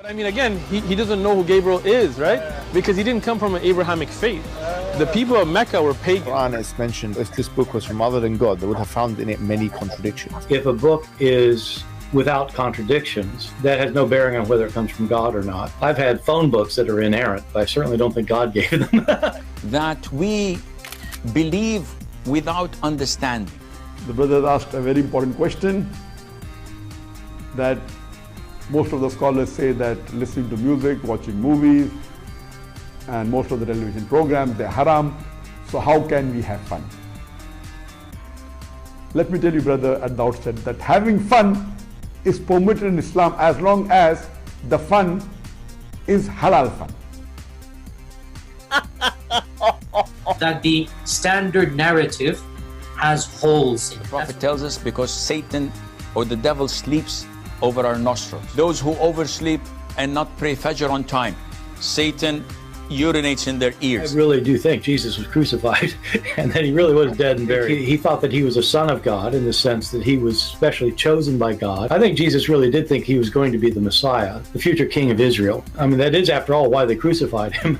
I mean, again, he doesn't know who Gabriel is, right? Because he didn't come from an Abrahamic faith. The people of Mecca were pagan. Quran is mentioned, if this book was from other than God, they would have found in it many contradictions. If a book is without contradictions, that has no bearing on whether it comes from God or not. I've had phone books that are inerrant, but I certainly don't think God gave them. That we believe without understanding. The brother asked a very important question, that most of the scholars say that listening to music, watching movies, and most of the television programs, they're haram. So how can we have fun? Let me tell you, brother, at the outset, that having fun is permitted in Islam as long as the fun is halal fun. That the standard narrative has holes in it. The Prophet tells us because Satan or the devil sleeps over our nostrils. Those who oversleep and not pray Fajr on time, Satan urinates in their ears. I really do think Jesus was crucified and that he really was dead and buried. He thought that he was a son of God in the sense that he was specially chosen by God. I think Jesus really did think he was going to be the Messiah, the future king of Israel. I mean, that is, after all, why they crucified him.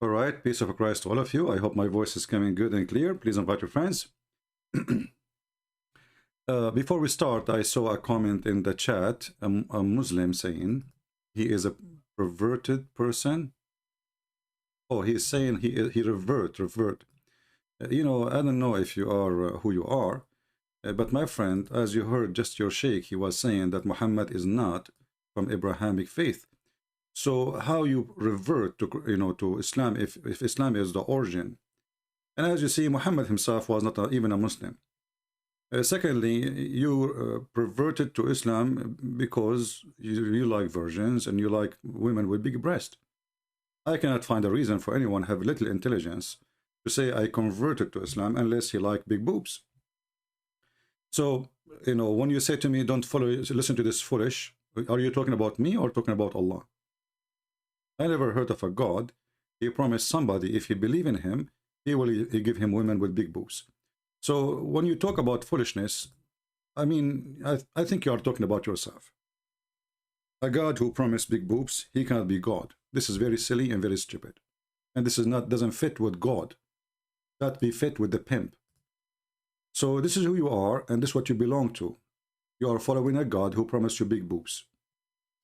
All right, peace of Christ to all of you. I hope my voice is coming good and clear. Please invite your friends. Before we start, I saw a comment in the chat, a Muslim saying he is a perverted person. Oh, he's saying he revert. You know, I don't know if you are who you are, but my friend, as you heard just your sheikh, he was saying that Muhammad is not from Abrahamic faith. So how you revert to, you know, to Islam if Islam is the origin? And as you see, Muhammad himself was not even a Muslim. Secondly, you perverted to Islam because you like virgins and you like women with big breasts. I cannot find a reason for anyone have little intelligence to say I converted to Islam unless he like big boobs. So, you know, when you say to me, don't follow, listen to this foolish, are you talking about me or talking about Allah? I never heard of a God. He promised somebody if he believe in him, he give him women with big boobs. So when you talk about foolishness, I mean, I think you are talking about yourself. A God who promised big boobs, he cannot be God. This is very silly and very stupid. And this is not, doesn't fit with God. That be fit with the pimp. So this is who you are, and this is what you belong to. You are following a God who promised you big boobs.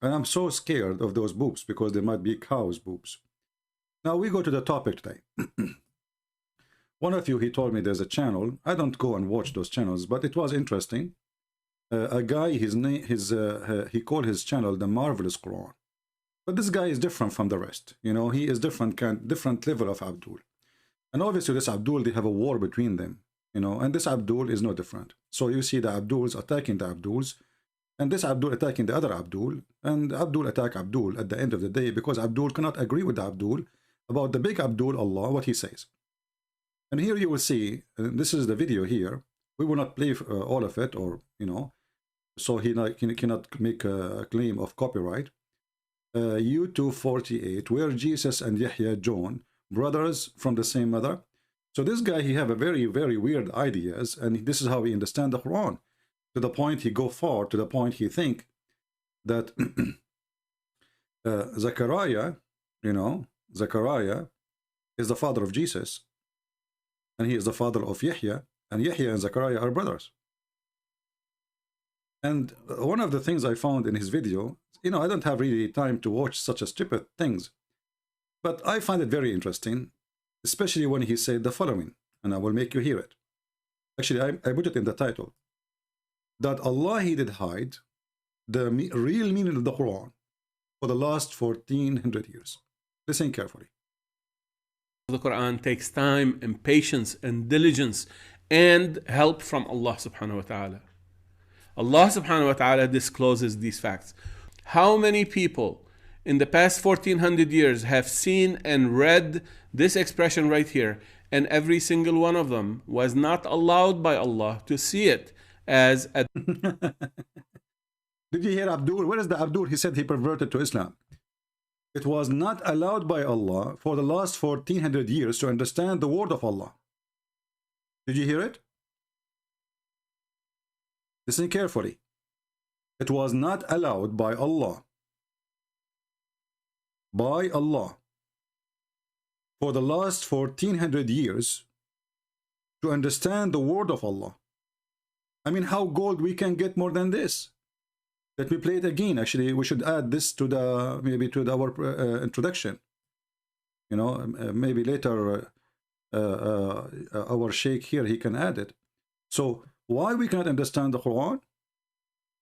And I'm so scared of those boobs because they might be cows' boobs. Now we go to the topic today. One of you, he told me there's a channel. I don't go and watch those channels, but it was interesting. A guy, he called his channel the Marvelous Quran. But this guy is different from the rest. You know, he is different level of Abdul. And obviously this Abdul, they have a war between them. You know, and this Abdul is no different. So you see the Abduls attacking the Abduls, and this Abdul attacking the other Abdul, and Abdul attack Abdul at the end of the day because Abdul cannot agree with the Abdul about the big Abdul, Allah, what he says. And here you will see, and this is the video here. We will not play all of it, or, you know, so he cannot make a claim of copyright. U248, where Jesus and Yahya John, brothers from the same mother. So this guy, he have a very, very weird ideas, and this is how we understand the Quran. To the point he go far, to the point he think that Zechariah, you know, Zechariah is the father of Jesus, and he is the father of Yahya, and Yahya and Zechariah are brothers. And one of the things I found in his video, you know, I don't have really time to watch such a stupid things, but I find it very interesting, especially when he said the following, and I will make you hear it. Actually, I put it in the title. That Allah, he did hide the real meaning of the Quran for the last 1400 years. Listen carefully. The Quran takes time and patience and diligence and help from Allah subhanahu wa ta'ala. Allah subhanahu wa ta'ala discloses these facts. How many people in the past 1400 years have seen and read this expression right here, and every single one of them was not allowed by Allah to see it as a... Did you hear Abdul? Where is the Abdul? He said he perverted to Islam. It was not allowed by Allah for the last 1400 years to understand the word of Allah. Did you hear it? Listen carefully. It was not allowed by Allah for the last 1400 years to understand the word of Allah. I mean, how gold we can get more than this? Let me play it again. Actually, we should add this to the maybe to our introduction. You know, maybe later our sheikh here, he can add it. So why we cannot understand the Quran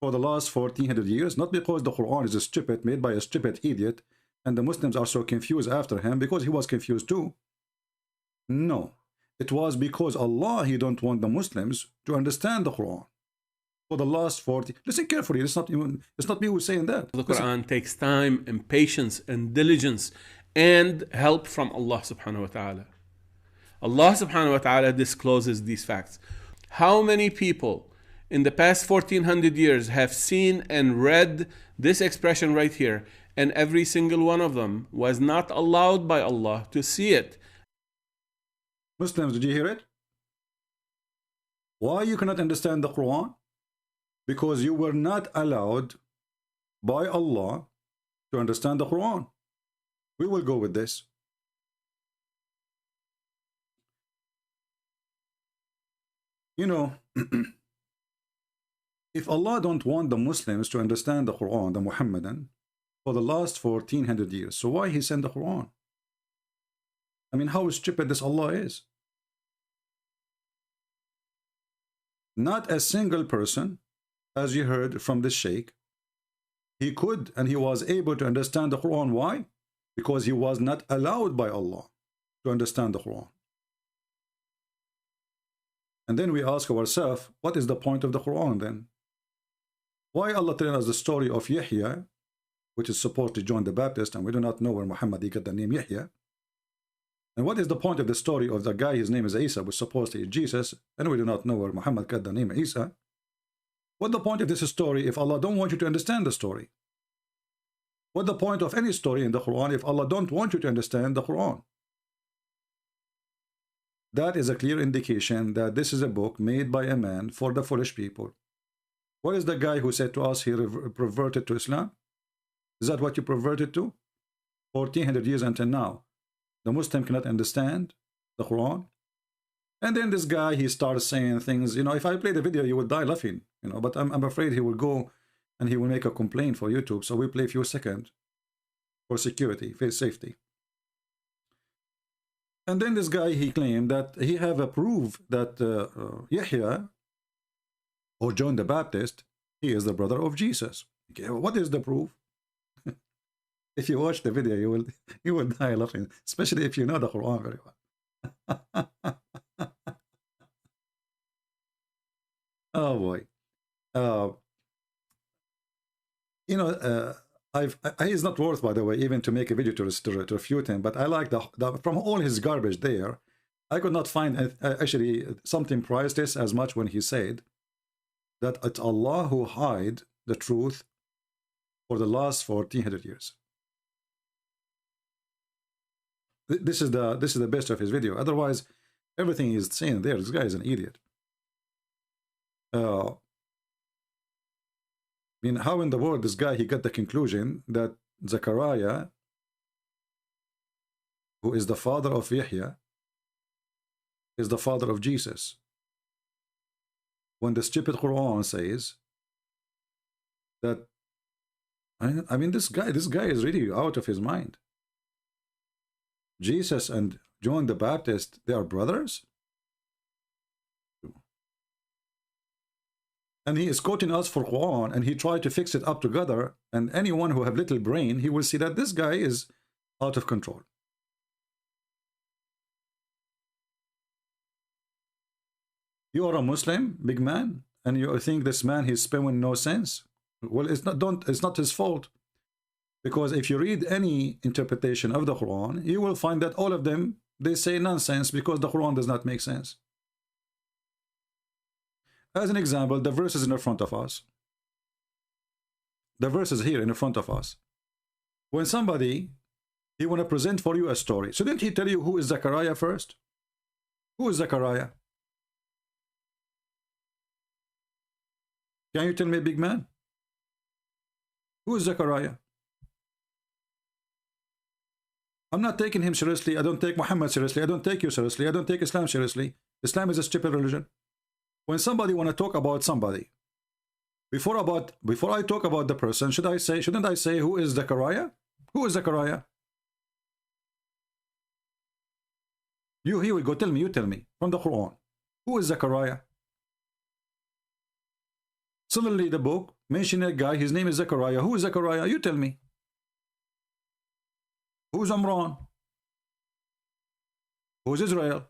for the last 1400 years? Not because the Quran is a stupid, made by a stupid idiot, and the Muslims are so confused after him, because he was confused too. No, it was because Allah, he don't want the Muslims to understand the Quran for the last 40. Listen carefully. It's not me who's saying that. The Quran takes time and patience and diligence and help from Allah subhanahu wa ta'ala. Allah subhanahu wa ta'ala discloses these facts. How many people in the past 1400 years have seen and read this expression right here, and every single one of them was not allowed by Allah to see it? Muslims, did you hear it? Why you cannot understand the Quran? Because you were not allowed by Allah to understand the Quran. We will go with this. You know, if Allah don't want the Muslims to understand the Quran, the Muhammadan, for the last 1400 years, so why he sent the Quran? I mean, how stupid this Allah is. Not a single person, as you heard from this sheikh, he could and he was able to understand the Quran. Why? Because he was not allowed by Allah to understand the Quran. And then we ask ourselves, what is the point of the Quran then? Why Allah telling us the story of Yahya, which is supposed to join the Baptist, and we do not know where Muhammad got the name Yahya? And what is the point of the story of the guy, his name is Isa, which supposed to be Jesus, and we do not know where Muhammad got the name Isa? What's the point of this story if Allah don't want you to understand the story? What's the point of any story in the Quran if Allah don't want you to understand the Quran? That is a clear indication that this is a book made by a man for the foolish people. What is the guy who said to us he perverted to Islam? Is that what you perverted to? 1400 years until now. The Muslim cannot understand the Quran. And then this guy, he starts saying things, you know, if I play the video, you will die laughing, you know, but I'm afraid he will go and he will make a complaint for YouTube. So we play a few seconds for security, for safety. And then this guy, he claimed that he have a proof that Yahya, or John the Baptist, he is the brother of Jesus. Okay, what is the proof? If you watch the video, you will die laughing, especially if you know the Quran very well. Oh boy. You know, it's not worth, by the way, even to make a video to refute him, but I like from all his garbage there, I could not find actually something priceless as much when he said that it's Allah who hide the truth for the last 1400 years. This is the best of his video. Otherwise, everything he's saying there, this guy is an idiot. I mean, how in the world this guy, he got the conclusion that Zechariah, who is the father of Yahya, is the father of Jesus, when the stupid Quran says that, I mean, this guy is really out of his mind. Jesus and John the Baptist, they are brothers? And he is quoting us for Quran, and he tried to fix it up together, and anyone who have little brain, he will see that this guy is out of control. You are a Muslim, big man, and you think this man, he's spewing no sense? Well, it's not his fault. Because if you read any interpretation of the Quran, you will find that all of them, they say nonsense because the Quran does not make sense. As an example, the verses in front of us. The verses here in front of us. When somebody He want to present for you a story. So didn't he tell you who is Zechariah first? Who is Zechariah? Can you tell me, big man? Who is Zechariah? I'm not taking him seriously. I don't take Muhammad seriously. I don't take you seriously. I don't take Islam seriously. Islam is a stupid religion. When somebody want to talk about somebody, before I talk about the person, shouldn't I say who is Zechariah? Who is Zechariah? Here we go. Tell me, you tell me from the Quran. Who is Zechariah? Suddenly the book mentioned a guy, his name is Zechariah. Who is Zechariah? You tell me. Who is Amran? Who is Israel?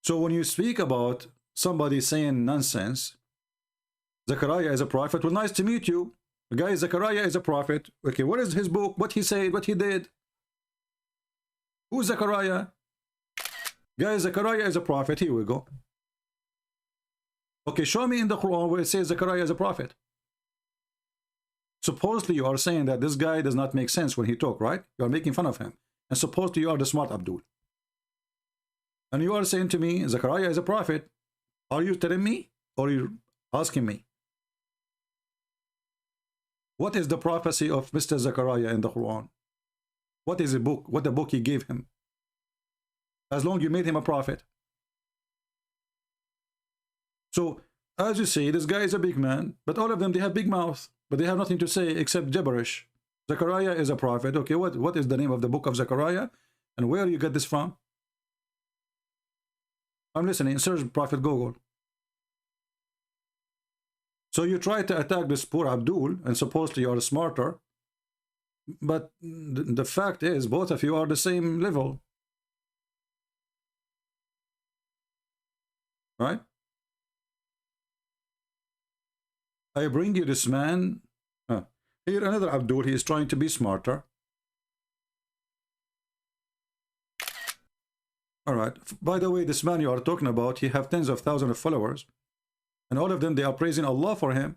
So when you speak about somebody saying nonsense, Zechariah is a prophet, well, nice to meet you. The guy Zechariah is a prophet. Okay, what is his book? What he said? What he did? Who is Zechariah? Guys, Zechariah is a prophet. Here we go. Okay, show me in the Quran where it says Zechariah is a prophet. Supposedly you are saying that this guy does not make sense when he talk, right? You are making fun of him. And supposedly you are the smart Abdul. And you are saying to me, Zechariah is a prophet. Are you telling me or are you asking me? What is the prophecy of Mr. Zechariah in the Quran? What is the book? What the book he gave him? As long as you made him a prophet. So, as you say, this guy is a big man, but all of them, they have big mouths, but they have nothing to say except gibberish. Zechariah is a prophet. Okay, what is the name of the book of Zechariah? And where you get this from? I'm listening. Search Prophet Google. So you try to attack this poor Abdul, and supposedly you are smarter. But the fact is, both of you are the same level. Right? I bring you this man. Here another Abdul, he is trying to be smarter. Alright, by the way, this man you are talking about, he have tens of thousands of followers. And all of them, they are praising Allah for him.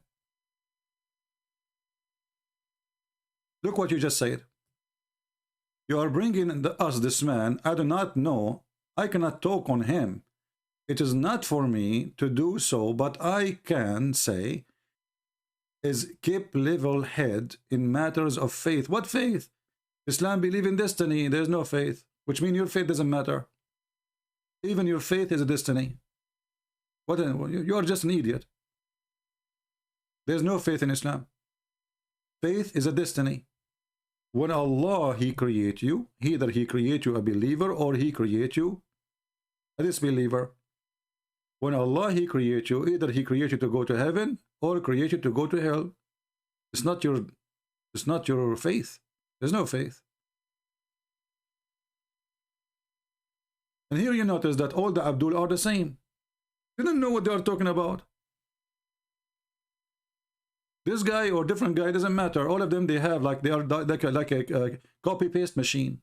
Look what you just said. You are bringing us this man. I do not know. I cannot talk on him. It is not for me to do so, but I can say is keep level head in matters of faith. What faith? Islam believe in destiny. There's no faith, which means your faith doesn't matter. Even your faith is a destiny. You are just an idiot. There's no faith in Islam. Faith is a destiny. When Allah, He create you, either He create you a believer or He create you a disbeliever. When Allah, He create you, either He create you to go to heaven or create you to go to hell. It's not your faith. There's no faith. And here you notice that all the Abdul are the same. They don't know what they are talking about. This guy or different guy doesn't matter. All of them, they have like they are like a copy paste machine.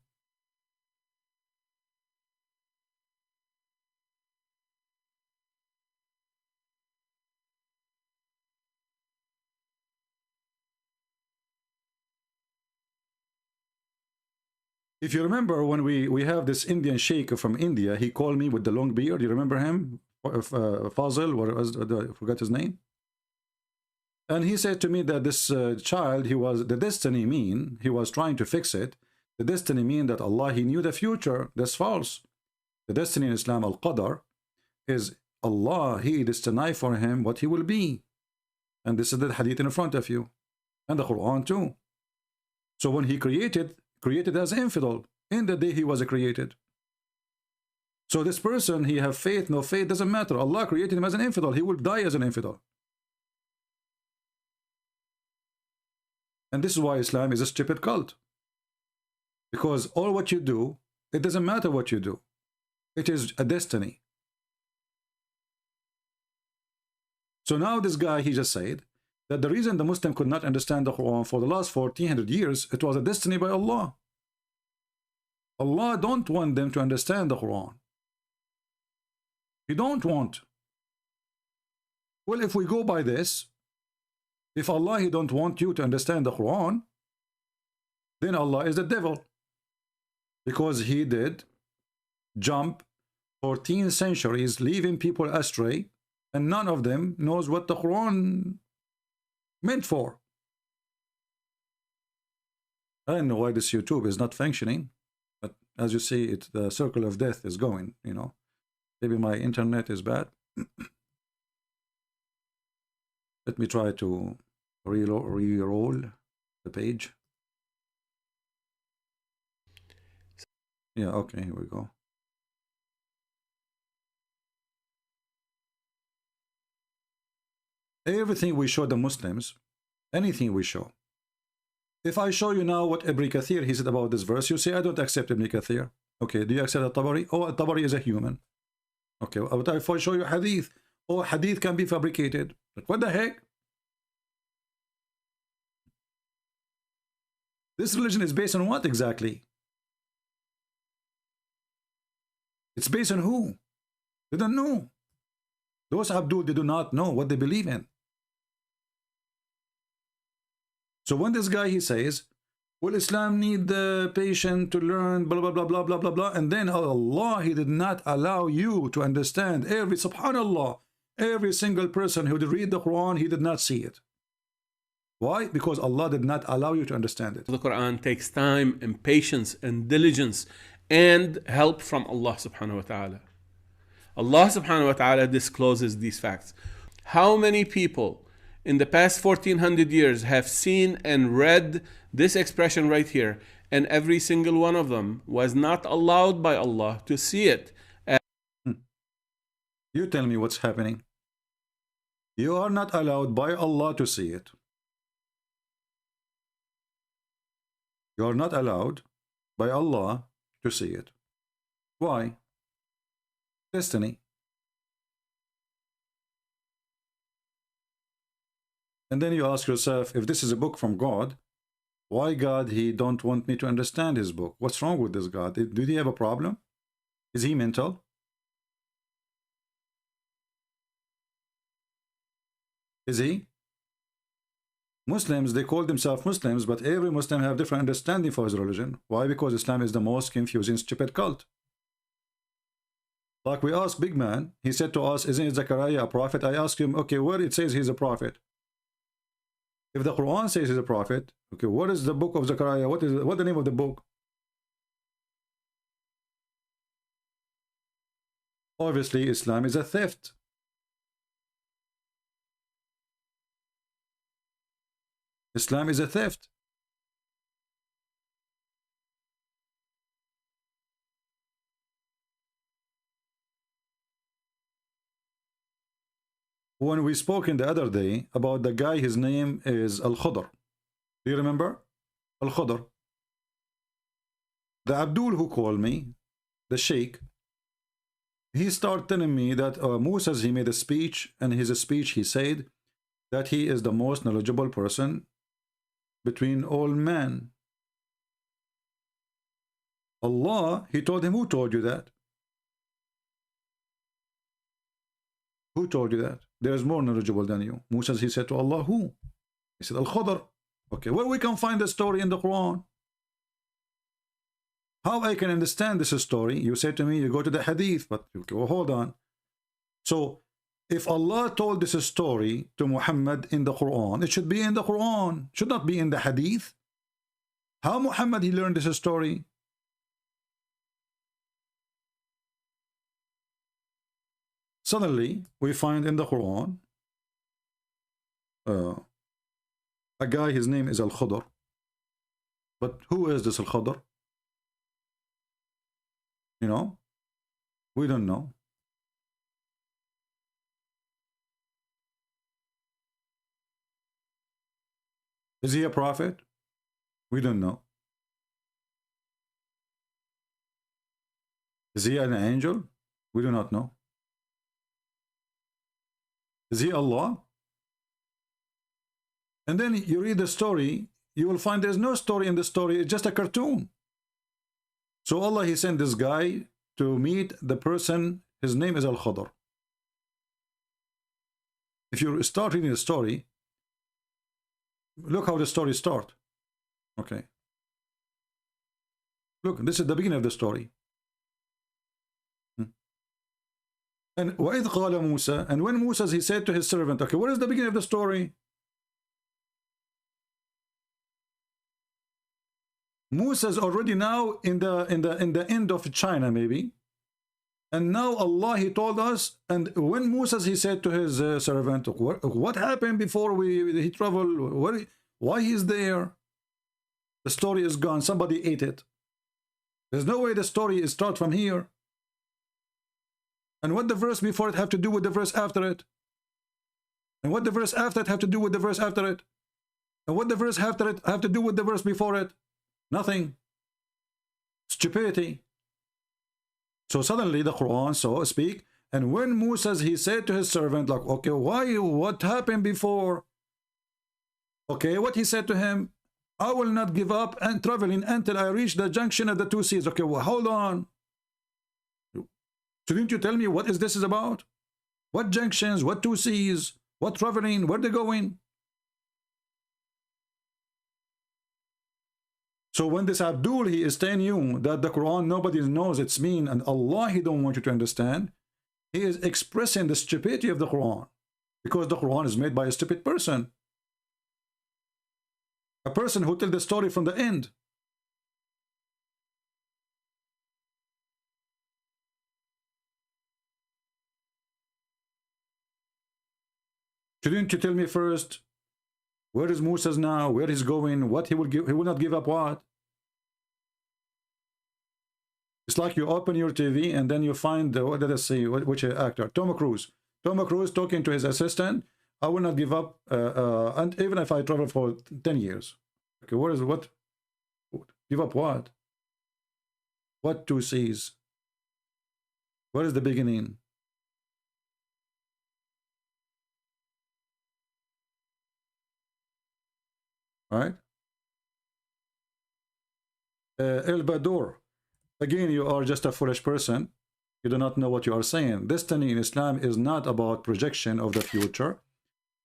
If you remember when we have this Indian sheikh from India, he called me with the long beard. You remember him? Fazil, what was I forgot his name? And he said to me that this child, the destiny mean, he was trying to fix it. The destiny mean that Allah, He knew the future. That's false. The destiny in Islam, al-qadar, is Allah, He destined for him what he will be. And this is the hadith in front of you. And the Quran too. So when He created as infidel in the day he was created. So this person, he have faith, no faith, doesn't matter. Allah created him as an infidel. He will die as an infidel. And this is why Islam is a stupid cult. Because all what you do, it doesn't matter what you do. It is a destiny. So now this guy, he just said that the reason the Muslim could not understand the Quran for the last 1400 years, it was a destiny by Allah. Allah don't want them to understand the Quran. He don't want. Well, if we go by this, If Allah, He don't want you to understand the Quran, then Allah is the devil. Because He did jump 14 centuries, leaving people astray, and none of them knows what the Quran meant for. I don't know why this YouTube is not functioning, but as you see, the circle of death is going, you know. Maybe my internet is bad. Let me try to re-roll the page. Yeah, okay, here we go. Everything we show the Muslims, anything we show. If I show you now what Ibn Kathir he said about this verse, you say, I don't accept Ibn Kathir. Okay, do you accept Al-Tabari? Oh, Al-Tabari is a human. Okay, but if I show you Hadith, oh, Hadith can be fabricated. But what the heck? This religion is based on what exactly? It's based on who? They don't know. Those Abdul, they do not know what they believe in. So when this guy, he says, well, Islam need the patient to learn, blah, blah, blah, blah, blah, blah, blah, and then Allah, He did not allow you to understand subhanallah, every single person who did read the Quran, he did not see it. Why? Because Allah did not allow you to understand it. The Quran takes time and patience and diligence and help from Allah subhanahu wa ta'ala. Allah subhanahu wa ta'ala discloses these facts. How many people in the past 1400 years have seen and read this expression right here, and every single one of them was not allowed by Allah to see it? You tell me what's happening. You are not allowed by Allah to see it. You are not allowed by Allah to see it. Why? Destiny. And then you ask yourself, if this is a book from God, why God, He don't want me to understand His book? What's wrong with this God? Did He have a problem? Is He mental? Is He? Muslims, they call themselves Muslims, but every Muslim have different understanding for his religion. Why? Because Islam is the most confusing, stupid cult. Like we asked Big Man, he said to us, isn't Zechariah a prophet? I asked him, okay, where it says he's a prophet? If the Quran says he's a prophet, okay, what is the book of Zechariah? What the name of the book? Obviously, Islam is a theft. Islam is a theft. When we spoke in the other day about the guy, his name is Al-Khudr. Do you remember? Al-Khudr. The Abdul who called me, the Sheikh, he started telling me that Musa, he made a speech, and in his speech he said that he is the most knowledgeable person between all men. Allah, he told him, who told you that? Who told you that? There is more knowledgeable than you. Musa, he said to Allah, who? He said, Al-Khudr. Okay, where we can find the story in the Quran? How I can understand this story? You say to me, you go to the Hadith, but okay, well, hold on. So, if Allah told this story to Muhammad in the Quran, it should be in the Quran. It should not be in the Hadith. How Muhammad, he learned this story? Suddenly, we find in the Quran a guy, his name is Al-Khudr. But who is this Al-Khudr? You know? We don't know. Is he a prophet? We don't know. Is he an angel? We do not know. Is he Allah? And then you read the story, you will find there's no story in the story, it's just a cartoon. So Allah, he sent this guy to meet the person, his name is Al-Khudr. If you start reading the story, Look how the story starts. Okay. Look, this is the beginning of the story. And وَإِذْ قَالَ Musa, and when Musa, he said to his servant, okay, what is the beginning of the story? Musa's already now in the end of China, maybe. And now Allah, he told us, and when Musa, he said to his servant, what happened before he traveled? Why he's there? The story is gone. Somebody ate it. There's no way the story is start from here. And what the verse before it have to do with the verse after it? And what the verse after it have to do with the verse after it? And what the verse after it have to do with the verse before it? Nothing. Stupidity. So suddenly the Quran, so speak, and when Musa, he said to his servant, like, okay, why, what happened before? Okay, what he said to him, I will not give up and traveling until I reach the junction of the two seas. Okay, well, hold on. Shouldn't you tell me what is this is about? What junctions, what two seas, what traveling, where they going? So when this Abdul, he is telling you that the Quran, nobody knows its mean, and Allah, he don't want you to understand, he is expressing the stupidity of the Quran, because the Quran is made by a stupid person. A person who tells the story from the end. Shouldn't you tell me first, where is Musa now, where he's going, what he will give, he will not give up what? It's like you open your TV and then you find, what did I say, which actor? Tom Cruise. Tom Cruise talking to his assistant, I will not give up, and even if I travel for 10 years. Okay, what is what? Give up what? What two seas? What is the beginning? Right? El Badur. Again, you are just a foolish person. You do not know what you are saying. Destiny in Islam is not about projection of the future.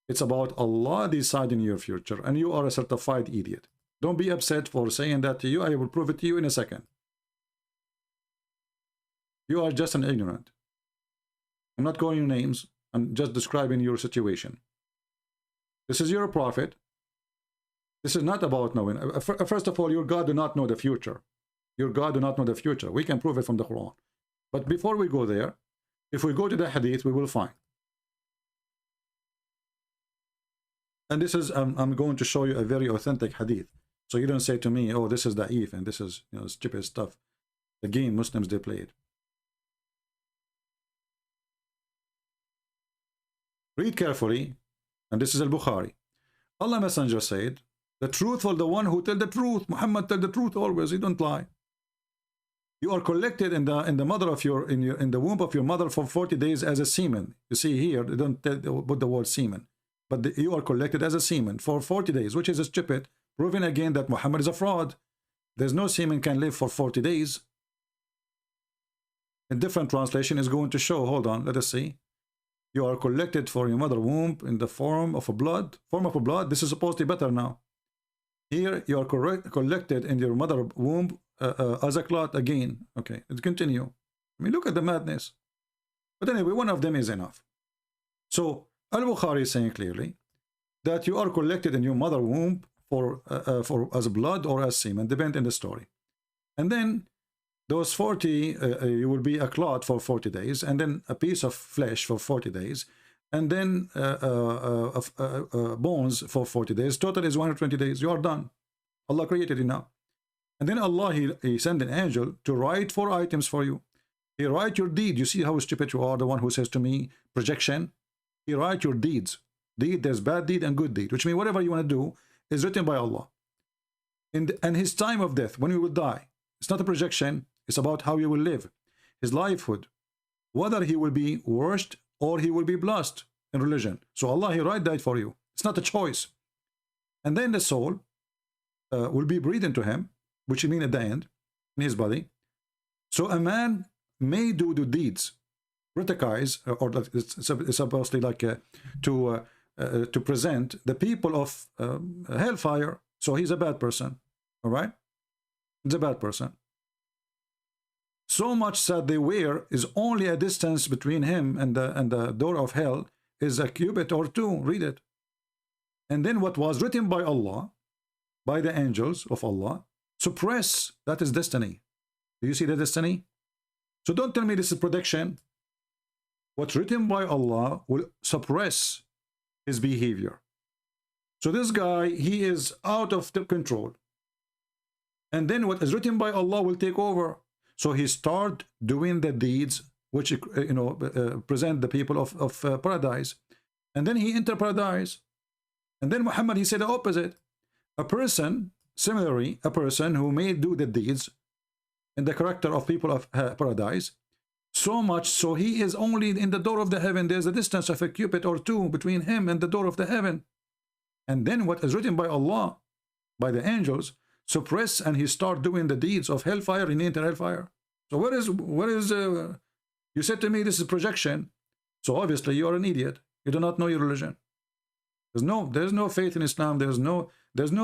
It's about Allah deciding your future. And you are a certified idiot. Don't be upset for saying that to you. I will prove it to you in a second. You are just an ignorant. I'm not calling you names. I'm just describing your situation. This is your prophet. This is not about knowing. First of all, your God do not know the future. Your God do not know the future. We can prove it from the Quran. But before we go there, if we go to the Hadith, we will find. And this is, I'm going to show you a very authentic Hadith. So you don't say to me, oh, this is da'if and this is, you know, stupid stuff. The game Muslims, they played. Read carefully. And this is Al-Bukhari. Allah Messenger said, the truthful, the one who tell the truth. Muhammad tell the truth always. He don't lie. You are collected in the mother of your in the womb of your mother for 40 days as a semen. You see here, they don't put the word semen, but you are collected as a semen for 40 days, which is stupid, proving again that Muhammad is a fraud. There's no semen can live for 40 days. A different translation is going to show. Hold on, let us see. You are collected for your mother womb in the form of a blood. This is supposed to be better now. Here you are collected in your mother womb as a clot again. Okay, let's continue. I mean, look at the madness. But anyway, one of them is enough. So Al-Bukhari is saying clearly that you are collected in your mother womb for as blood or as semen, depending on the story. And then those 40, you will be a clot for 40 days, and then a piece of flesh for 40 days, and then bones for 40 days. Total is 120 days. You are done. Allah created you now. And then Allah, he sent an angel to write 4 items for you. He write your deed. You see how stupid you are, the one who says to me, projection. He write your deeds. Deed, there's bad deed and good deed, which means whatever you want to do is written by Allah. And his time of death, when you will die, it's not a projection. It's about how you will live. His livelihood, whether he will be worst or he will be blessed in religion. So Allah, he write that for you. It's not a choice. And then the soul will be breathed into him, which means at the end, in his body. So a man may do the deeds, criticize, or it's supposedly like to to present the people of hellfire. So he's a bad person. All right, he's a bad person. So much that they wear is only a distance between him and the door of hell is a cubit or two. Read it. And then what was written by Allah, by the angels of Allah, suppress. That is destiny. Do you see the destiny? So don't tell me this is prediction. What's written by Allah will suppress his behavior. So this guy, he is out of the control. And then what is written by Allah will take over. So he start doing the deeds which present the people of paradise. And then he enter paradise. And then Muhammad, he said the opposite. A person, similarly, a person who may do the deeds in the character of people of paradise, so much so he is only in the door of the heaven. There's a distance of a cubit or two between him and the door of the heaven. And then what is written by Allah, by the angels, suppress, and he start doing the deeds of hellfire and enter hellfire. So what is you said to me this is projection. So obviously you are an idiot. You do not know your religion. There's no faith in Islam. There's no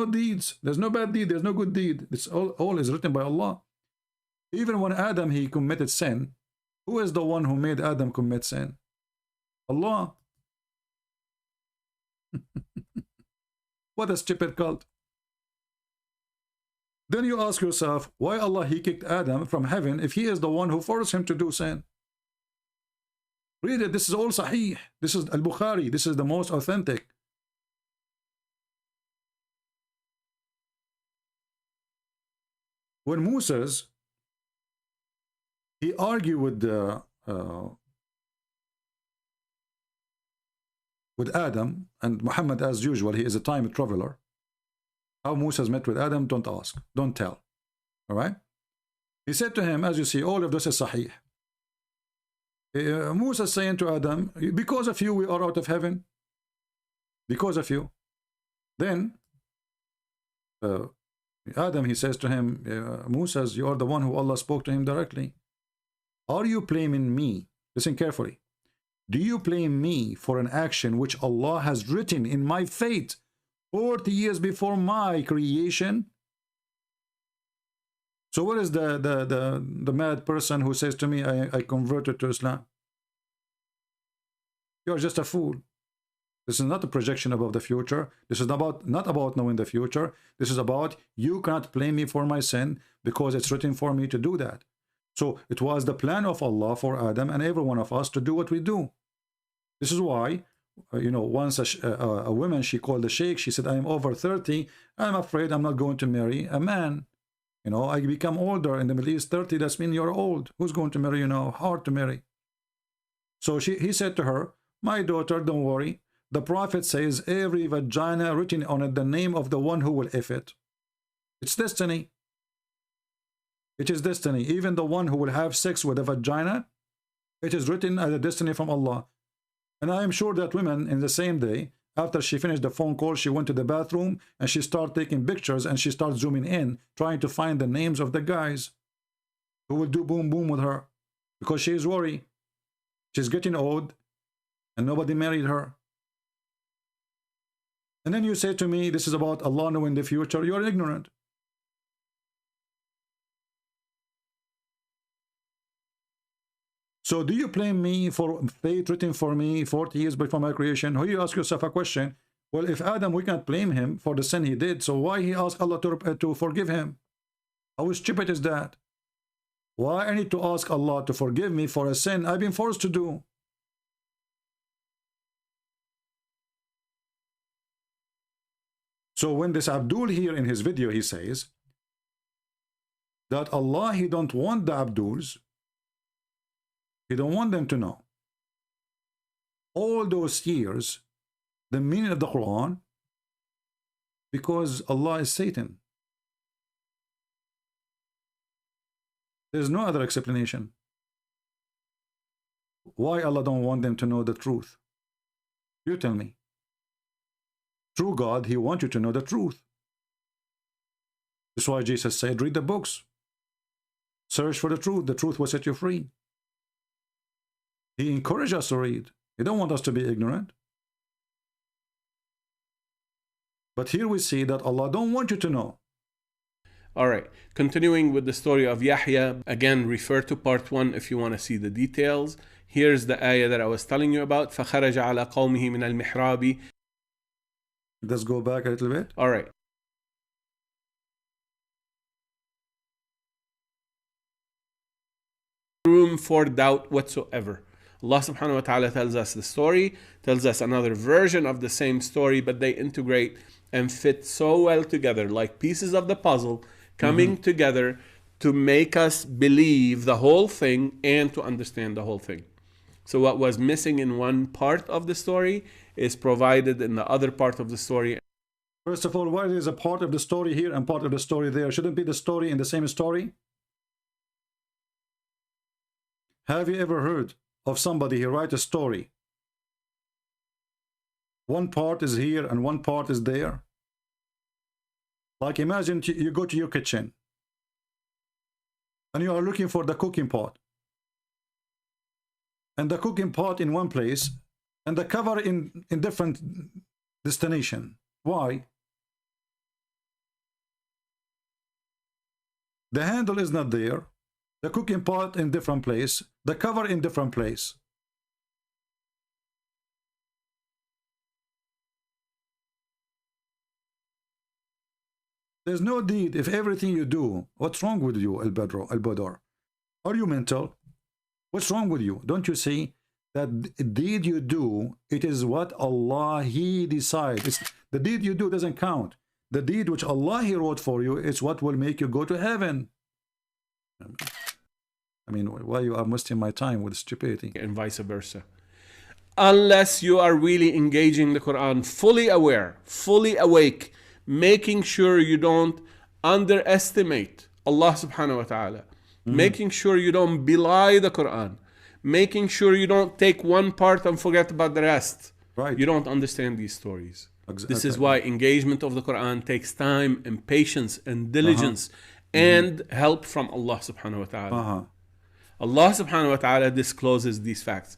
deeds. There's no bad deed. There's no good deed. It's all is written by Allah. Even when Adam, he committed sin, who is the one who made Adam commit sin? Allah. What a stupid cult. Then you ask yourself, why Allah, he kicked Adam from heaven if he is the one who forced him to do sin? Read it. This is all Sahih. This is Al-Bukhari. This is the most authentic. When Moses, he argued with Adam, and Muhammad, as usual, he is a time traveler. How Moses met with Adam, don't ask, don't tell. All right? He said to him, as you see, all of this is Sahih. Moses saying to Adam, because of you we are out of heaven. Because of you. Then Adam, he says to him, Moses, you are the one who Allah spoke to him directly. Are you blaming me? Listen carefully. Do you blame me for an action which Allah has written in my fate 40 years before my creation? So what is the mad person who says to me, I converted to Islam? You're just a fool. This is not a projection about the future. This is not about knowing the future. This is about you cannot blame me for my sin because it's written for me to do that. So it was the plan of Allah for Adam and every one of us to do what we do. This is why, once a woman, she called the sheikh, she said, I am over 30. I'm afraid I'm not going to marry a man. I become older in the Middle East. 30, that's mean you're old. Who's going to marry you now? Hard to marry. So he said to her, my daughter, don't worry. The Prophet says every vagina written on it the name of the one who will if it. It's destiny. It is destiny. Even the one who will have sex with a vagina, it is written as a destiny from Allah. And I am sure that women in the same day, after she finished the phone call, she went to the bathroom and she started taking pictures and she started zooming in, trying to find the names of the guys who will do boom boom with her because she is worried. She's getting old and nobody married her. And then you say to me, this is about Allah knowing the future. You are ignorant. So do you blame me for fate written for me 40 years before my creation? Or you ask yourself a question, well, if Adam, we can't blame him for the sin he did, so why he asked Allah to forgive him? How stupid is that? Why I need to ask Allah to forgive me for a sin I've been forced to do? So when this Abdul here in his video, he says that Allah, he don't want the Abduls, he don't want them to know all those years the meaning of the Quran because Allah is Satan. There's no other explanation. Why Allah don't want them to know the truth? You tell me. True God, he wants you to know the truth. That's why Jesus said, read the books. Search for the truth. The truth will set you free. He encouraged us to read. He don't want us to be ignorant. But here we see that Allah don't want you to know. All right, continuing with the story of Yahya, again, refer to part 1 if you want to see the details. Here's the ayah that I was telling you about. فَخَرَجَ عَلَى قَوْمِهِ مِنَ الْمِحْرَابِ. Let's go back a little bit. All right. Room for doubt whatsoever. Allah subhanahu wa ta'ala tells us the story, tells us another version of the same story, but they integrate and fit so well together, like pieces of the puzzle coming together to make us believe the whole thing and to understand the whole thing. So what was missing in one part of the story is provided in the other part of the story. First of all, why is a part of the story here and part of the story there? Shouldn't be the story in the same story? Have you ever heard of somebody who write a story? One part is here and one part is there. Like imagine you go to your kitchen and you are looking for the cooking pot. And the cooking pot in one place and the cover in different destination. Why? The handle is not there. The cooking pot in different place. The cover in different place. There's no deed if everything you do. What's wrong with you, Al-Badr? Are you mental? What's wrong with you? Don't you see that the deed you do, it is what Allah, He decides. The deed you do doesn't count. The deed which Allah, He wrote for you, is what will make you go to heaven. I mean, why you are wasting my time with stupidity? And vice versa. Unless you are really engaging the Quran, fully aware, fully awake, making sure you don't underestimate Allah subhanahu wa ta'ala, making sure you don't belie the Quran, making sure you don't take one part and forget about the rest. Right. You don't understand these stories. Exactly. This is why engagement of the Quran takes time and patience and diligence and help from Allah subhanahu wa ta'ala. Allah subhanahu wa ta'ala discloses these facts.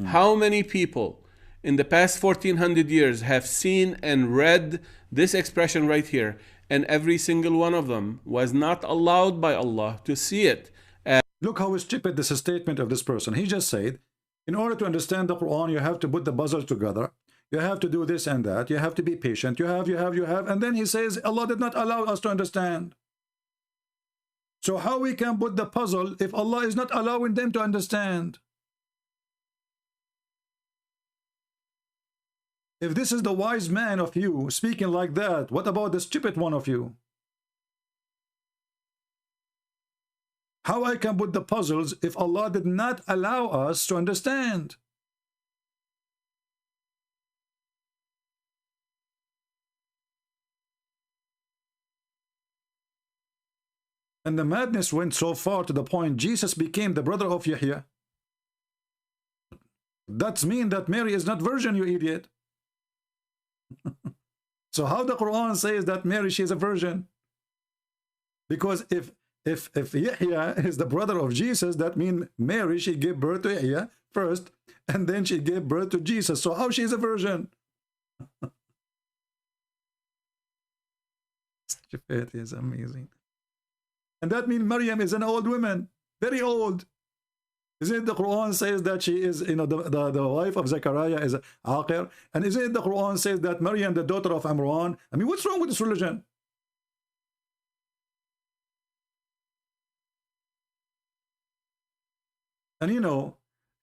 How many people in the past 1400 years have seen and read this expression right here, and every single one of them was not allowed by Allah to see it? Look how stupid this statement of this person. He just said, in order to understand the Quran, you have to put the puzzle together. You have to do this and that. You have to be patient. You have. And then he says, Allah did not allow us to understand. So how we can put the puzzle if Allah is not allowing them to understand? If this is the wise man of you speaking like that, what about the stupid one of you? How I can put the puzzles if Allah did not allow us to understand? And the madness went so far to the point Jesus became the brother of Yahya. That means that Mary is not virgin, you idiot. So how the Quran says that Mary, she is a virgin? Because if Yahya is the brother of Jesus, that means Mary, she gave birth to Yahya first, and then she gave birth to Jesus. So how she is a virgin? Stupidity is amazing. And that means Maryam is an old woman, very old. Isn't it the Quran says that she is, the wife of Zechariah is Aqir? And isn't it the Quran says that Maryam, the daughter of Imran? I mean, what's wrong with this religion? And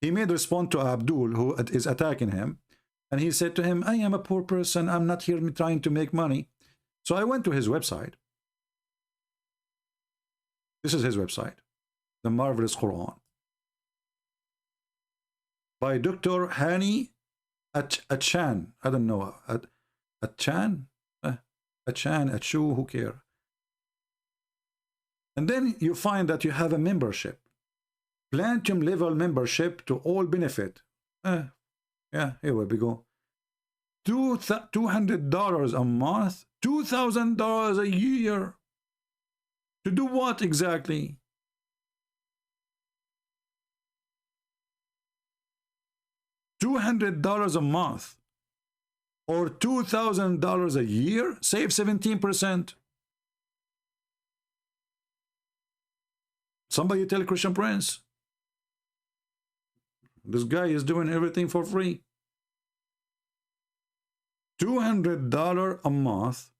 he made a response to Abdul, who is attacking him. And he said to him, I am a poor person. I'm not here trying to make money. So I went to his website. This is his website, The Marvelous Quran, by Dr. Hani Achan. I don't know. Achan? Achan, Achu, who cares? And then you find that you have a membership. Platinum level membership to all benefit. Yeah, here we go. $200 a month, $2,000 a year. To do what exactly? $200 a month. or $2,000 a year, save 17%. Somebody tell Christian Prince. This guy is doing everything for free. $200 a month.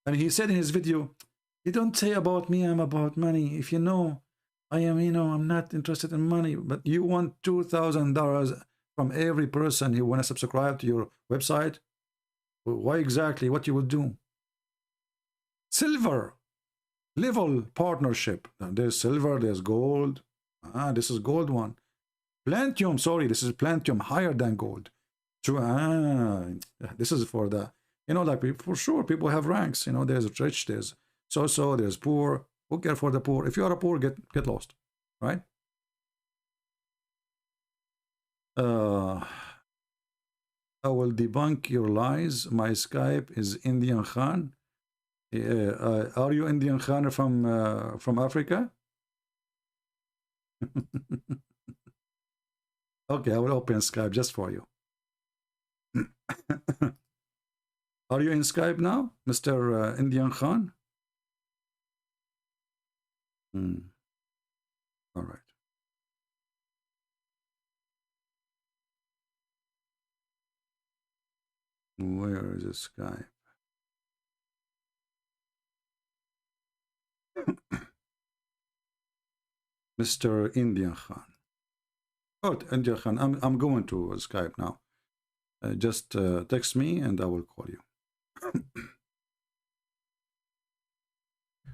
And he said in his video, you don't say about me, I'm about money. If you know, I am, I'm not interested in money, but you want $2,000 from every person who want to subscribe to your website. Why exactly? What you will do? Silver level partnership. There's silver, there's gold. This is gold one. Platinum, sorry, this is platinum, higher than gold. True. This is for the, like for sure, people have ranks. There's rich, there's so, there's poor. Who care for the poor? If you are a poor, get lost, right? I will debunk your lies. My Skype is Indian Khan. Are you Indian Khan from Africa? Okay, I will open Skype just for you. Are you in Skype now, Mr. Indian Khan? All right. Where is the Skype? Mr. Indian Khan. Oh, Indian Khan, I'm going to Skype now. Just text me and I will call you.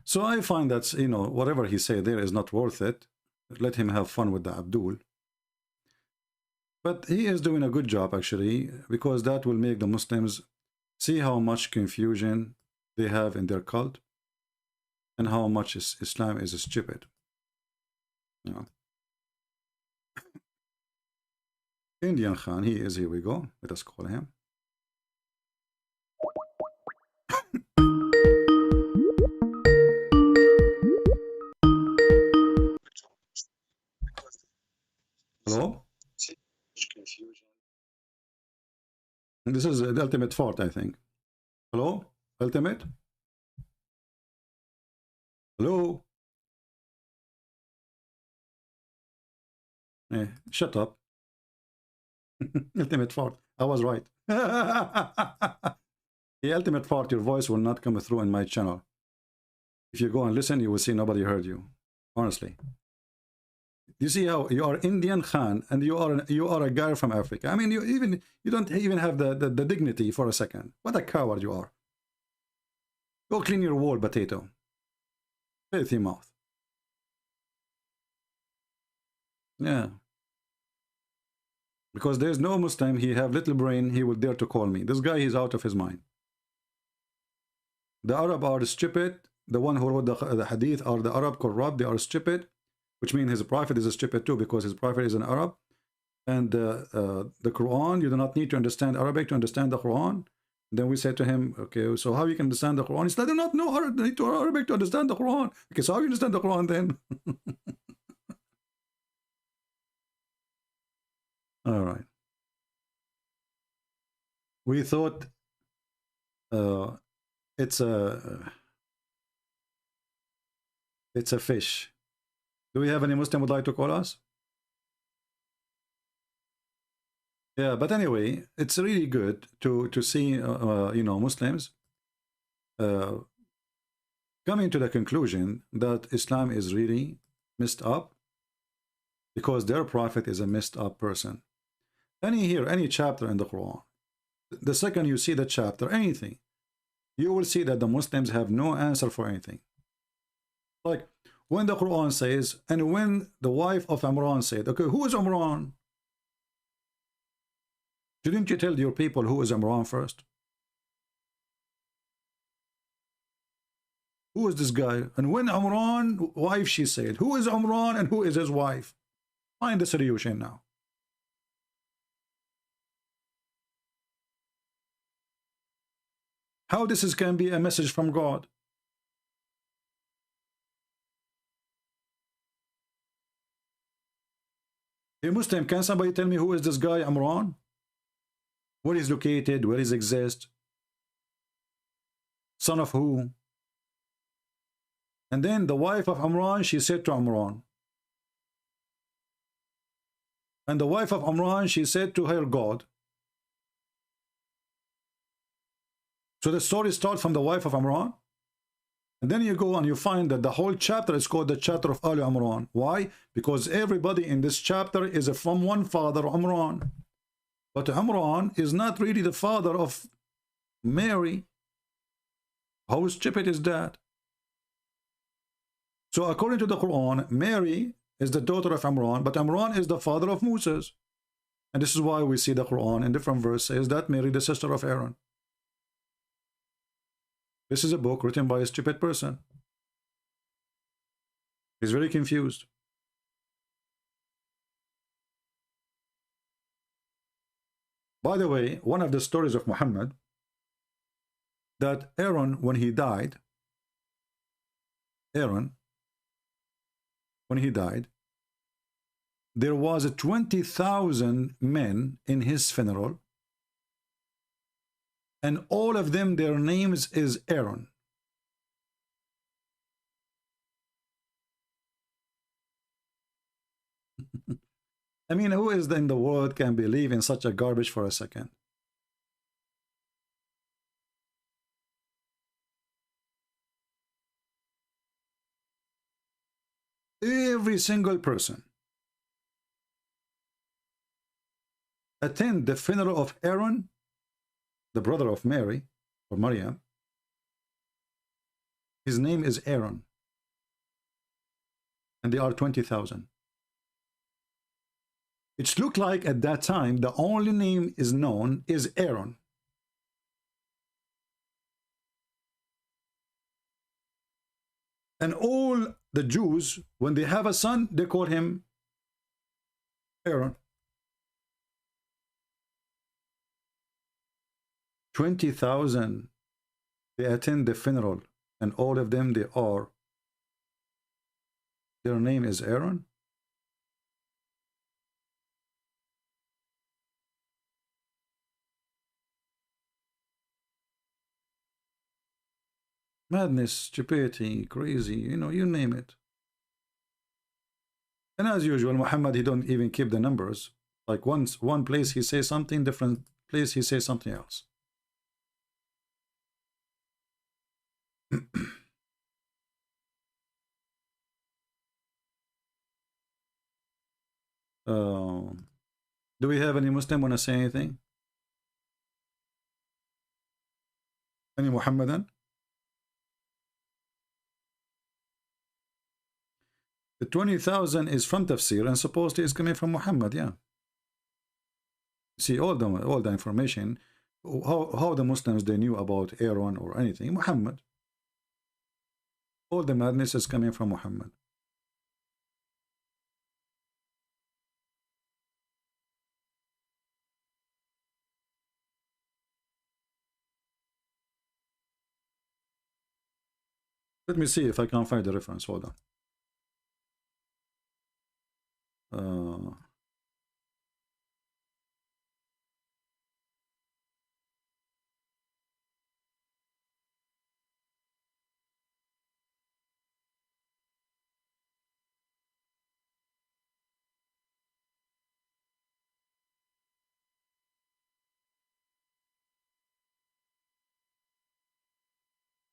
So I find that, whatever he said there is not worth it. Let him have fun with the Abdul. But he is doing a good job, actually, because that will make the Muslims see how much confusion they have in their cult and how much Islam is stupid. Indian Khan, he is, here we go. Let us call him. Hello? This is the ultimate fault, I think. Hello? Ultimate? Hello? Shut up. Ultimate fault. I was right. The ultimate fault, your voice will not come through in my channel. If you go and listen, you will see nobody heard you. Honestly. You see how you are Indian Khan and you are a guy from Africa. I mean, you don't even have the dignity for a second. What a coward you are. Go clean your wall, potato. Filthy mouth. Yeah. Because there's no Muslim, he have little brain, he will dare to call me. This guy, he's out of his mind. The Arab are stupid. The one who wrote the hadith are the Arab corrupt. They are stupid. Which means his prophet is stupid too, because his prophet is an Arab. And the Quran, you do not need to understand Arabic to understand the Quran. Then we say to him, okay, so how you can understand the Quran? He said, I do not know Arabic to understand the Quran. Okay, so how you understand the Quran then? All right. We thought it's a fish. Do we have any Muslim would like to call us? Yeah, but anyway, it's really good to see Muslims coming to the conclusion that Islam is really messed up because their prophet is a messed up person. Any chapter in the Quran, the second you see the chapter, anything, you will see that the Muslims have no answer for anything. Like when the Quran says, and when the wife of Imran said, okay, who is Imran? Didn't you tell your people who is Imran first? Who is this guy? And when Imran wife, she said, who is Imran and who is his wife? Find the solution now. How this can be a message from God? A Muslim, can somebody tell me who is this guy Imran? where he's located, where he exists, son of who. And then the wife of Imran, she said to Imran. And the wife of Imran, she said to her God. So the story starts from the wife of Imran. And then you go and you find that the whole chapter is called the chapter of Al Imran. Why? Because everybody in this chapter is from one father, Imran. But Imran is not really the father of Mary. How stupid is that? So according to the Quran, Mary is the daughter of Imran, but Imran is the father of Moses. And this is why we see the Quran in different verses that Mary, the sister of Aaron. This is a book written by a stupid person. He's very confused. By the way, one of the stories of Muhammad, that Aaron, when he died, there was 20,000 men in his funeral, and all of them, their names is Aaron. I mean, who is in the world can believe in such a garbage for a second? Every single person attend the funeral of Aaron, the brother of Mary, or Maryam. His name is Aaron. And they are 20,000. It looked like at that time, the only name is known is Aaron. And all the Jews, when they have a son, they call him Aaron. 20,000, they attend the funeral, and all of them, their name is Aaron. Madness, stupidity, crazy, you know, you name it. And as usual, Muhammad, he don't even keep the numbers. Like one place he says something, different place he says something else. Do we have any Muslim want to say anything? Any Muhammadan? The 20,000 is from Tafsir and supposedly is coming from Muhammad, yeah. See, all the information, how the Muslims, they knew about Aaron or anything, Muhammad. All the madness is coming from Muhammad. Let me see if I can find the reference. Hold on.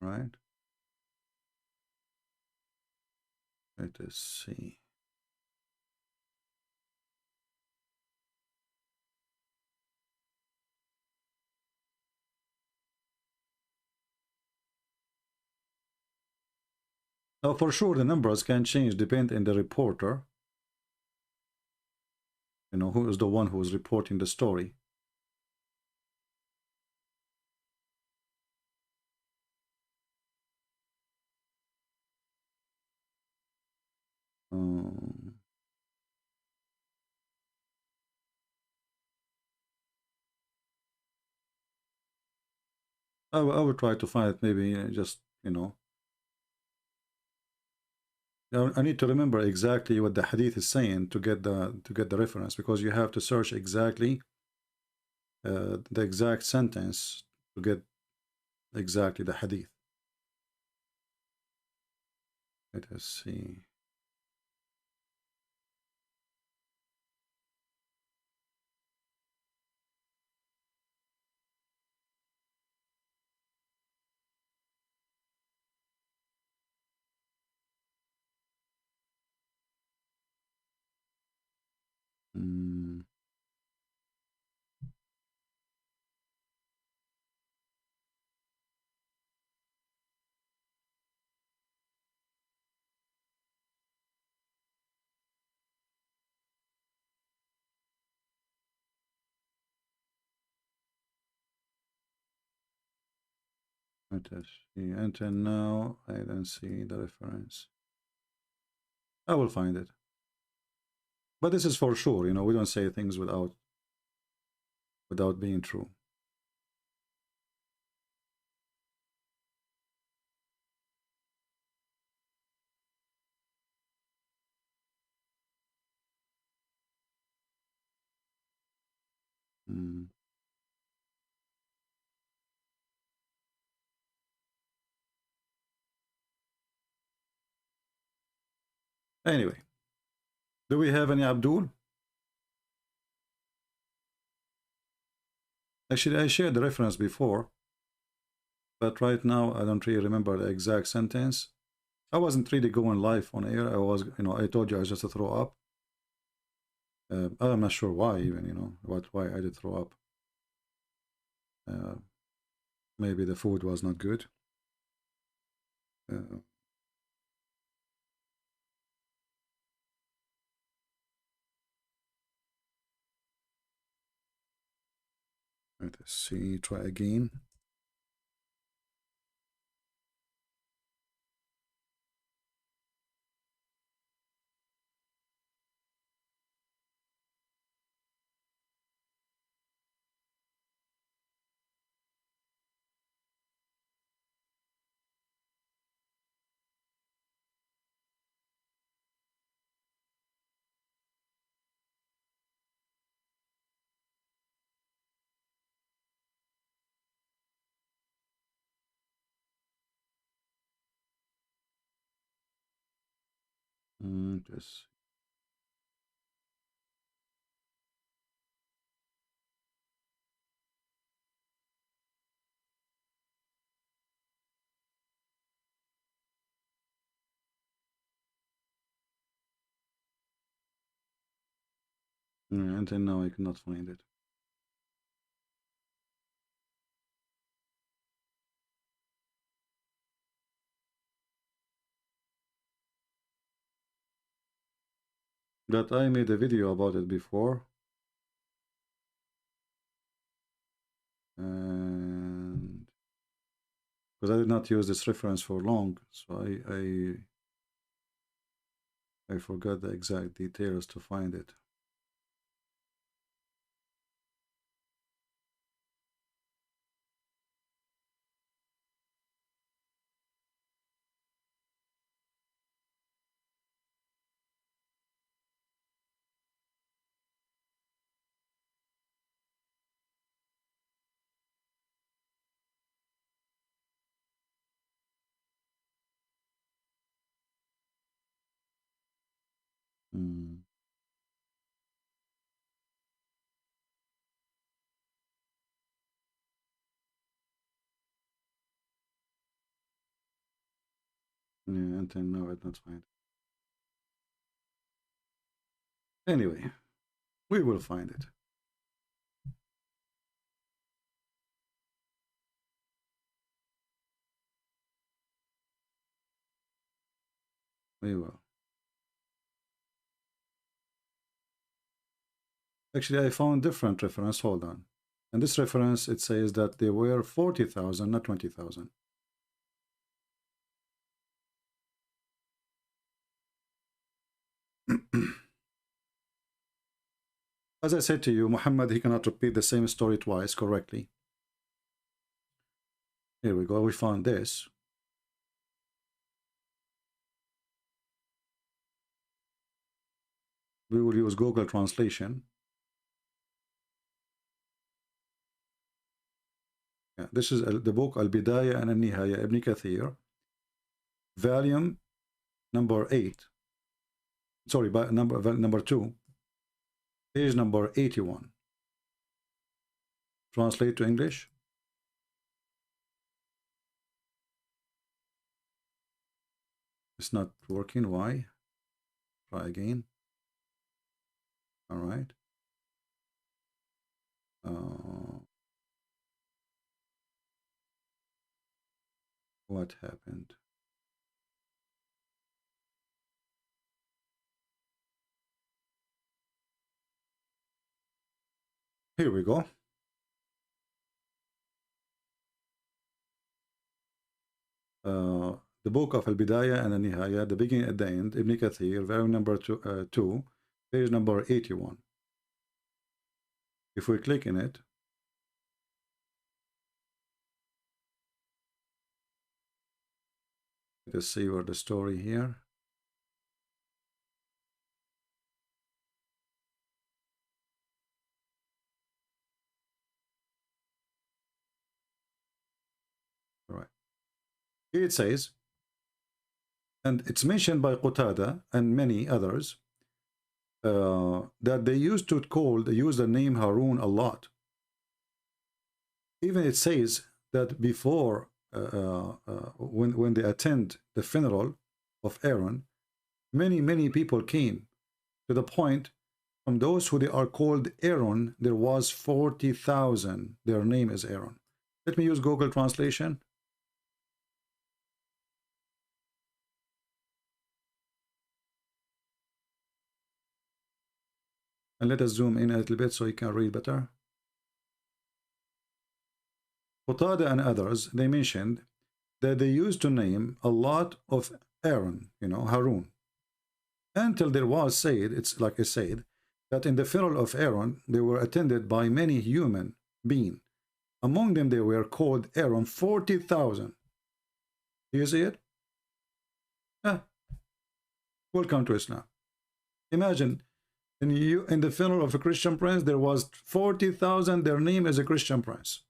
Right. Let us see. Now, for sure, the numbers can change, depend on the reporter. You know, who is the one who is reporting the story. I will try to find it, maybe just, you know. I need to remember exactly what the hadith is saying to get the reference, because you have to search exactly the exact sentence to get exactly the hadith. Let us see. Mm. Let us see. Enter now. I don't see the reference. I will find it. But this is for sure, you know, we don't say things without being true. Mm. Anyway, do we have any Abdul? Actually, I shared the reference before, but right now I don't really remember the exact sentence. I wasn't really going live on air. I was, you know, I told you I just throw up. I'm not sure why even, you know, why I did throw up. Maybe the food was not good. Let us see, try again. Just until now I cannot find it. But I made a video about it before, and because I did not use this reference for long, so I forgot the exact details to find it. Mm. Yeah, until now I did not find it. Anyway, we will find it. We will. Actually, I found different reference. Hold on. And this reference, it says that they were 40,000, not 20,000. As I said to you, Muhammad, he cannot repeat the same story twice correctly. Here we go. We found this. We will use Google Translation. This is the book Al-Bidayah and Al-Nihaya, Ibn Kathir, volume number 8. Sorry, number 2, page number 81. Translate to English. It's not working. Why? Try again. All right. What happened? Here we go. The book of Al-Bidayah and Al-Nihaya, the beginning at the end, Ibn Kathir, volume number 2, page number 81. If we click in it, let's see where the story here. All right. Here it says, and it's mentioned by Qatada and many others, that they used to use the name Harun a lot. Even it says that before, when they attend the funeral of Aaron, many people came, to the point from those who they are called Aaron, there was 40,000. Their name is Aaron. Let me use Google translation. And let us zoom in a little bit so you can read better. Qatada and others, they mentioned that they used to name a lot of Aaron, Harun. Until there was said, it's like I said, that in the funeral of Aaron, they were attended by many human beings. Among them, they were called Aaron, 40,000. Do you see it? Welcome to Islam. Imagine, in the funeral of a Christian prince, there was 40,000. Their name is a Christian prince.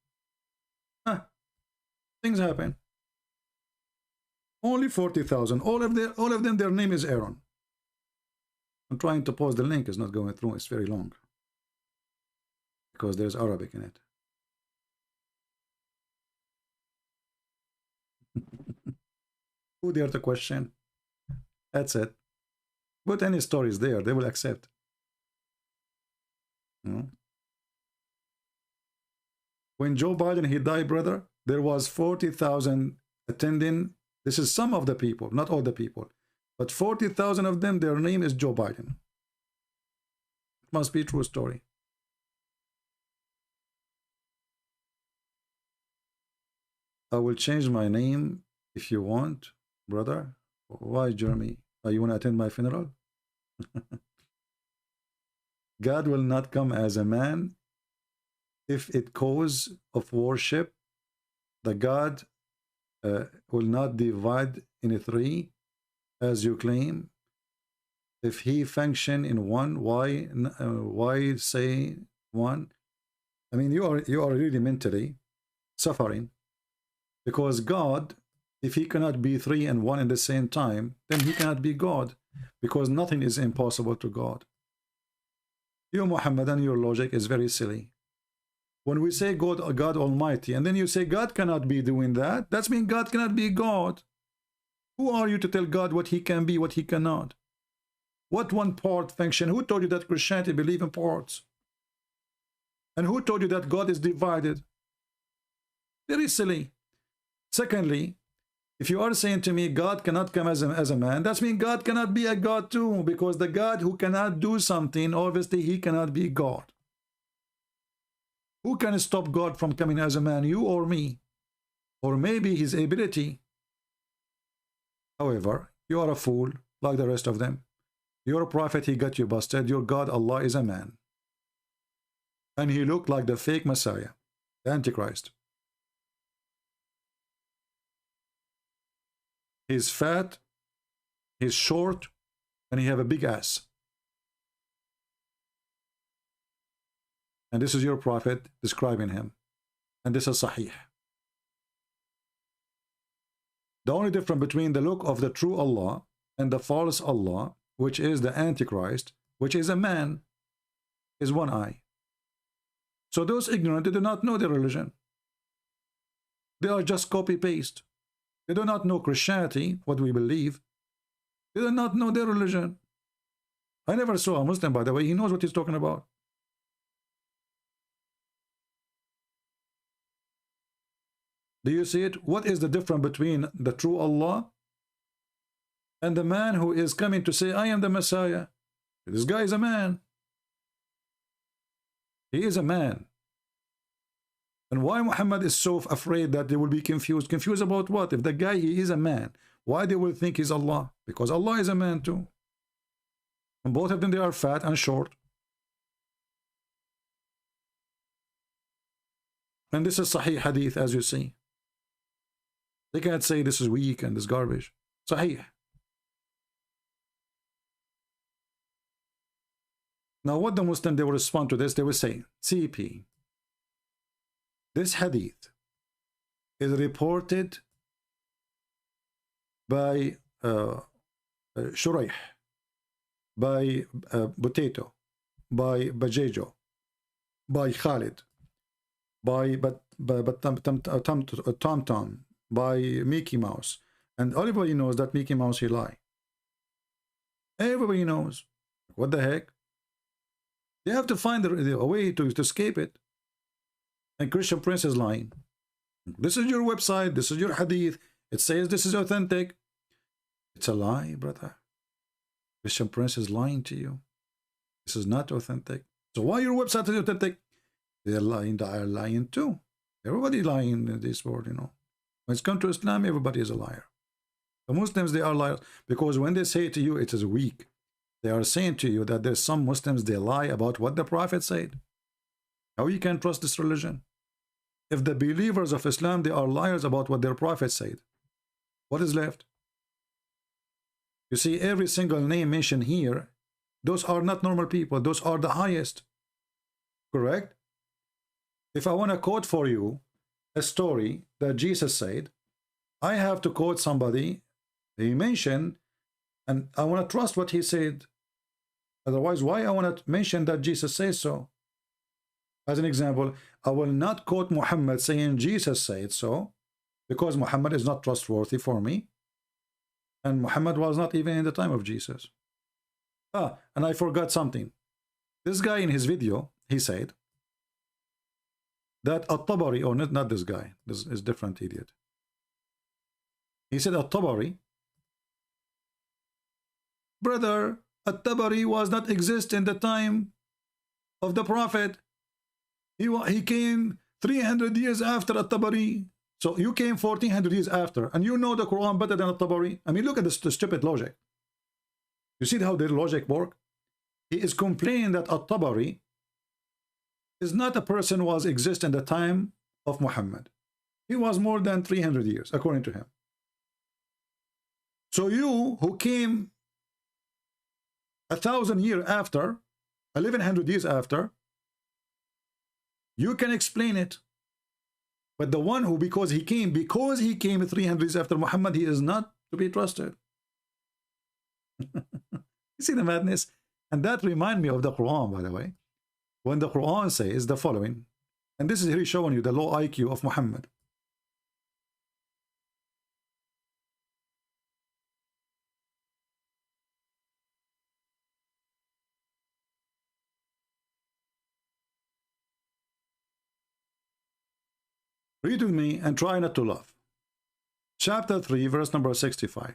Things happen. Only 40,000. All of them, their name is Aaron. I'm trying to post the link. It's not going through. It's very long because there's Arabic in it. Who dare to question? That's it. Put any stories there, they will accept. When Joe Biden, he died, brother, there was 40,000 attending. This is some of the people, not all the people. But 40,000 of them, their name is Joe Biden. It must be a true story. I will change my name if you want, brother. Why, Jeremy? You want to attend my funeral? God will not come as a man. If it cause of worship, the God will not divide in three, as you claim. If he function in one, why say one? I mean, you are really mentally suffering, because God, if he cannot be three and one at the same time, then he cannot be God, because nothing is impossible to God. You, Muhammadan, your logic is very silly. When we say God Almighty, and then you say God cannot be doing that, that means God cannot be God. Who are you to tell God what he can be, what he cannot? What one part function? Who told you that Christianity believes in parts? And who told you that God is divided? Very silly. Secondly, if you are saying to me God cannot come as a man, that means God cannot be a God too, because the God who cannot do something, obviously he cannot be God. Who can stop God from coming as a man, you or me? Or maybe his ability. However, you are a fool like the rest of them. You're a prophet, he got you busted. Your God, Allah, is a man. And he looked like the fake Messiah, the Antichrist. He's fat, he's short, and he have a big ass. And this is your prophet describing him. And this is Sahih. The only difference between the look of the true Allah and the false Allah, which is the Antichrist, which is a man, is one eye. So those ignorant, they do not know their religion. They are just copy-paste. They do not know Christianity, what we believe. They do not know their religion. I never saw a Muslim, by the way. He knows what he's talking about. Do you see it? What is the difference between the true Allah and the man who is coming to say, I am the Messiah? This guy is a man. He is a man. And why Muhammad is so afraid that they will be confused? Confused about what? If the guy, he is a man, why they will think he's Allah? Because Allah is a man too. And both of them, they are fat and short. And this is Sahih Hadith, as you see. They can't say this is weak and this garbage. Sahih. Now what the Muslim, they will respond to this, they will say, CP, this hadith is reported by Shuraih, by Potato, by Bajejo, by Khalid, by Tom Tom, by Mickey Mouse. And everybody knows that Mickey Mouse, he lie. Everybody knows. What the heck? They have to find a way to escape it. And Christian Prince is lying. This is your website. This is your hadith. It says this is authentic. It's a lie, brother. Christian Prince is lying to you. This is not authentic. So why your website is authentic? They're lying. They are lying too. Everybody lying in this world, you know. When it's come to Islam, everybody is a liar. The Muslims, they are liars. Because when they say to you, it is weak. They are saying to you that there's some Muslims, they lie about what the Prophet said. How you can trust this religion? If the believers of Islam, they are liars about what their Prophet said, what is left? You see, every single name mentioned here, those are not normal people. Those are the highest. Correct? If I want to quote for you a story that Jesus said, I have to quote somebody he mentioned, and I want to trust what he said. Otherwise, why I want to mention that Jesus says so? As an example, I will not quote Muhammad saying Jesus said so, because Muhammad is not trustworthy for me. And Muhammad was not even in the time of Jesus. And I forgot something. This guy in his video, he said that At-Tabari, or not this guy, this is different idiot. He said At-Tabari, brother, At-Tabari was not exist in the time of the Prophet. He came 300 years after At-Tabari. So you came 1400 years after, and you know the Quran better than At-Tabari. I mean, look at the stupid logic. You see how their logic work? He is complaining that At-Tabari is not a person who was exist in the time of Muhammad. He was more than 300 years, according to him. So you, who came 1,000 years after, 1,100 years after, you can explain it. But the one who, because he came 300 years after Muhammad, he is not to be trusted. You see the madness? And that reminds me of the Quran, by the way. When the Quran says the following, and this is here showing you the low IQ of Muhammad. Read with me and try not to laugh. Chapter 3, verse number 65.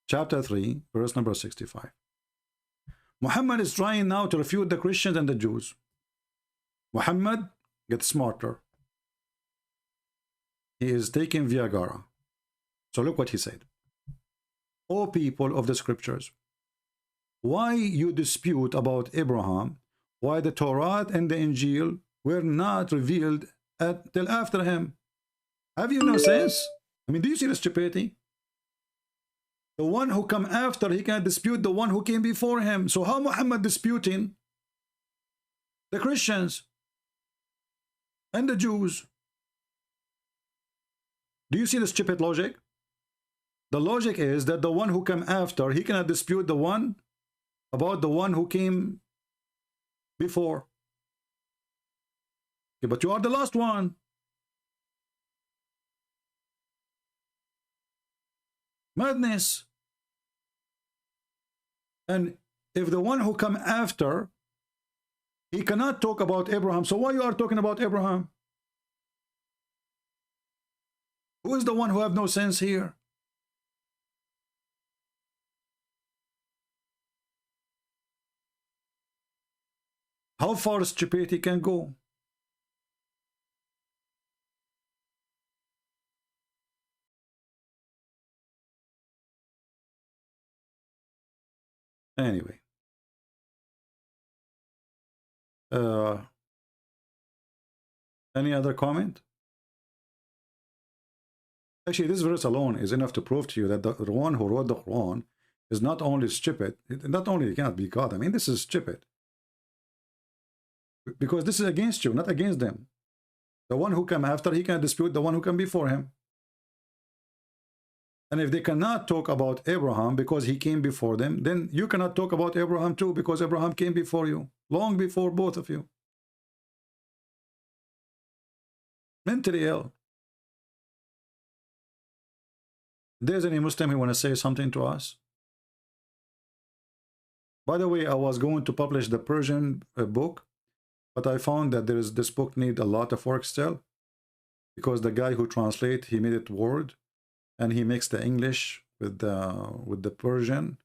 Chapter 3, verse number 65. Muhammad is trying now to refute the Christians and the Jews. Muhammad gets smarter. He is taking Viagra. So look what he said. O people of the scriptures, why you dispute about Abraham, why the Torah and the Injil were not revealed till after him? Have you no sense? I mean, do you see the stupidity? The one who come after, he can dispute the one who came before him. So how Muhammad disputing the Christians and the Jews? Do you see the stupid logic? The logic is that the one who came after, he cannot dispute the one about the one who came before. Okay, but you are the last one. Madness. And if the one who come after, he cannot talk about Abraham, so why you are talking about Abraham? Who is the one who have no sense here? How far stupidity can go? Anyway. Any other comment? Actually, this verse alone is enough to prove to you that the one who wrote the Quran is not only stupid, not only he cannot be God. I mean, this is stupid. Because this is against you, not against them. The one who came after, he can dispute the one who came before him. And if they cannot talk about Abraham because he came before them, then you cannot talk about Abraham too because Abraham came before you, long before both of you. Mentally ill. There's any Muslim who want to say something to us? By the way, I was going to publish the Persian book, but I found that this book need a lot of work still, because the guy who translate, he made it Word, and he mixed the English with the Persian,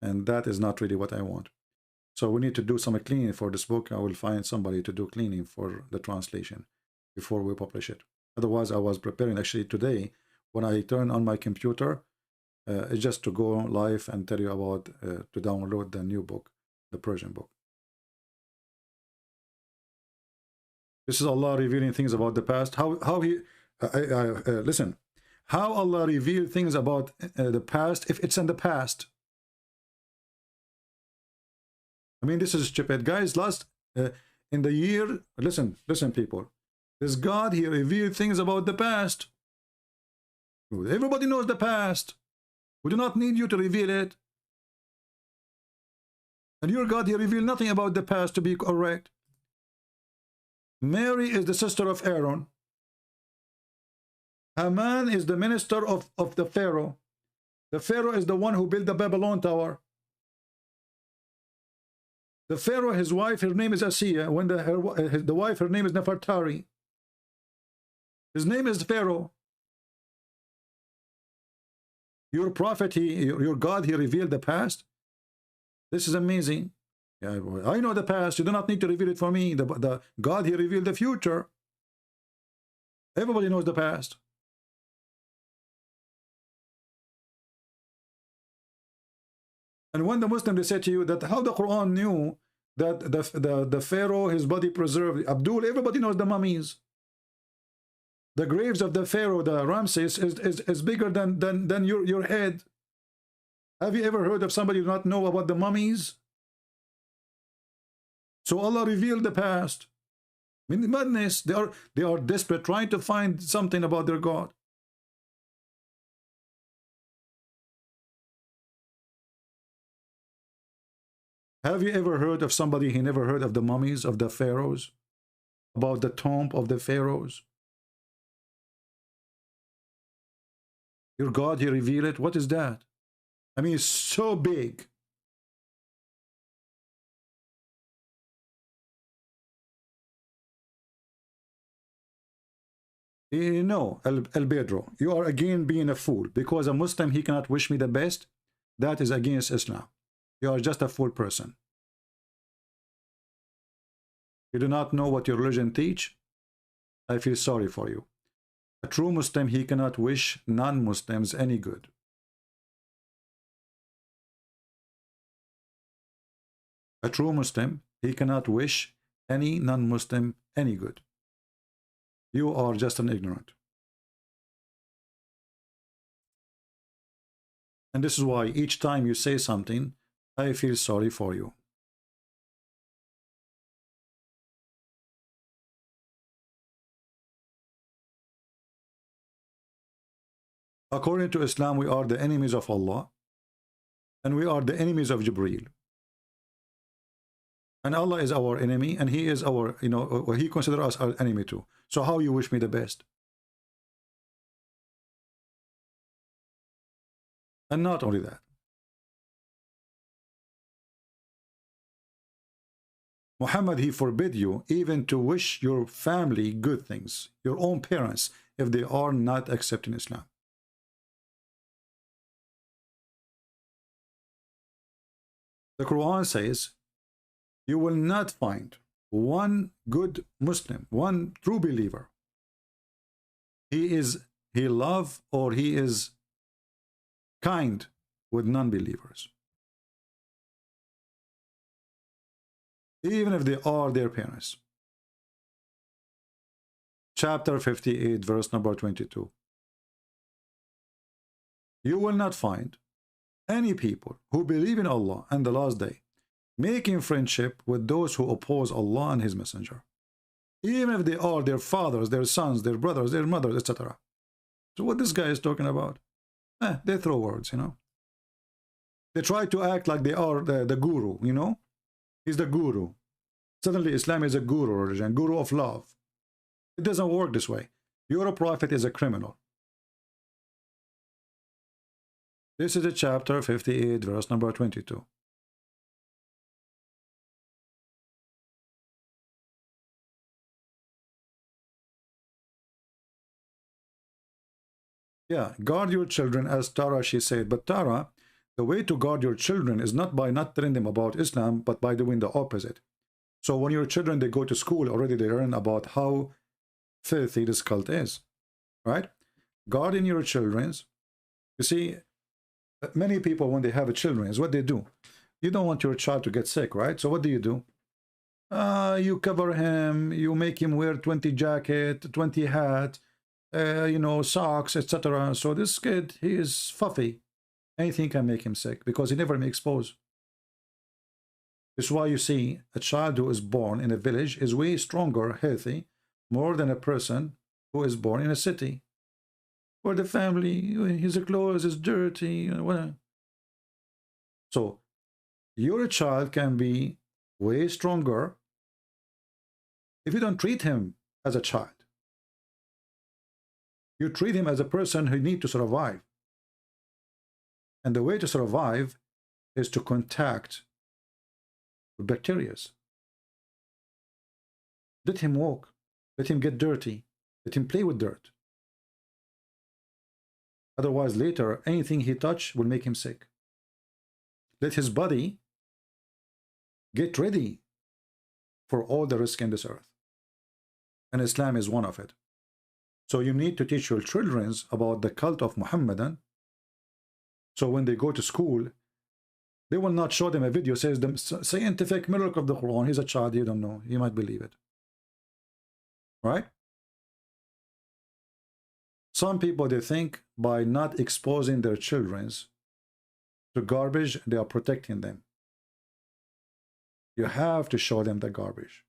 and that is not really what I want. So we need to do some cleaning for this book. I will find somebody to do cleaning for the translation before we publish it. Otherwise, I was preparing actually today. When I turn on my computer, it's just to go live and tell you about to download the new book, the Persian book. This is Allah revealing things about the past. How he listen. How Allah revealed things about the past if it's in the past. I mean, this is stupid, guys. Last in the year, listen, people. This God, he revealed things about the past. Everybody knows the past. We do not need you to reveal it. And your God, he revealed nothing about the past to be correct. Mary is the sister of Aaron. Haman is the minister of the Pharaoh. The Pharaoh is the one who built the Babylon Tower. The Pharaoh, his wife, her name is Asiya. When the wife, her name is Nefertari. His name is Pharaoh. Your prophet, your God, he revealed the past. This is amazing. Yeah, I know the past. You do not need to reveal it for me. The God, he revealed the future. Everybody knows the past. And when the Muslim, they say to you that how the Quran knew that the Pharaoh, his body preserved. Abdul, everybody knows the mummies. The graves of the Pharaoh, the Ramses, is bigger than your head. Have you ever heard of somebody who not know about the mummies? So Allah revealed the past. I mean, madness. They are desperate, trying to find something about their God. Have you ever heard of somebody who never heard of the mummies of the pharaohs? About the tomb of the pharaohs? Your God, he revealed it. What is that? I mean, it's so big. No, El Bedro, you are again being a fool. Because a Muslim, he cannot wish me the best. That is against Islam. You are just a fool person. You do not know what your religion teach. I feel sorry for you. A true Muslim, he cannot wish non-Muslims any good. A true Muslim, he cannot wish any non-Muslim any good. You are just an ignorant. And this is why each time you say something, I feel sorry for you. According to Islam, we are the enemies of Allah, and we are the enemies of Jibreel. And Allah is our enemy, and He is our, He considers us our enemy too. So how you wish me the best? And not only that, Muhammad, he forbid you even to wish your family good things, your own parents, if they are not accepting Islam. The Quran says, you will not find one good Muslim, one true believer. He love or he is kind with non-believers, even if they are their parents. Chapter 58, verse number 22. You will not find any people who believe in Allah and the last day making friendship with those who oppose Allah and His Messenger, even if they are their fathers, their sons, their brothers, their mothers, etc. So what this guy is talking about? They throw words, They try to act like they are the guru, He's the guru. Suddenly Islam is a guru religion, guru of love. It doesn't work this way. Your prophet is a criminal. This is the chapter 58, verse number 22. Yeah, guard your children, as Tara, she said. But Tara, the way to guard your children is not by not telling them about Islam, but by doing the opposite. So when your children, they go to school, already they learn about how filthy this cult is, right? Guarding your children's. You see, many people, when they have a children, is what they do. You don't want your child to get sick, right? So what do? You cover him, you make him wear 20 jacket, 20 hat, socks, etc. So this kid, he is fluffy. Anything can make him sick because he never makes pose. This is why you see a child who is born in a village is way stronger, healthy, more than a person who is born in a city, where the family, his clothes is dirty, whatever. So your child can be way stronger if you don't treat him as a child. You treat him as a person who needs to survive. And the way to survive is to contact bacteria. Let him walk. Let him get dirty. Let him play with dirt. Otherwise, later, anything he touches will make him sick. Let his body get ready for all the risk in this earth. And Islam is one of it. So you need to teach your children about the cult of Muhammadan. So when they go to school, they will not show them a video says the scientific miracle of the Quran. He's a child, you don't know. He might believe it. Right? Some people, they think by not exposing their children to garbage, they are protecting them. You have to show them the garbage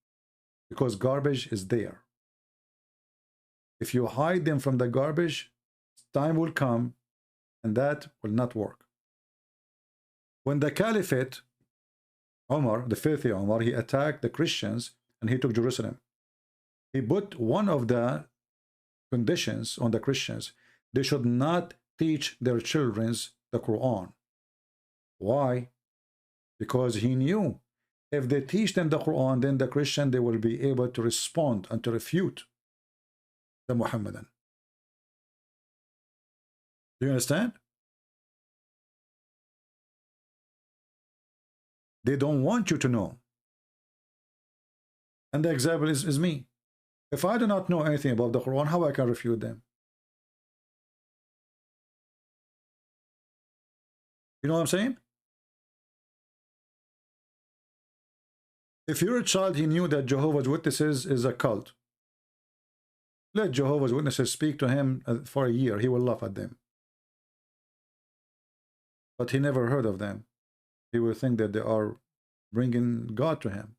because garbage is there. If you hide them from the garbage, time will come and that will not work. When the Caliphate, Omar, the filthy Omar, he attacked the Christians and he took Jerusalem. He put one of the conditions on the Christians. They should not teach their children the Quran. Why? Because he knew if they teach them the Quran, then the Christian, they will be able to respond and to refute the Muhammadan. Do you understand? They don't want you to know. And the example is me. If I do not know anything about the Quran, how I can refute them? You know what I'm saying? If you're a child, he knew that Jehovah's Witnesses is a cult. Let Jehovah's Witnesses speak to him for a year. He will laugh at them. But he never heard of them. He will think that they are bringing God to him.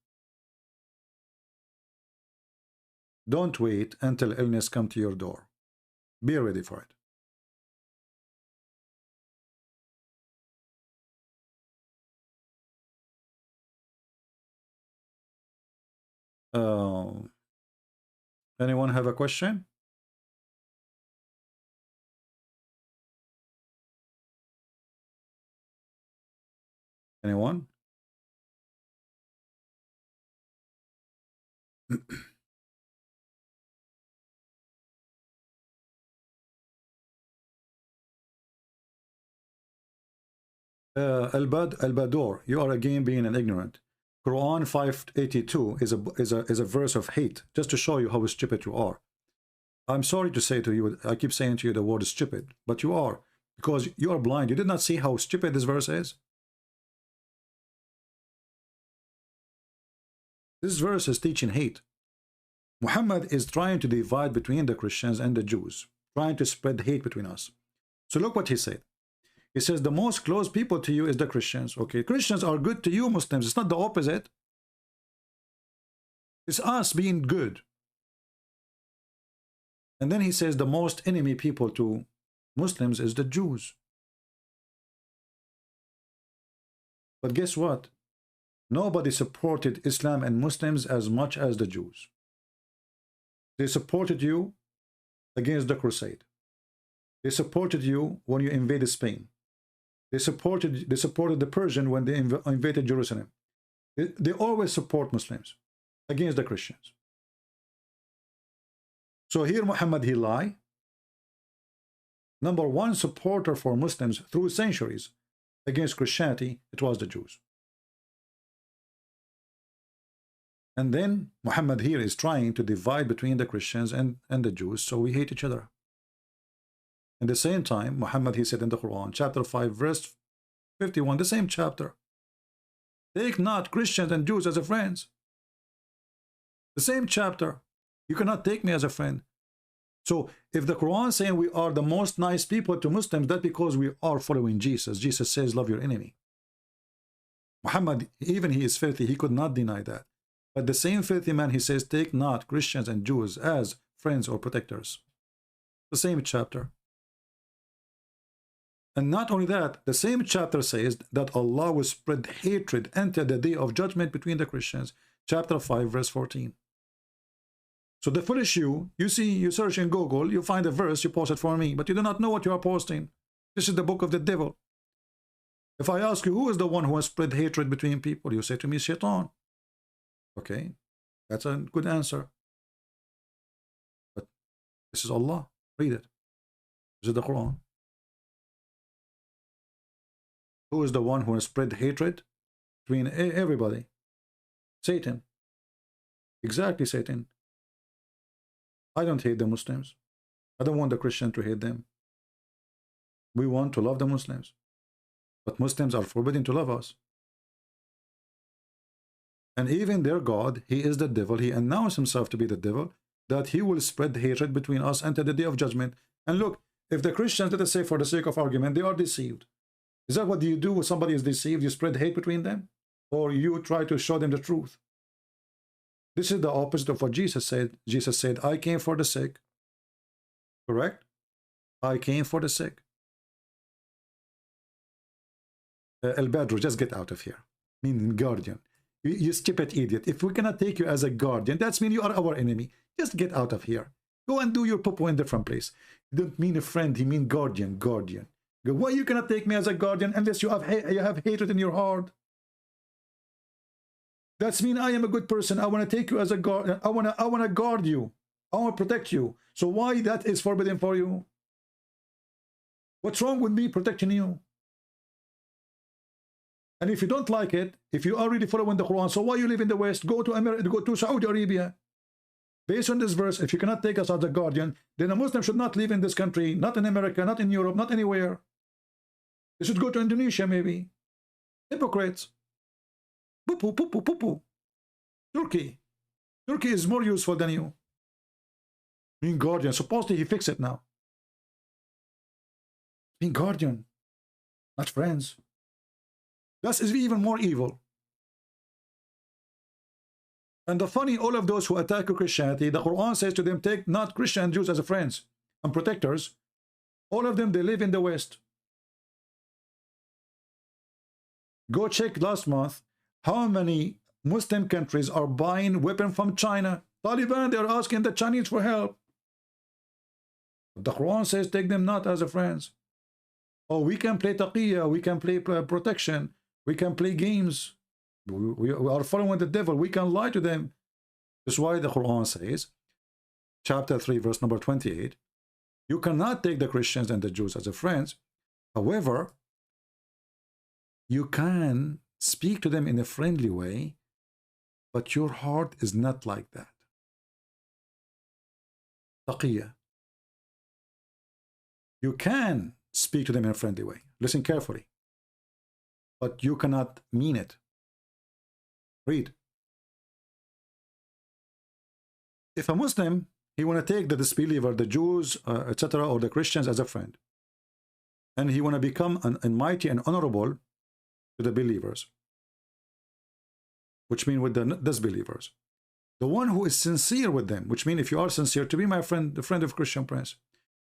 Don't wait until illness comes to your door. Be ready for it. Anyone have a question? Anyone? Al-Badur, you are again being an ignorant. Quran 582 is a verse of hate, just to show you how stupid you are. I'm sorry to say to you, I keep saying to you the word stupid, but you are, because you are blind. You did not see how stupid this verse is. This verse is teaching hate. Muhammad is trying to divide between the Christians and the Jews, trying to spread hate between us. So look what he said. He says the most close people to you is the Christians. Okay, Christians are good to you, Muslims. It's not the opposite. It's us being good. And then he says the most enemy people to Muslims is the Jews. But guess what? Nobody supported Islam and Muslims as much as the Jews. They supported you against the crusade. They supported you when you invaded Spain. They supported the Persian when they invaded Jerusalem. They always support Muslims against the Christians. So here Muhammad, he lied. Number one supporter for Muslims through centuries against Christianity, it was the Jews. And then Muhammad here is trying to divide between the Christians and the Jews, so we hate each other. At the same time, Muhammad, he said in the Quran, chapter 5, verse 51, the same chapter, take not Christians and Jews as a friends. The same chapter. You cannot take me as a friend. So if the Quran is saying we are the most nice people to Muslims, that's because we are following Jesus. Jesus says, love your enemy. Muhammad, even he is filthy, he could not deny that. But the same filthy man, he says, take not Christians and Jews as friends or protectors. The same chapter. And not only that, the same chapter says that Allah will spread hatred until the day of judgment between the Christians. Chapter 5, verse 14. So the foolish you see, you search in Google, you find a verse, you post it for me, but you do not know what you are posting. This is the book of the devil. If I ask you, who is the one who has spread hatred between people? You say to me, Shaitan. Okay, that's a good answer. But this is Allah. Read it. This is the Quran. Who is the one who has spread hatred between everybody? Satan. Exactly, Satan. I don't hate the Muslims. I don't want the Christian to hate them. We want to love the Muslims. But Muslims are forbidden to love us. And even their God, he is the devil. He announced himself to be the devil, that he will spread hatred between us until the day of judgment. And look, if the Christians, let us say for the sake of argument, they are deceived. Is that what you do when somebody is deceived? You spread hate between them? Or you try to show them the truth? This is the opposite of what Jesus said. Jesus said, I came for the sick. Correct? I came for the sick. Al-Badru, just get out of here. Meaning guardian. You stupid idiot. If we cannot take you as a guardian, that's mean you are our enemy. Just get out of here. Go and do your popo in a different place. You don't mean a friend, you mean guardian, guardian. Why you cannot take me as a guardian unless you have hatred in your heart? That's mean I am a good person. I want to take you as a guardian. I want to guard you. I want to protect you. So why that is forbidden for you? What's wrong with me protecting you? And if you don't like it, if you are really following the Quran, so why you live in the West? Go to America, go to Saudi Arabia. Based on this verse, if you cannot take us as a guardian, then a Muslim should not live in this country, not in America, not in Europe, not anywhere. They should go to Indonesia, maybe. Hypocrites. Poo-poo, poo-poo, poo-poo. Turkey. Turkey is more useful than you. Being guardian. Supposedly he fixed it now. Being guardian. Not friends. That is even more evil. And the funny, all of those who attack Christianity, the Quran says to them, take not Christian Jews as friends and protectors. All of them, they live in the West. Go check last month how many Muslim countries are buying weapons from China. Taliban, they're asking the Chinese for help. The Quran says, take them not as a friends. Oh, we can play taqiyya, we can play protection, we can play games. We are following the devil. We can lie to them. That's why the Quran says, chapter 3, verse number 28, you cannot take the Christians and the Jews as a friends. However, you can speak to them in a friendly way, but your heart is not like that. Taqiyya. You can speak to them in a friendly way. Listen carefully. But you cannot mean it. Read. If a Muslim, he want to take the disbeliever, the Jews, etc., or the Christians as a friend, and he want to become an mighty and honorable to the believers, which mean with the disbelievers. The one who is sincere with them, which means if you are sincere to be my friend, the friend of Christian Prince,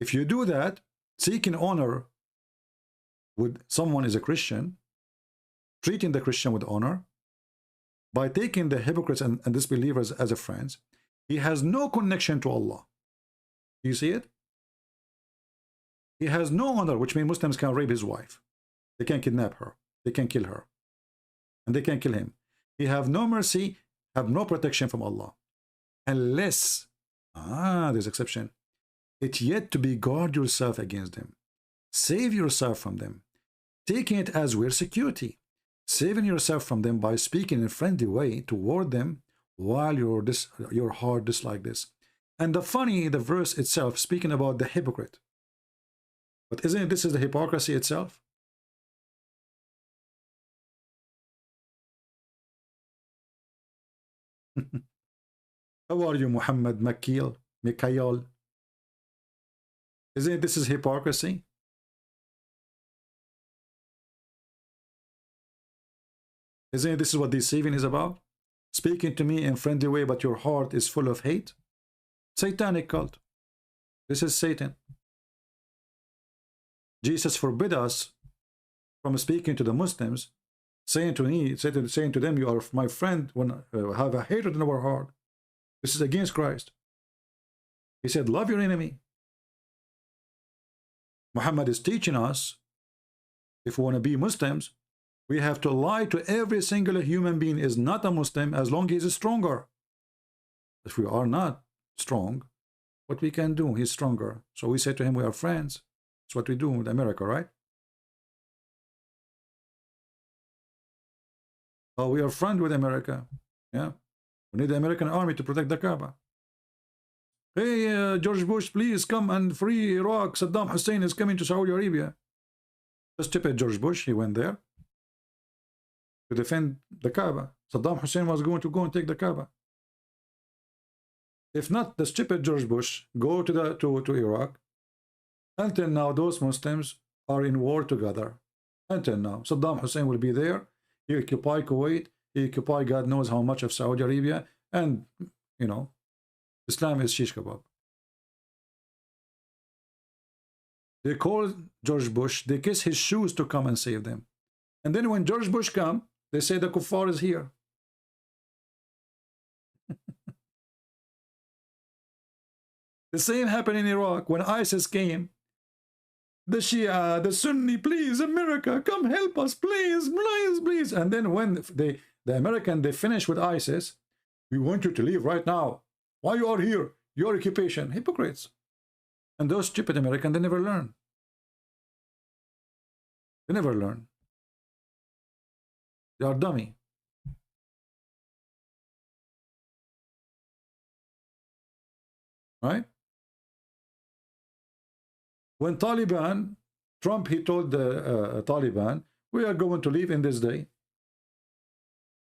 if you do that, seeking honor with someone is a Christian, treating the Christian with honor, by taking the hypocrites and disbelievers as a friends, he has no connection to Allah. You see it? He has no honor, which means Muslims can rape his wife. They can kidnap her. They can kill her. And they can kill him. He have no mercy, have no protection from Allah. Unless, there's exception. It's yet to be guard yourself against them. Save yourself from them. Taking it as we're security. Saving yourself from them by speaking in a friendly way toward them while your heart dislike this. And the verse itself speaking about the hypocrite. But isn't this is the hypocrisy itself? How are you, Muhammad Mikhail? Isn't this is hypocrisy? Isn't this is what deceiving is about? Speaking to me in friendly way, but your heart is full of hate? Satanic cult. This is Satan. Jesus forbid us from speaking to the Muslims, saying to them, you are my friend, when have a hatred in our heart. This is against Christ. He said, love your enemy. Muhammad is teaching us, if we want to be Muslims, we have to lie to every single human being is not a Muslim as long as he's stronger. If we are not strong, what we can do, he's stronger. So we say to him, we are friends. That's what we do with America, right? Oh, we are friends with America. Yeah. We need the American army to protect the Kaaba. Hey, George Bush, please come and free Iraq. Saddam Hussein is coming to Saudi Arabia. The stupid George Bush, he went there to defend the Kaaba. Saddam Hussein was going to go and take the Kaaba. If not, the stupid George Bush go to Iraq. Until now, those Muslims are in war together. Until now, Saddam Hussein will be there. He occupy Kuwait. He occupy God knows how much of Saudi Arabia. And, you know, Islam is shish kebab. They call George Bush. They kiss his shoes to come and save them. And then when George Bush come, they say the kuffar is here. The same happened in Iraq when ISIS came. The Shia, the Sunni, please, America, come help us, please, please, please. And then when the American, they finish with ISIS, we want you to leave right now. Why you are here? Your occupation. Hypocrites. And those stupid Americans, they never learn. They never learn. They are dummy. Right? When Taliban, Trump, he told the Taliban, we are going to leave in this day.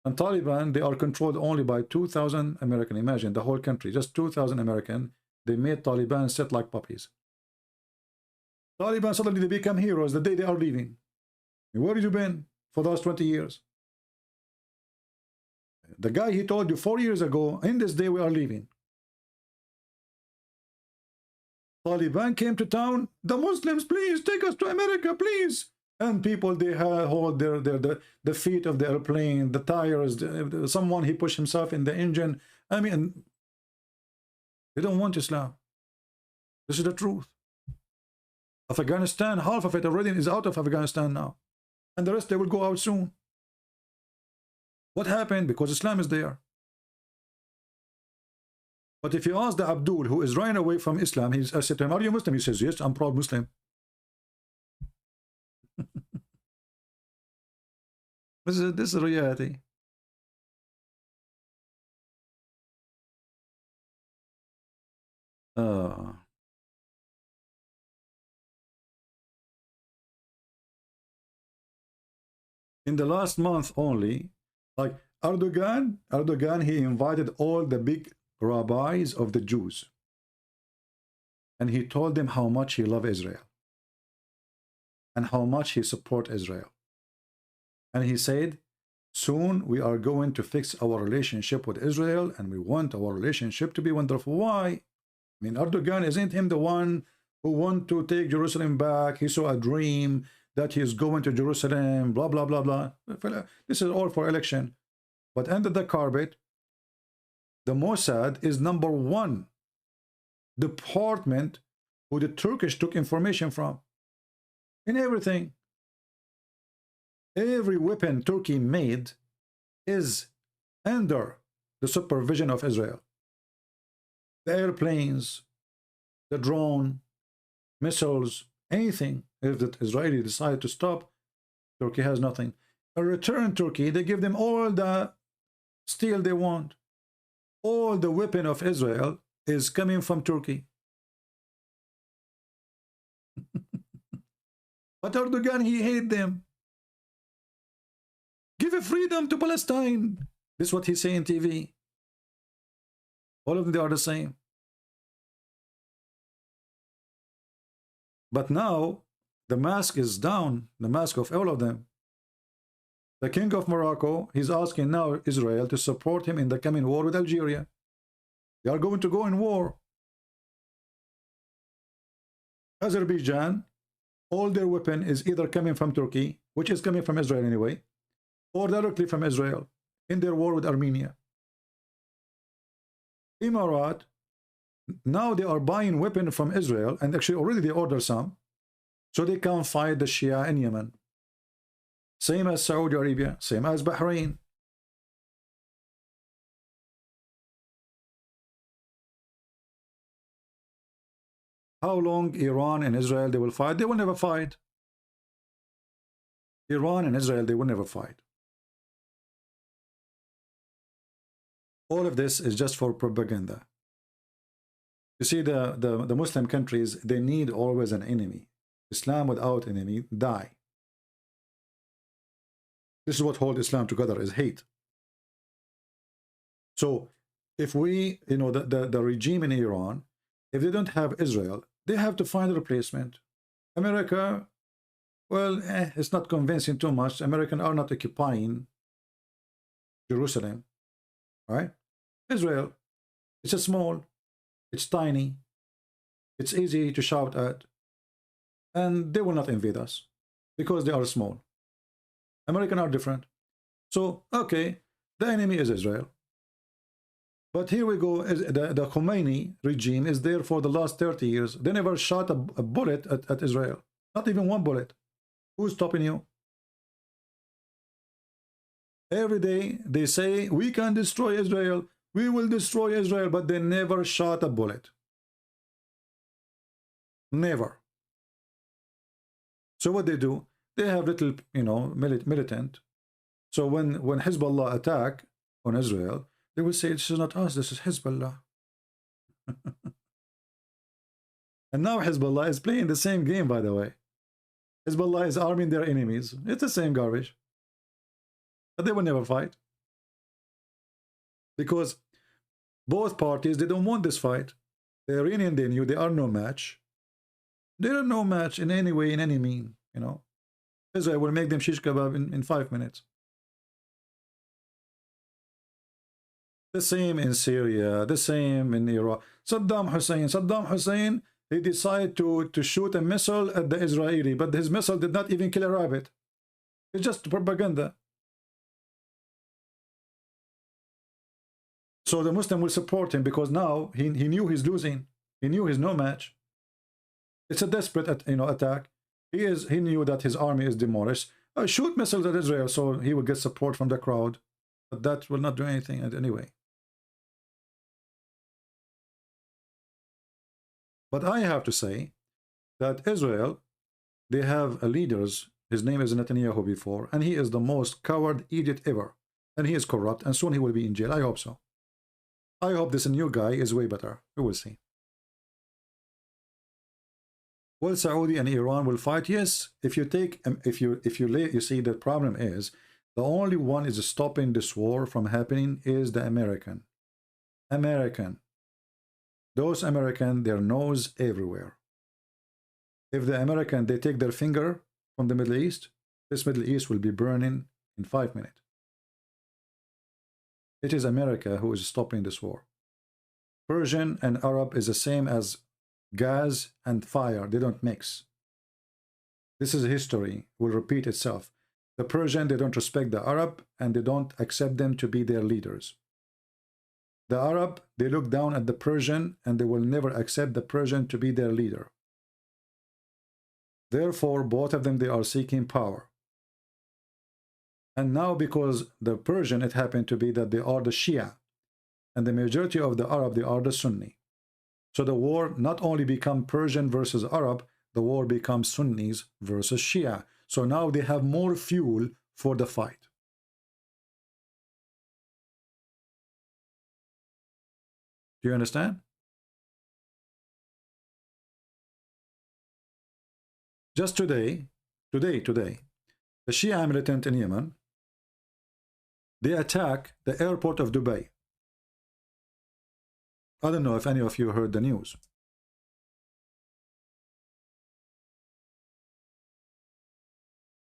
And Taliban, they are controlled only by 2,000 American. Imagine the whole country, just 2,000 American. They made Taliban sit like puppies. Taliban suddenly they become heroes the day they are leaving. Where have you been for those 20 years? The guy he told you 4 years ago, in this day we are leaving. Taliban came to town. The Muslims, please take us to America, please. And people, they hold the feet of the airplane, the tires, someone, he pushed himself in the engine. I mean, they don't want Islam. This is the truth. Afghanistan, half of it already is out of Afghanistan now. And the rest, they will go out soon. What happened? Because Islam is there. But if you ask the Abdul, who is running away from Islam, I said to him, are you Muslim? He says, yes, I'm proud Muslim. This is reality. In the last month only, like Erdogan, he invited all the big rabbis of the Jews. And he told them how much he loves Israel. And how much he supports Israel. And he said, soon we are going to fix our relationship with Israel, and we want our relationship to be wonderful. Why? I mean, Erdogan, isn't him the one who want to take Jerusalem back? He saw a dream that he is going to Jerusalem, blah, blah, blah, blah. This is all for election. But under the carpet, the Mossad is #1 department who the Turkish took information from. In everything. Every weapon Turkey made is under the supervision of Israel. The airplanes, the drone, missiles, anything. If the Israeli decide to stop, Turkey has nothing. In return, Turkey, they give them all the steel they want. All the weapon of Israel is coming from Turkey. But Erdogan, he hate them. Give a freedom to Palestine. This is what he say in TV. All of them, they are the same. But now, the mask is down. The mask of all of them. The king of Morocco, he's asking now Israel to support him in the coming war with Algeria. They are going to go in war. Azerbaijan, all their weapon is either coming from Turkey, which is coming from Israel anyway, or directly from Israel in their war with Armenia. Emirat, now they are buying weapons from Israel, and actually already they ordered some, so they can fight the Shia in Yemen. Same as Saudi Arabia, same as Bahrain. How long Iran and Israel they will fight? They will never fight. Iran and Israel, they will never fight. All of this is just for propaganda. You see, the Muslim countries, they need always an enemy. Islam without enemy, die. This is what holds Islam together, is hate. So, if we, you know, the regime in Iran, if they don't have Israel, they have to find a replacement. America, well, it's not convincing too much. Americans are not occupying Jerusalem, right? Israel, it's a small, it's tiny, it's easy to shout at, and they will not invade us because they are small. Americans are different. So, okay, the enemy is Israel. But here we go, the Khomeini regime is there for the last 30 years. They never shot a bullet at Israel. Not even one bullet. Who's stopping you? Every day they say, we can destroy Israel. We will destroy Israel. But they never shot a bullet. Never. So what they do? They have little, you know, militant. So when Hezbollah attack on Israel, they will say, this is not us, this is Hezbollah. And now Hezbollah is playing the same game, by the way. Hezbollah is arming their enemies. It's the same garbage. But they will never fight. Because both parties, they don't want this fight. The Iranian, they knew they are no match. They are no match in any way, in any mean, you know. Israel will make them shish kebab in 5 minutes. The same in Syria, the same in Iraq. Saddam Hussein, he decided to shoot a missile at the Israeli, but his missile did not even kill a rabbit. It's just propaganda. So the Muslim will support him because now he knew he's losing. He knew he's no match. It's a desperate attack. He knew that his army is demolished. Shoot missiles at Israel so he will get support from the crowd. But that will not do anything anyway. But I have to say that Israel, they have a leader. His name is Netanyahu before, and he is the most coward idiot ever. And he is corrupt, and soon he will be in jail. I hope so. I hope this new guy is way better. We will see. Will Saudi and Iran will fight? Yes. If you take, you see, the problem is the only one is stopping this war from happening is the American. Those American, their nose everywhere. If the American, they take their finger from the Middle East, this Middle East will be burning in 5 minutes. It is America who is stopping this war. Persian and Arab is the same as gas and fire. They don't mix. This is history. Will repeat itself. The Persian, they don't respect the Arab and they don't accept them to be their leaders. The Arab, they look down at the Persian and they will never accept the Persian to be their leader. Therefore, both of them, they are seeking power. And now because the Persian, it happened to be that they are the Shia. And the majority of the Arab, they are the Sunni. So the war not only become Persian versus Arab, the war becomes Sunnis versus Shia. So now they have more fuel for the fight. Do you understand? Just today, the Shia militant in Yemen, they attack the airport of Dubai. I don't know if any of you heard the news.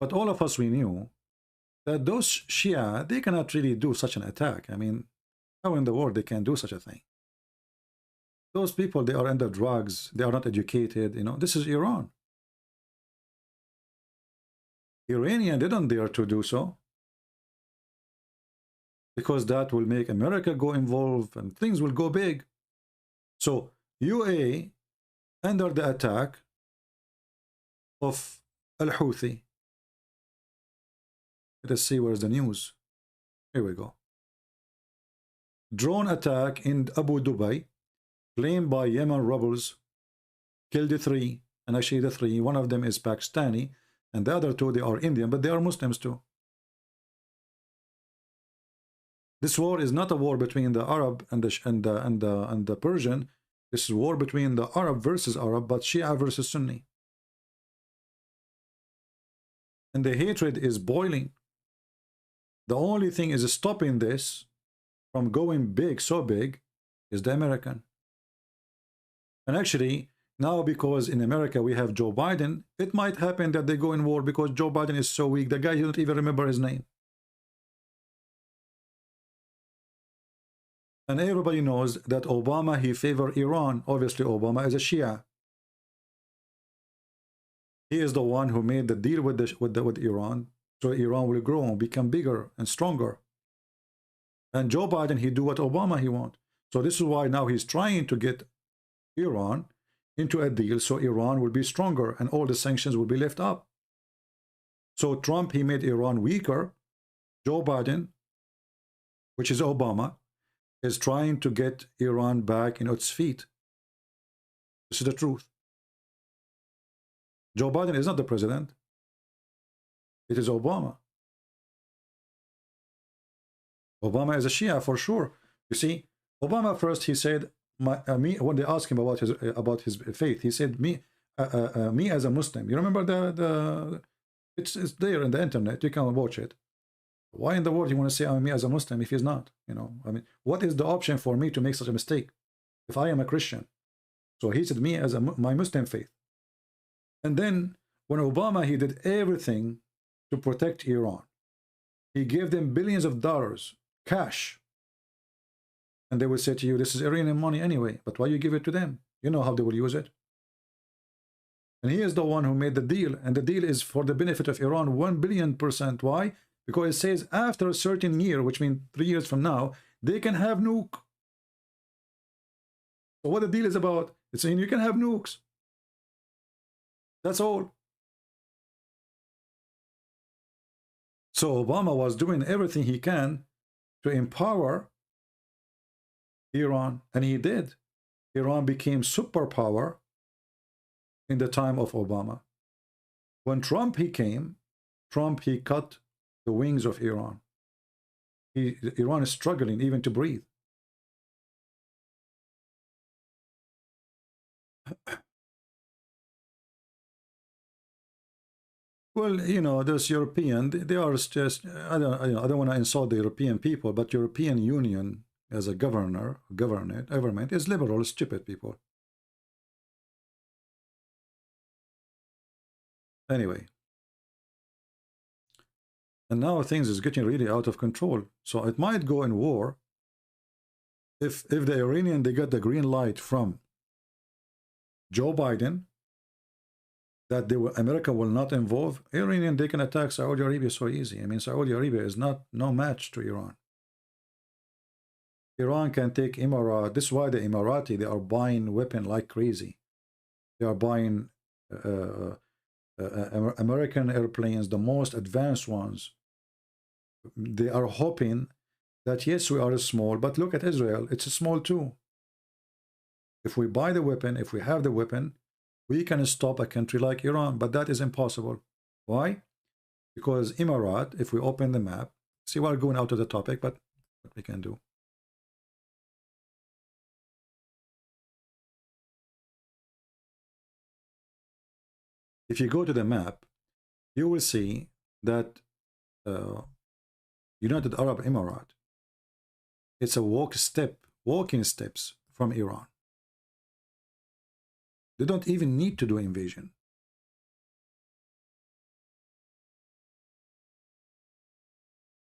But all of us, we knew that those Shia, they cannot really do such an attack. I mean, how in the world they can do such a thing? Those people, they are under drugs. They are not educated. You know, this is Iran. Iranian, they don't dare to do so. Because that will make America go involved and things will go big. So UAE under the attack of Al-Houthi. Let us see where's the news. Here we go. Drone attack in Abu Dhabi, claimed by Yemen rebels, killed 3, and actually the 3, one of them is Pakistani, and the other 2, they are Indian, but they are Muslims too. This war is not a war between the Arab and the Persian. This is a war between the Arab versus Arab, but Shia versus Sunni. And the hatred is boiling. The only thing is stopping this from going big, so big, is the American. And actually, now because in America we have Joe Biden, it might happen that they go in war because Joe Biden is so weak. The guy, you don't even remember his name. And everybody knows that Obama, he favored Iran. Obviously, Obama is a Shia. He is the one who made the deal with Iran, so Iran will grow and become bigger and stronger. And Joe Biden, he do what Obama he want. So this is why now he's trying to get Iran into a deal so Iran will be stronger and all the sanctions will be left up. So Trump, he made Iran weaker. Joe Biden, which is Obama, is trying to get Iran back in its feet. This is the truth. Joe Biden is not the president. It is Obama. Obama is a Shia for sure. You see, Obama first, he said, when they asked him about his faith, he said, me as a Muslim. You remember it's there in the internet. You can watch it. Why in the world you want to say me as a Muslim if he's not? You know, I mean, what is the option for me to make such a mistake if I am a Christian? So he said me as my Muslim faith. And then when Obama, he did everything to protect Iran. He gave them billions of dollars cash. And they will say to you, this is Iranian money anyway, but why you give it to them? You know how they will use it. And he is the one who made the deal, and the deal is for the benefit of Iran 1,000,000,000%. Why? Because it says after a certain year, which means 3 years from now, they can have nuke. So what the deal is about, it's saying you can have nukes. That's all. So Obama was doing everything he can to empower Iran, and he did. Iran became superpower in the time of Obama. When Trump he came, he cut the wings of Iran. Iran is struggling even to breathe. Well, you know, this European, they are just, I don't want to insult the European people, but European Union as a government is liberal, stupid people. Anyway. And now things is getting really out of control. So it might go in war if the Iranian, they get the green light from Joe Biden that America will not involve Iranian, they can attack Saudi Arabia so easy. I mean, Saudi Arabia is no match to Iran. Iran can take Emirat. This is why the Emirati, they are buying weapons like crazy. They are buying American airplanes, the most advanced ones. They are hoping that yes, we are small, but look at Israel, it's small too. If we buy the weapon, if we have the weapon, we can stop a country like Iran, but that is impossible. Why? Because Emirat, if we open the map, see, we're going out of the topic, but what we can do. If you go to the map, you will see that United Arab Emirates, it's a walking steps from Iran. They don't even need to do invasion.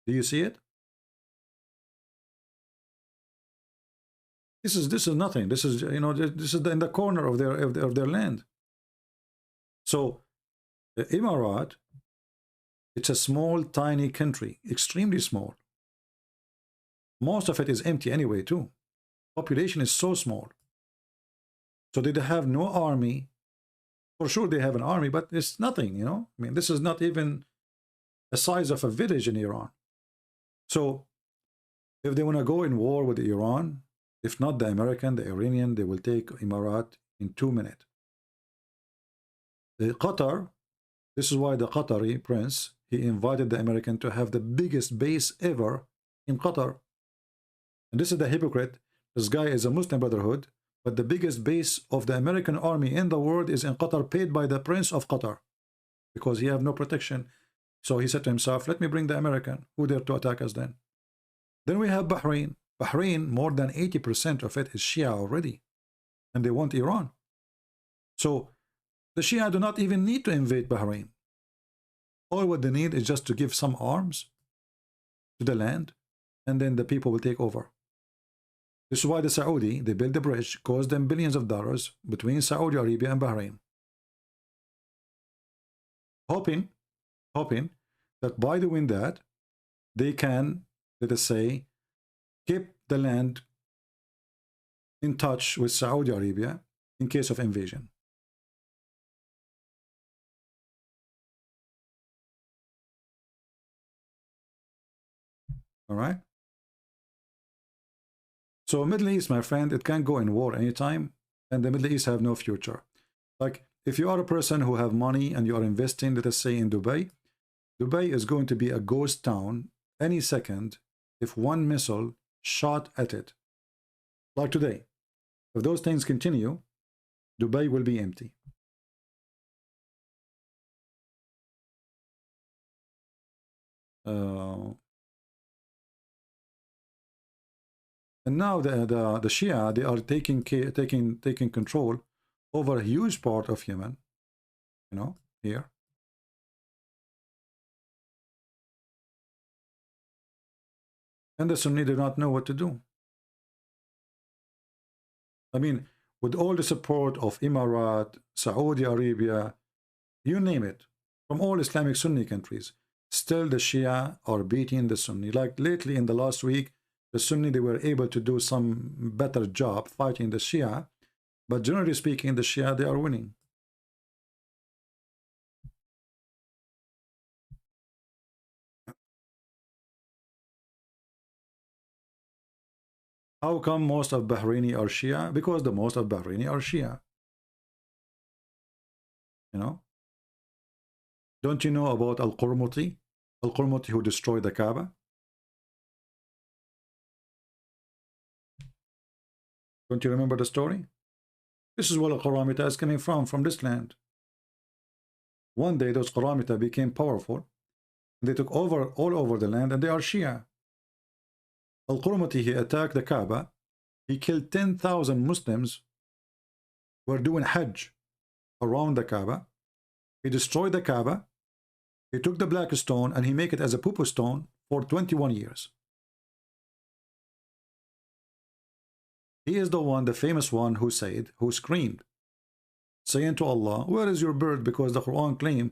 Do you see it? This is nothing. This is, you know, this is in the corner of their land. So the Emirate, it's a small, tiny country, extremely small. Most of it is empty anyway, too. Population is so small. So they have no army. For sure they have an army, but it's nothing, you know. I mean, this is not even the size of a village in Iran. So if they want to go in war with Iran, if not the American, the Iranian, they will take Emirat in 2 minutes. The Qatar, this is why the Qatari prince, he invited the American to have the biggest base ever in Qatar. And this is the hypocrite. This guy is a Muslim Brotherhood, but the biggest base of the American army in the world is in Qatar, paid by the Prince of Qatar, because he have no protection. So he said to himself, let me bring the American. Who dare to attack us then? Then we have Bahrain. Bahrain, more than 80% of it is Shia already, and they want Iran. So the Shia do not even need to invade Bahrain. All what they need is just to give some arms to the land, and then the people will take over. This is why the Saudi, they built the bridge, cost them billions of dollars between Saudi Arabia and Bahrain. Hoping that by doing that, they can, let us say, keep the land in touch with Saudi Arabia in case of invasion. All right? So Middle East, my friend, it can go in war anytime, and the Middle East have no future. Like, if you are a person who have money and you are investing, let us say, in Dubai, Dubai is going to be a ghost town any second if one missile shot at it. Like today. If those things continue, Dubai will be empty. And now the Shia, they are taking control over a huge part of Yemen, you know, here. And the Sunni do not know what to do. I mean, with all the support of Emirat, Saudi Arabia, you name it, from all Islamic Sunni countries, still the Shia are beating the Sunni. Like lately in the last week, the Sunni, they were able to do some better job fighting the Shia, but generally speaking, the Shia, they are winning. How come most of Bahraini are Shia? Because the most of Bahraini are Shia. You know? Don't you know about Al-Qurmuti? Al-Qurmuti who destroyed the Kaaba? Don't you remember the story? This is where Al-Qaramita is coming from this land. One day those Qaramita became powerful. They took over all over the land and they are Shia. Al-Qurmuti, he attacked the Kaaba. He killed 10,000 Muslims who were doing Hajj around the Kaaba. He destroyed the Kaaba. He took the black stone and he made it as a pupu stone for 21 years. He is the one, the famous one who said, who screamed, saying to Allah, where is your bird? Because the Quran claimed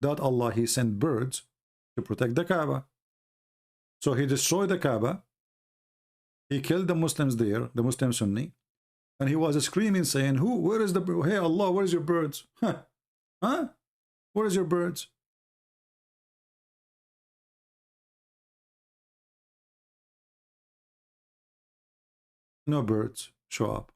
that Allah, he sent birds to protect the Kaaba. So he destroyed the Kaaba. He killed the Muslims there, the Muslim Sunni, and he was screaming, saying, where is the, hey Allah, where is your birds? Huh? Huh? Where is your birds? No birds show up.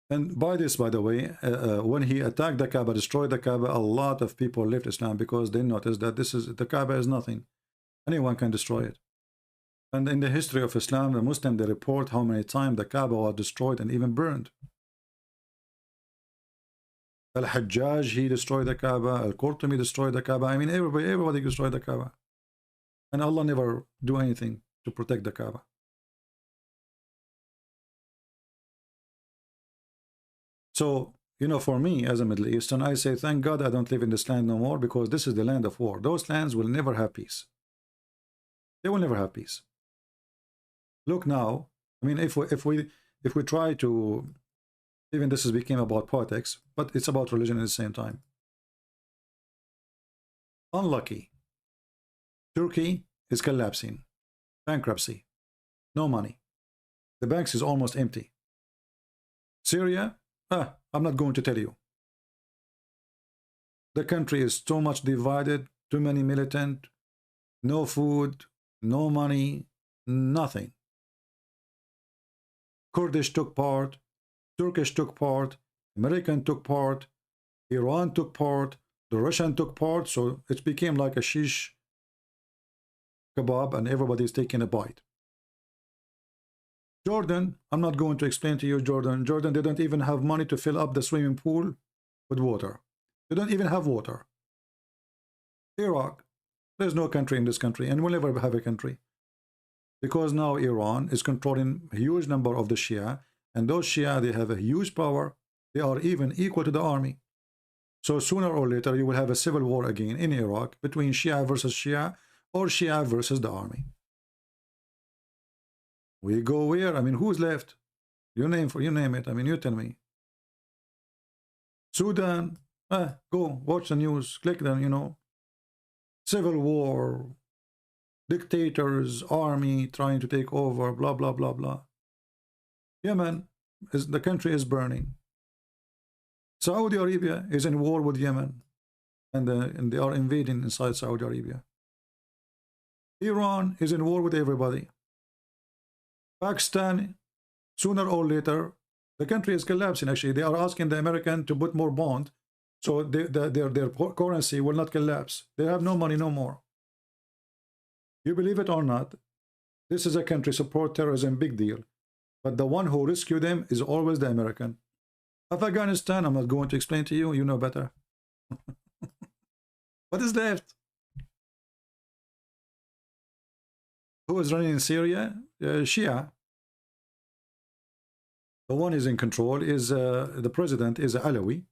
And by this, by the way, when he attacked the Kaaba, destroyed the Kaaba, a lot of people left Islam because they noticed that the Kaaba is nothing. Anyone can destroy it. And in the history of Islam, the Muslim, they report how many times the Kaaba was destroyed and even burned. Al-Hajjaj, he destroyed the Kaaba. Al-Qurtubi destroyed the Kaaba. I mean, everybody destroyed the Kaaba. And Allah never do anything to protect the Kaaba. So, you know, for me as a Middle Eastern, I say, thank God I don't live in this land no more, because this is the land of war. Those lands will never have peace. They will never have peace. Look now, I mean, if we try to, even this has become about politics, but it's about religion at the same time. Unlucky. Turkey is collapsing. Bankruptcy. No money. The banks is almost empty. Syria, I'm not going to tell you. The country is too much divided, too many militant, no food, no money, nothing. Kurdish took part, Turkish took part, American took part, Iran took part, the Russian took part, so it became like a shish kebab and everybody's taking a bite. Jordan, I'm not going to explain to you Jordan. Jordan, they don't even have money to fill up the swimming pool with water. They don't even have water. Iraq, there's no country in this country and we'll never have a country. Because now Iran is controlling a huge number of the Shia, and those Shia, they have a huge power. They are even equal to the army. So sooner or later, you will have a civil war again in Iraq between Shia versus Shia or Shia versus the army. We go where? I mean, who's left? You name it. I mean, you tell me. Sudan, go watch the news, click them, you know. Civil war, dictators, army trying to take over, blah, blah, blah, blah. Yemen, the country is burning. Saudi Arabia is in war with Yemen, and they are invading inside Saudi Arabia. Iran is in war with everybody. Pakistan, sooner or later, the country is collapsing. Actually, they are asking the American to put more bond, so their currency will not collapse. They have no money no more. You believe it or not, this is a country support terrorism, big deal. But the one who rescued them is always the American. Afghanistan, I'm not going to explain to you. You know better. What is left? Who is running in Syria? Shia. The one is in control is the president is Alawi,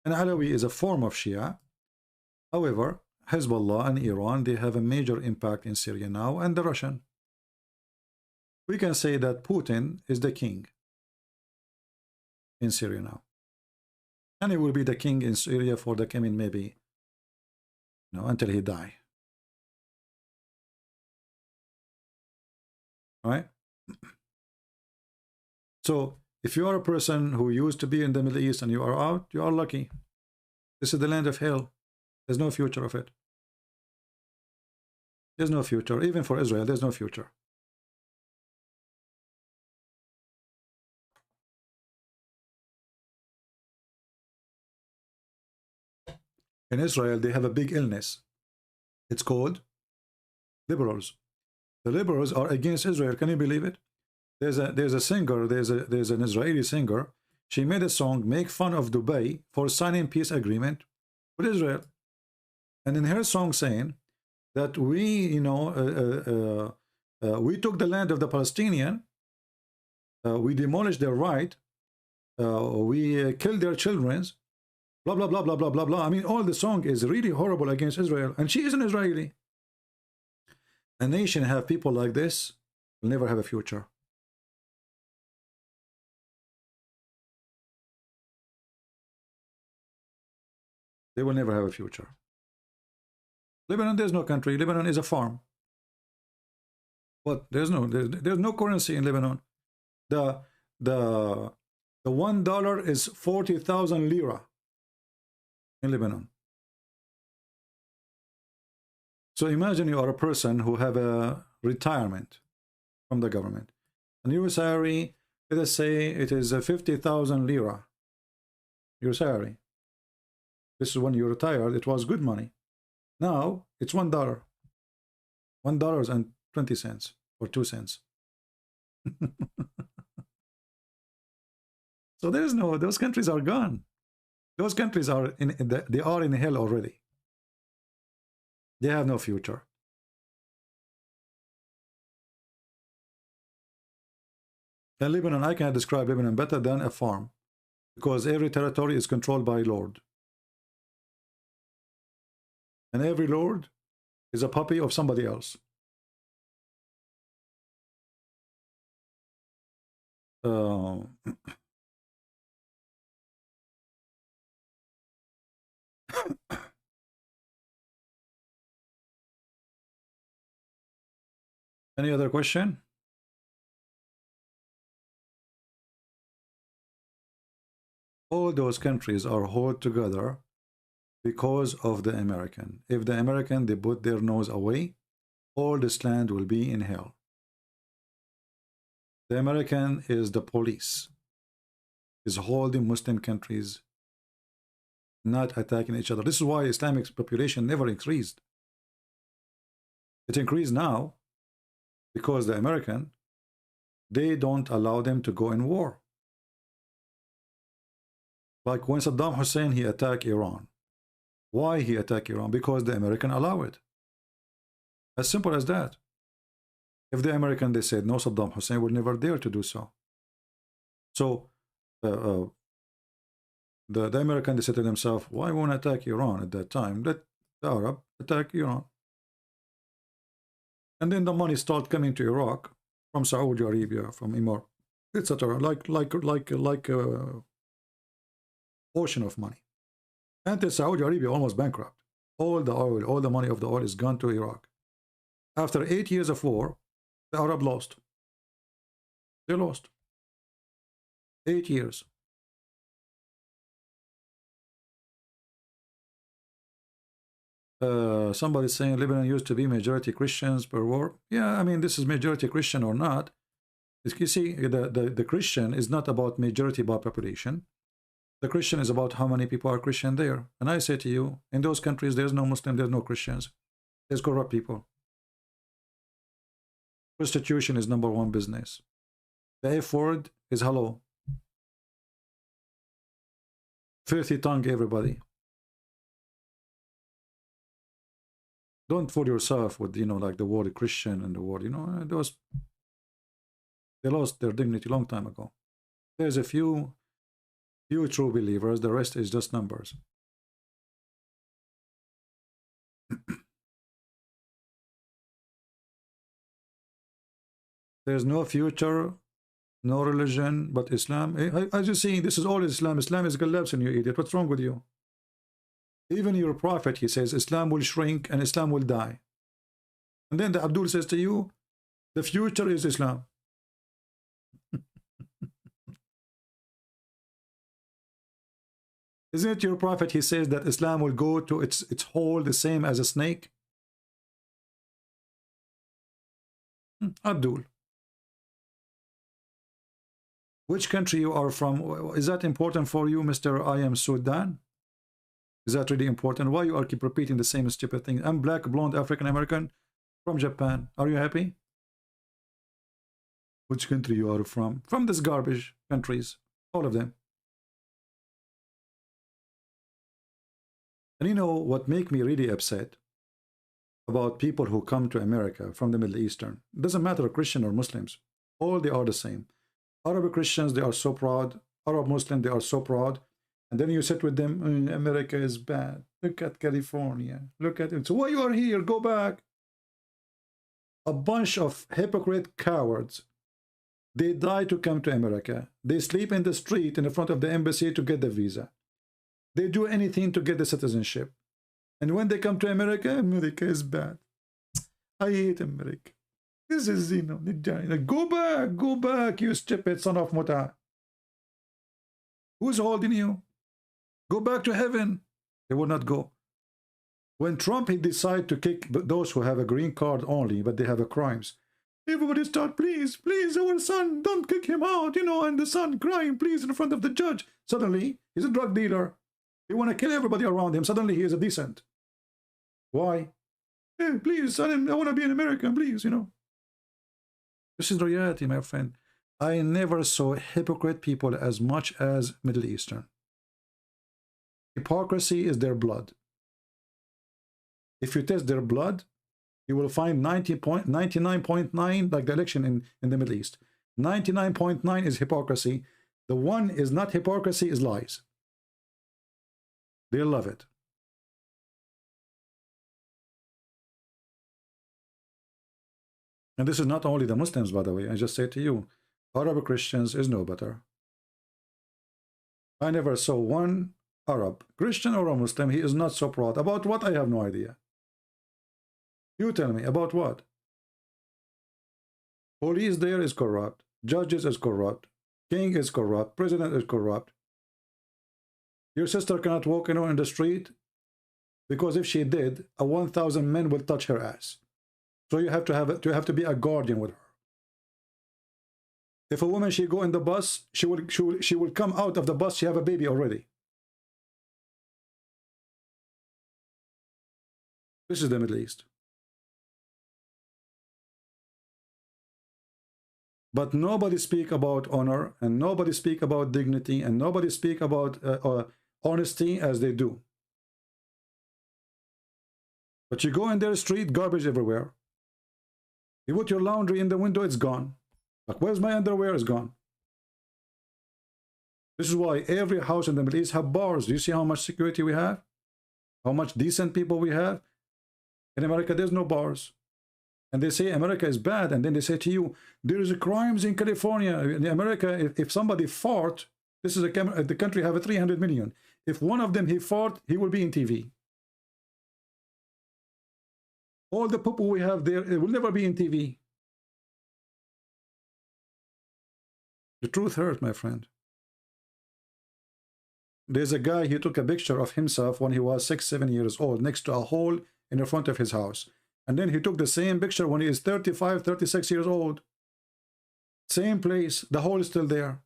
and Alawi is a form of Shia. However, Hezbollah and Iran, they have a major impact in Syria now, and the Russian. We can say that Putin is the king in Syria now. And he will be the king in Syria for the coming maybe, until he die. Right? So if you are a person who used to be in the Middle East and you are out, you are lucky. This is the land of hell. There's no future of it. There's no future. Even for Israel, there's no future. In Israel, they have a big illness. It's called liberals. The liberals are against Israel. Can you believe it? There's a singer, there's an Israeli singer. She made a song, make fun of Dubai for signing peace agreement with Israel. And in her song saying that we took the land of the Palestinian, we demolished their right, we killed their children, blah, blah, blah, blah, blah, blah, blah. I mean, all the song is really horrible against Israel. And she is an Israeli. A nation have people like this will never have a future. They will never have a future. Lebanon, there's no country. Lebanon is a farm. But there's no currency in Lebanon. The $1 is 40,000 lira in Lebanon. So imagine you are a person who have a retirement from the government, and your salary, let us say it is 50,000 lira. Your salary. This is when you retired. It was good money. Now it's $1. $1.20 or 2 cents. So there's no. Those countries are gone. Those countries are they are in hell already. They have no future. And Lebanon, I can describe Lebanon better than a farm, because every territory is controlled by Lord. And every Lord is a puppy of somebody else. Any other question? All those countries are held together because of the American. If the American, they put their nose away, all this land will be in hell. The American is the police, is holding Muslim countries, not attacking each other. This is why Islamic population never increased. It increased now because the American, they don't allow them to go in war. Like when Saddam Hussein, he attacked Iran. Why he attacked Iran? Because the American allow it. As simple as that. If the American, they said no, Saddam Hussein would never dare to do so. So the American, they said to themselves, why won't attack Iran at that time? Let the Arab attack Iran. And then the money start coming to Iraq from Saudi Arabia, from Emirates, etc. Like ocean of money. Until Saudi Arabia almost bankrupt. All the oil, all the money of the oil is gone to Iraq. After 8 years of war, the Arab lost. They lost. 8 years. Somebody saying Lebanon used to be majority Christians per war. Yeah, I mean, this is majority Christian or not. You see, the Christian is not about majority by population. The Christian is about how many people are Christian there. And I say to you, in those countries, there's no Muslim, there's no Christians. There's corrupt people. Prostitution is #1 business. The F word is hello. Filthy tongue, everybody. Don't fool yourself with, like the word Christian and the word, they lost their dignity a long time ago. There's a few true believers, the rest is just numbers. There's no future, no religion but Islam. As you see, this is all Islam. Islam is collapsing, you idiot. What's wrong with you? Even your prophet, he says, Islam will shrink and Islam will die. And then the Abdul says to you, the future is Islam. Isn't it your prophet? He says that Islam will go to its hole the same as a snake. Abdul, which country you are from? Is that important for you, Mr. I am Sudan? Is that really important? Why you are keep repeating the same stupid thing? I'm black, blonde, African American from Japan. Are you happy? Which country you are from? From this garbage countries, all of them. And you know what make me really upset about people who come to America from the Middle Eastern? It doesn't matter Christian or Muslims. All they are the same. Arab Christians, they are so proud. Arab Muslims, they are so proud. And then you sit with them, America is bad. Look at California. Look at it. So why you are here? Go back. A bunch of hypocrite cowards. They die to come to America. They sleep in the street in the front of the embassy to get the visa. They do anything to get the citizenship. And when they come to America, America is bad. I hate America. This is, you know, go back, you stupid son of Muta. Who's holding you? Go back to heaven. They will not go. When Trump, he decided to kick those who have a green card only, but they have a crimes. Everybody start, please, please, our son, don't kick him out, you know, and the son crying, please, in front of the judge. Suddenly, he's a drug dealer. They want to kill everybody around him. Suddenly, he is a decent. Why? Hey, please, son, I want to be an American, please, you know. This is reality, my friend. I never saw hypocrite people as much as Middle Eastern. Hypocrisy is their blood. If you test their blood, you will find 99.9, like the election in the Middle East. 99.9 is hypocrisy. The one is not hypocrisy, is lies. They love it. And this is not only the Muslims, by the way. I just say to you, Arab Christians is no better. I never saw one Arab, Christian or a Muslim, he is not so proud. About what? I have no idea. You tell me, about what? Police there is corrupt. Judges is corrupt. King is corrupt. President is corrupt. Your sister cannot walk in the street because if she did, 1,000 men will touch her ass. So you have to be a guardian with her. If a woman, she go in the bus, she will come out of the bus, she have a baby already. This is the Middle East. But nobody speak about honor, and nobody speak about dignity, and nobody speak about honesty as they do. But you go in their street, garbage everywhere. You put your laundry in the window, it's gone. Like, where's my underwear? It's gone. This is why every house in the Middle East have bars. Do you see how much security we have? How much decent people we have? In America, there's no bars. And they say America is bad, and then they say to you, there is crimes in California. In America, if somebody fart, this is the country have a 300 million. If one of them he fart, he will be in TV. All the people we have there, it will never be in TV. The truth hurts, my friend. There's a guy, he took a picture of himself when he was 6, 7 years old next to a hole in the front of his house. And then he took the same picture when he is 35, 36 years old. Same place, the hole is still there.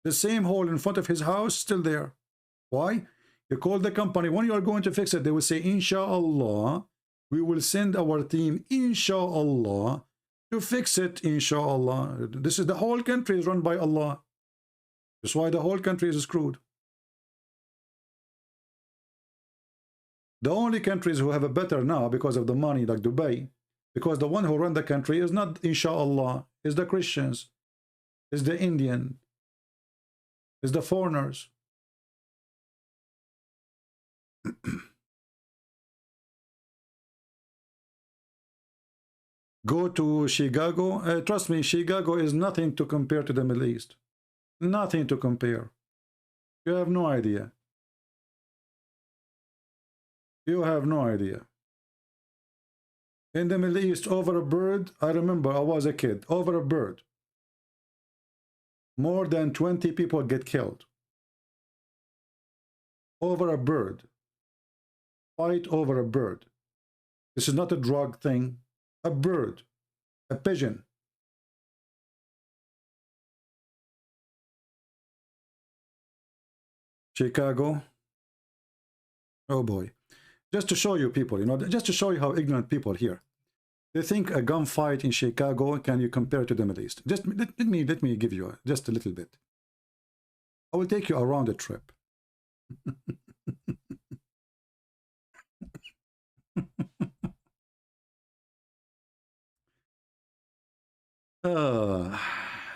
The same hole in front of his house, still there. Why? You call the company, when you are going to fix it, they will say, Inshallah, we will send our team, Inshallah, to fix it, Inshallah. This is the whole country is run by Allah. That's why the whole country is screwed. The only countries who have a better now because of the money, like Dubai, because the one who run the country is not Inshallah, is the Christians, is the Indian, is the foreigners. Go to Chicago. Trust me, Chicago is nothing to compare to the Middle East. Nothing to compare. You have no idea. You have no idea. In the Middle East, over a bird, I remember I was a kid, over a bird, more than 20 people get killed. Over a bird. Fight over a bird. This is not a drug thing. A bird. A pigeon. Chicago. Oh boy. Just to show you people, you know, just to show you how ignorant people here. They think a gunfight in Chicago, can you compare to the Middle East? Just let me give you just a little bit. I will take you around the trip.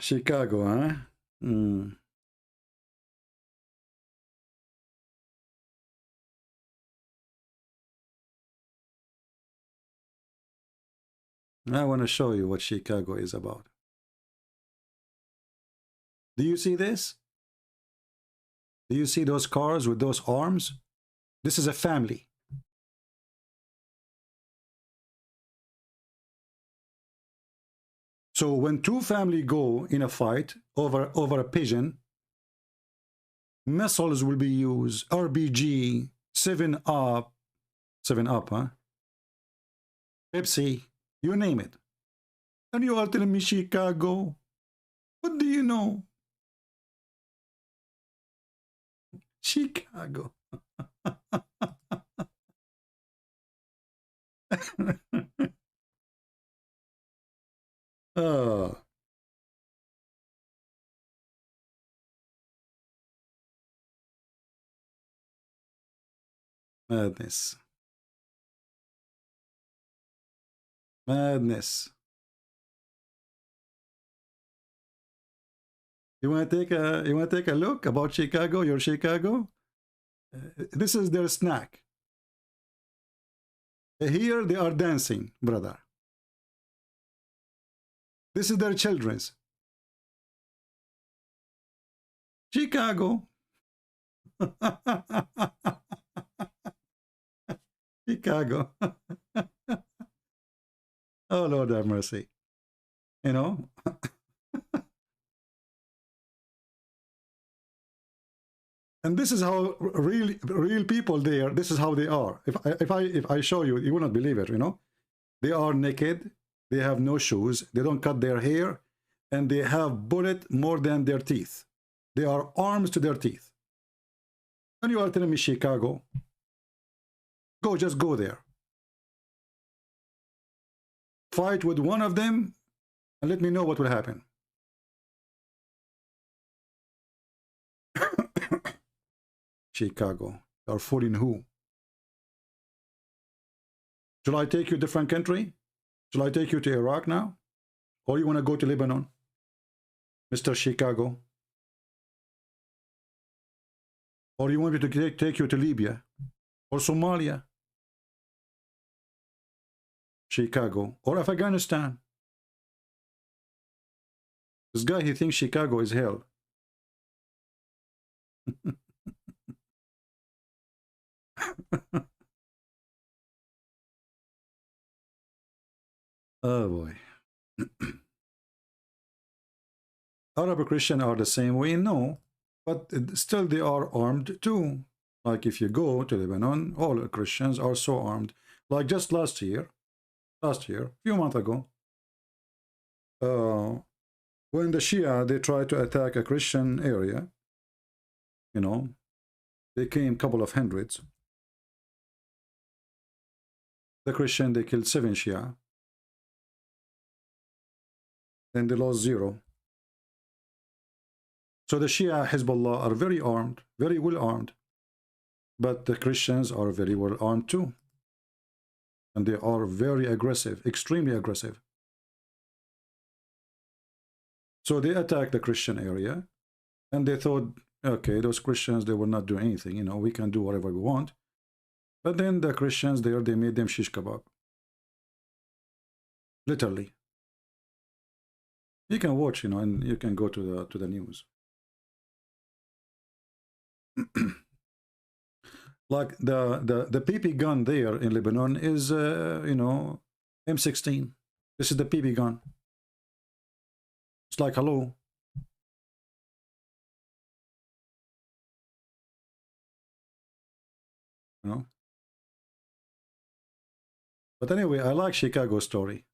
Chicago, huh? I want to show you what Chicago is about. Do you see this? Do you see those cars with those arms? This is a family. So when two families go in a fight over a pigeon, missiles will be used, RPG, 7-Up, 7-Up, huh? Pepsi, you name it. And you are telling me Chicago? What do you know? Chicago. Oh. Madness. Madness. You want to take a look about Chicago, your Chicago? This is their snack. Here they are dancing, brother. This is their children's. Chicago. Chicago. Oh, Lord have mercy. You know? And this is how real people there, this is how they are. If I show you, you will not believe it, you know? They are naked, they have no shoes, they don't cut their hair, and they have bullet more than their teeth. They are arms to their teeth. And you are telling me Chicago? Go, just go there. Fight with one of them, and let me know what will happen. Chicago. You are fooling who? Shall I take you to a different country? Shall I take you to Iraq now? Or you want to go to Lebanon? Mr. Chicago? Or you want me to take you to Libya? Or Somalia? Chicago? Or Afghanistan? This guy, he thinks Chicago is hell. Oh boy. Arab Christians are the same way? No, but still they are armed too. Like if you go to Lebanon, all Christians are so armed. Like just last year, a few months ago, when the Shia, they tried to attack a Christian area, you know, they came a couple of hundreds. The Christian, they killed 7 Shia. Then they lost 0. So the Shia, Hezbollah are very armed, very well armed. But the Christians are very well armed too. And they are very aggressive, extremely aggressive. So they attacked the Christian area. And they thought, okay, those Christians, they will not do anything. You know, we can do whatever we want. But then the Christians there, they made them shish kebab. literally. You can watch, you know, and you can go to the news. Like the PP gun there in Lebanon is you know, M16. This is the PP gun. It's like, hello. You know. But anyway, I like Chicago story.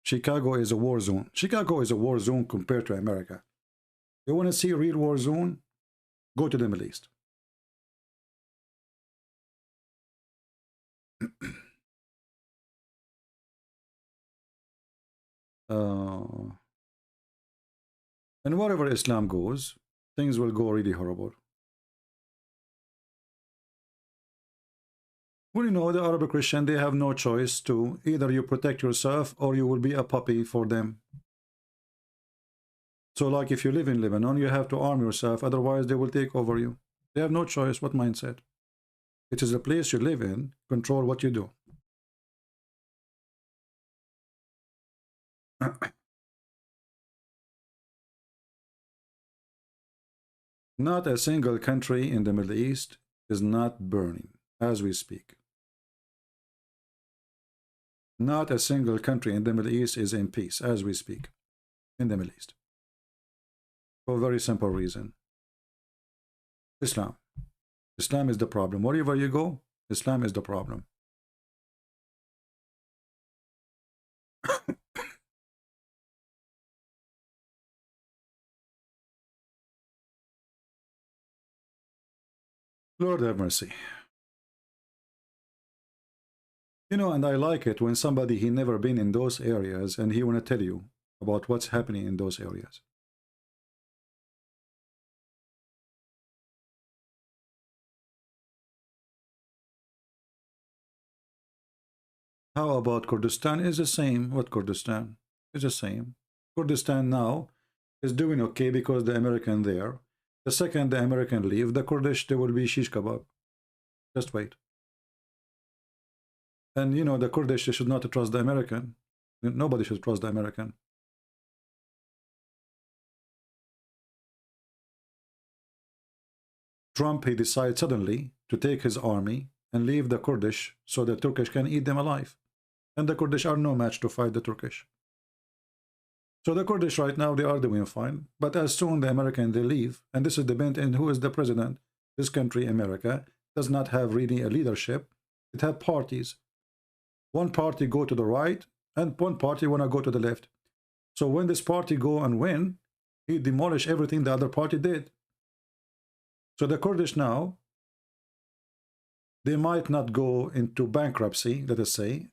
Chicago is a war zone. Chicago is a war zone compared to America. You want to see a real war zone? Go to the Middle East. And wherever Islam goes, things will go really horrible. Well, you know, the Arab Christian, they have no choice to either you protect yourself or you will be a puppy for them. So like if you live in Lebanon, you have to arm yourself, otherwise they will take over you. They have no choice. What mindset? It is the place you live in, control what you do. Not a single country in the Middle East is not burning as we speak. Not a single country in the Middle East is in peace as we speak in the Middle East. For a very simple reason. Islam. Islam is the problem. Wherever you go, Islam is the problem. Lord have mercy. You know, and I like it when somebody he never been in those areas and he want to tell you about what's happening in those areas. How about Kurdistan? Is the same. What Kurdistan? It's the same. Kurdistan now is doing okay because the American there. The second the American leave, the Kurdish, there will be shish kebab. Just wait. And you know, the Kurdish, they should not trust the American. Nobody should trust the American. Trump, he decides suddenly to take his army and leave the Kurdish so the Turkish can eat them alive. And the Kurdish are no match to fight the Turkish. So the Kurdish right now, they are doing fine. But as soon the American, they leave, and this is dependent on who is the president. This country, America, does not have really a leadership. It has parties. One party go to the right, and one party want to go to the left. So when this party go and win, he demolish everything the other party did. So the Kurdish now, they might not go into bankruptcy, let us say,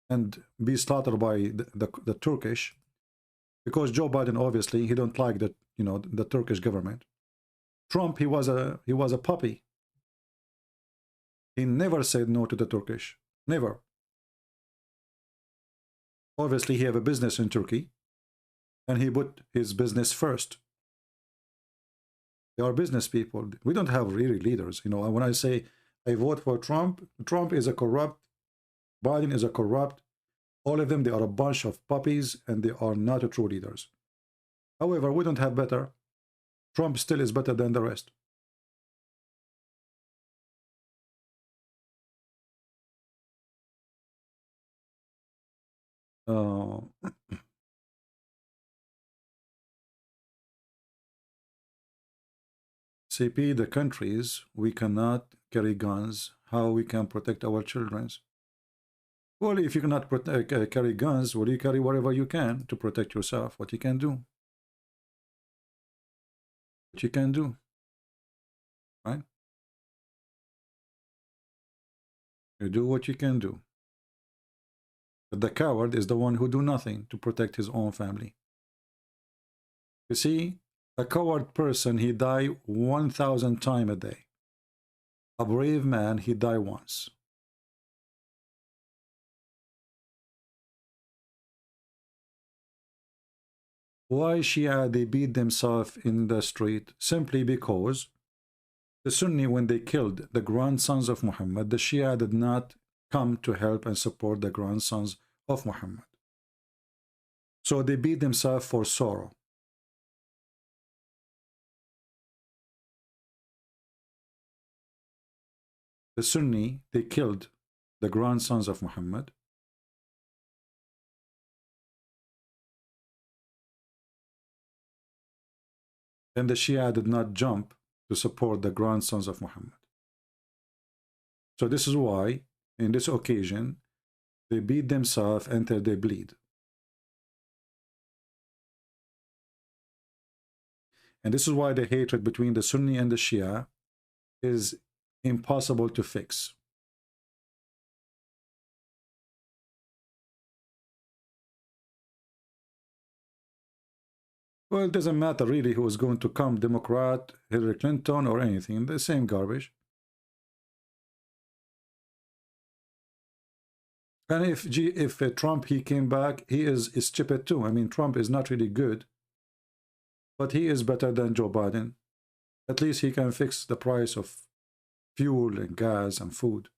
and be slaughtered by the Turkish, because Joe Biden, obviously, he don't like the, you know, the Turkish government. Trump, he was a puppy. He never said no to the Turkish. Never. Obviously, he have a business in Turkey, and he put his business first. They are business people. We don't have really leaders. You know, when I say I vote for Trump, Trump is a corrupt, Biden is a corrupt. All of them, they are a bunch of puppies, and they are not a true leaders. However, we don't have better. Trump still is better than the rest. CP, the countries, we cannot carry guns. How we can protect our children? Well, if you cannot carry guns, well, you carry whatever you can to protect yourself. What you can do. What you can do. Right? You do what you can do. But the coward is the one who do nothing to protect his own family. You see, a coward person, he die 1,000 times a day. A brave man, he die once. Why Shia, they beat themselves in the street? Simply because the Sunni, when they killed the grandsons of Muhammad, the Shia did not come to help and support the grandsons of Muhammad. So they beat themselves for sorrow. The Sunni, they killed the grandsons of Muhammad. And the Shia did not jump to support the grandsons of Muhammad. So this is why, in this occasion, they beat themselves until they bleed. And this is why the hatred between the Sunni and the Shia is impossible to fix. Well, it doesn't matter really who is going to come, Democrat, Hillary Clinton, or anything, the same garbage. And if Trump, he came back, he is stupid too. I mean, Trump is not really good, but he is better than Joe Biden. At least he can fix the price of fuel and gas and food.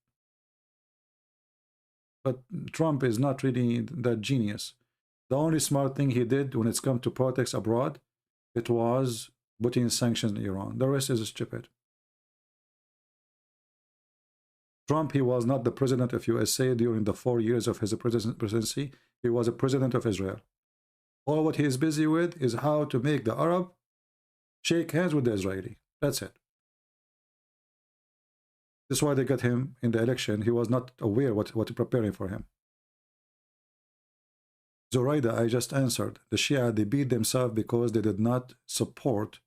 But Trump is not really that genius. The only smart thing he did when it's come to politics abroad, it was putting sanctions on Iran. The rest is stupid. Trump, he was not the president of USA during the 4 years of his presidency. He was a president of Israel. All what he is busy with is how to make the Arab shake hands with the Israeli. That's it. That's why they got him in the election. He was not aware what preparing for him. Zoraida, I just answered. The Shia, they beat themselves because they did not support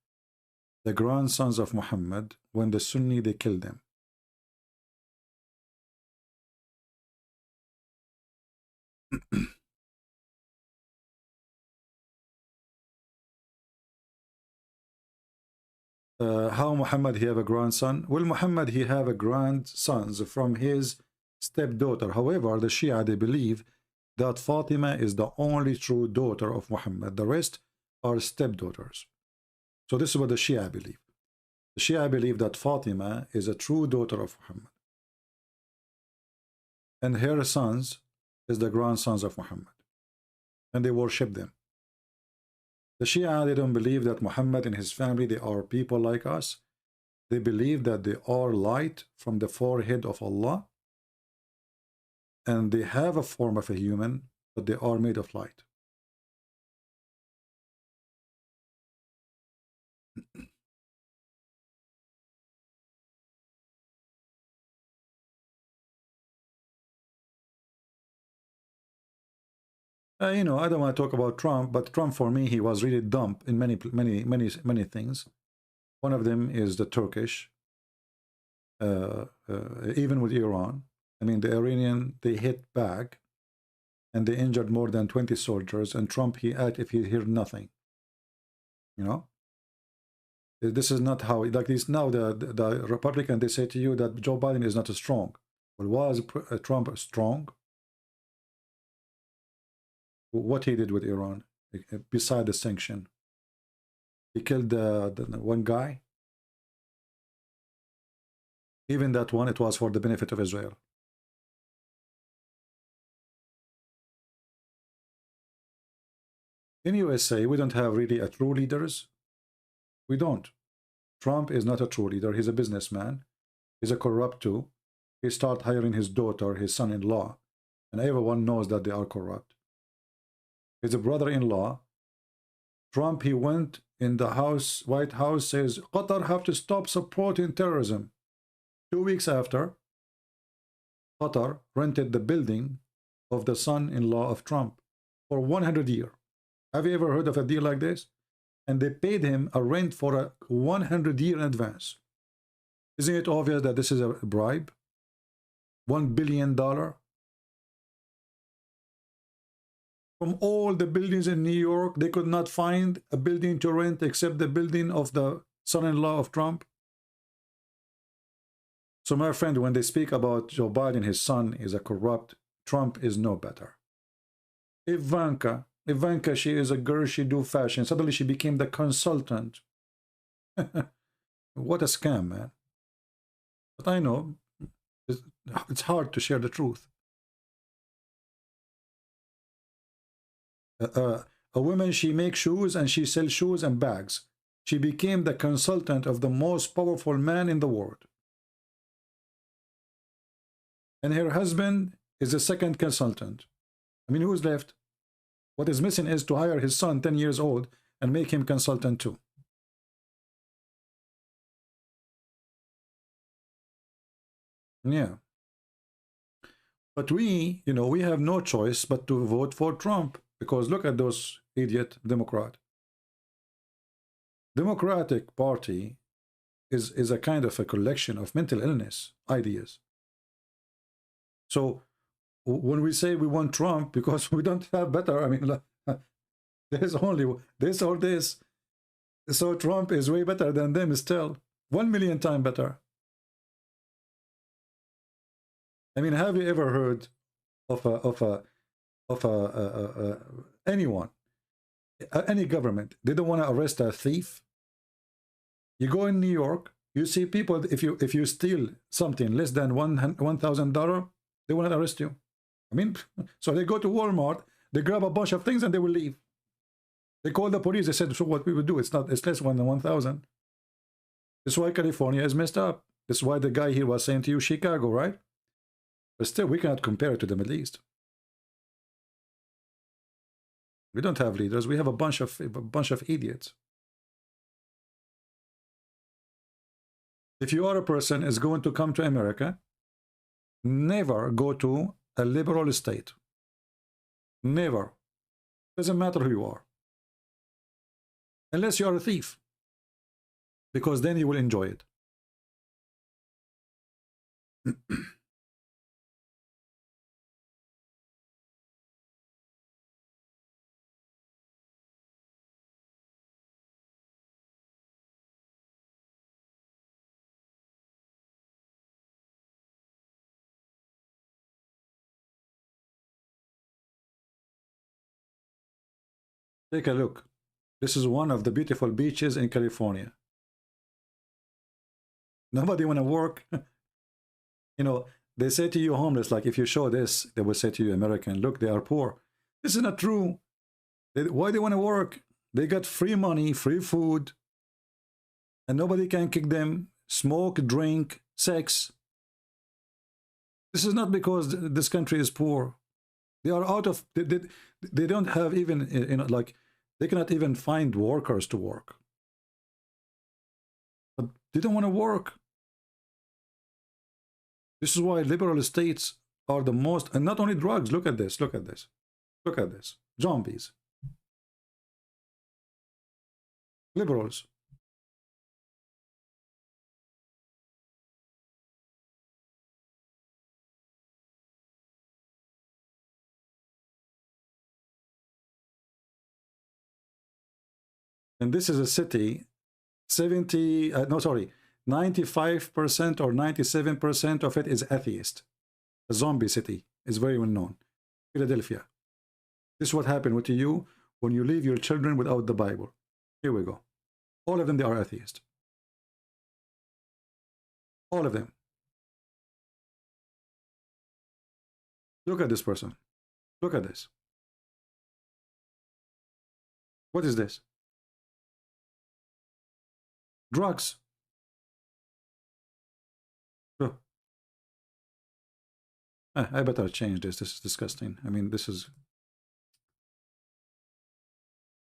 the grandsons of Muhammad. When the Sunni, they killed them. How Muhammad he have a grandson? Well, Muhammad he have a grandsons from his stepdaughter. However, the Shia, they believe that Fatima is the only true daughter of Muhammad. The rest are stepdaughters. So this is what the Shia believe. The Shia believe that Fatima is a true daughter of Muhammad. And her sons is the grandsons of Muhammad. And they worship them. The Shia, they don't believe that Muhammad and his family, they are people like us. They believe that they are light from the forehead of Allah. And they have a form of a human, but they are made of light. You know, I don't want to talk about Trump, but Trump for me, he was really dumb in many things. One of them is the Turkish, even with Iran. I mean, the Iranian, they hit back and they injured more than 20 soldiers, and Trump, he act if he heard nothing. You know? This is not how, like this now, the Republican, they say to you that Joe Biden is not strong. Well, was Trump strong? What he did with Iran, beside the sanction? He killed the one guy. Even that one, it was for the benefit of Israel. In USA, we don't have really a true leaders. We don't. Trump is not a true leader. He's a businessman. He's a corrupt too. He started hiring his daughter, his son-in-law, and everyone knows that they are corrupt. His brother-in-law, Trump, he went in the White House, says, Qatar have to stop supporting terrorism. 2 weeks after, Qatar rented the building of the son-in-law of Trump for 100 years. Have you ever heard of a deal like this? And they paid him a rent for a 100 year in advance. Isn't it obvious that this is a bribe? $1 billion? From all the buildings in New York, they could not find a building to rent except the building of the son-in-law of Trump. So my friend, when they speak about Joe Biden, his son is a corrupt, Trump is no better. Ivanka, she is a girl, she do fashion. Suddenly she became the consultant. What a scam, man. But I know, it's hard to share the truth. A woman, she makes shoes and she sells shoes and bags. She became the consultant of the most powerful man in the world. And her husband is the second consultant. I mean, who's left? What is missing is to hire his son, 10 years old, and make him consultant too. Yeah. But we, you know, we have no choice but to vote for Trump, because look at those idiot Democrat. Democratic Party is a kind of a collection of mental illness ideas. So when we say we want Trump because we don't have better, I mean, there's only this or this. So Trump is way better than them still. 1,000,000 times better. I mean, have you ever heard of anyone, any government? They don't want to arrest a thief. You go in New York, you see people. If you steal something less than $1,000, they will not arrest you. I mean, so they go to Walmart, they grab a bunch of things, and they will leave. They call the police. They said, "So what we would do? It's less than 1,000." That's why California is messed up. That's why the guy here was saying to you, Chicago, right? But still, we cannot compare it to the Middle East. We don't have leaders. We have a bunch of idiots. If you are a person is going to come to America, never go to a liberal state. Never. Doesn't matter who you are. Unless you are a thief. Because then you will enjoy it. Take a look. This is one of the beautiful beaches in California. Nobody want to work. You know, they say to you homeless, like if you show this, they will say to you American, look, they are poor. This is not true. Why they want to work? They got free money, free food, and nobody can kick them. Smoke, drink, sex. This is not because this country is poor. They are out of, they don't have even, you know, like, they cannot even find workers to work. But they don't want to work. This is why liberal states are the most, and not only drugs. Look at this, look at this, look at this. Zombies. Liberals. And this is a city, 95% or 97% of it is atheist. A zombie city is very well known. Philadelphia. This is what happened with you when you leave your children without the Bible. Here we go. All of them, they are atheist. All of them. Look at this person. Look at this. What is this? Drugs. Oh. I better change this. This is disgusting. I mean, this is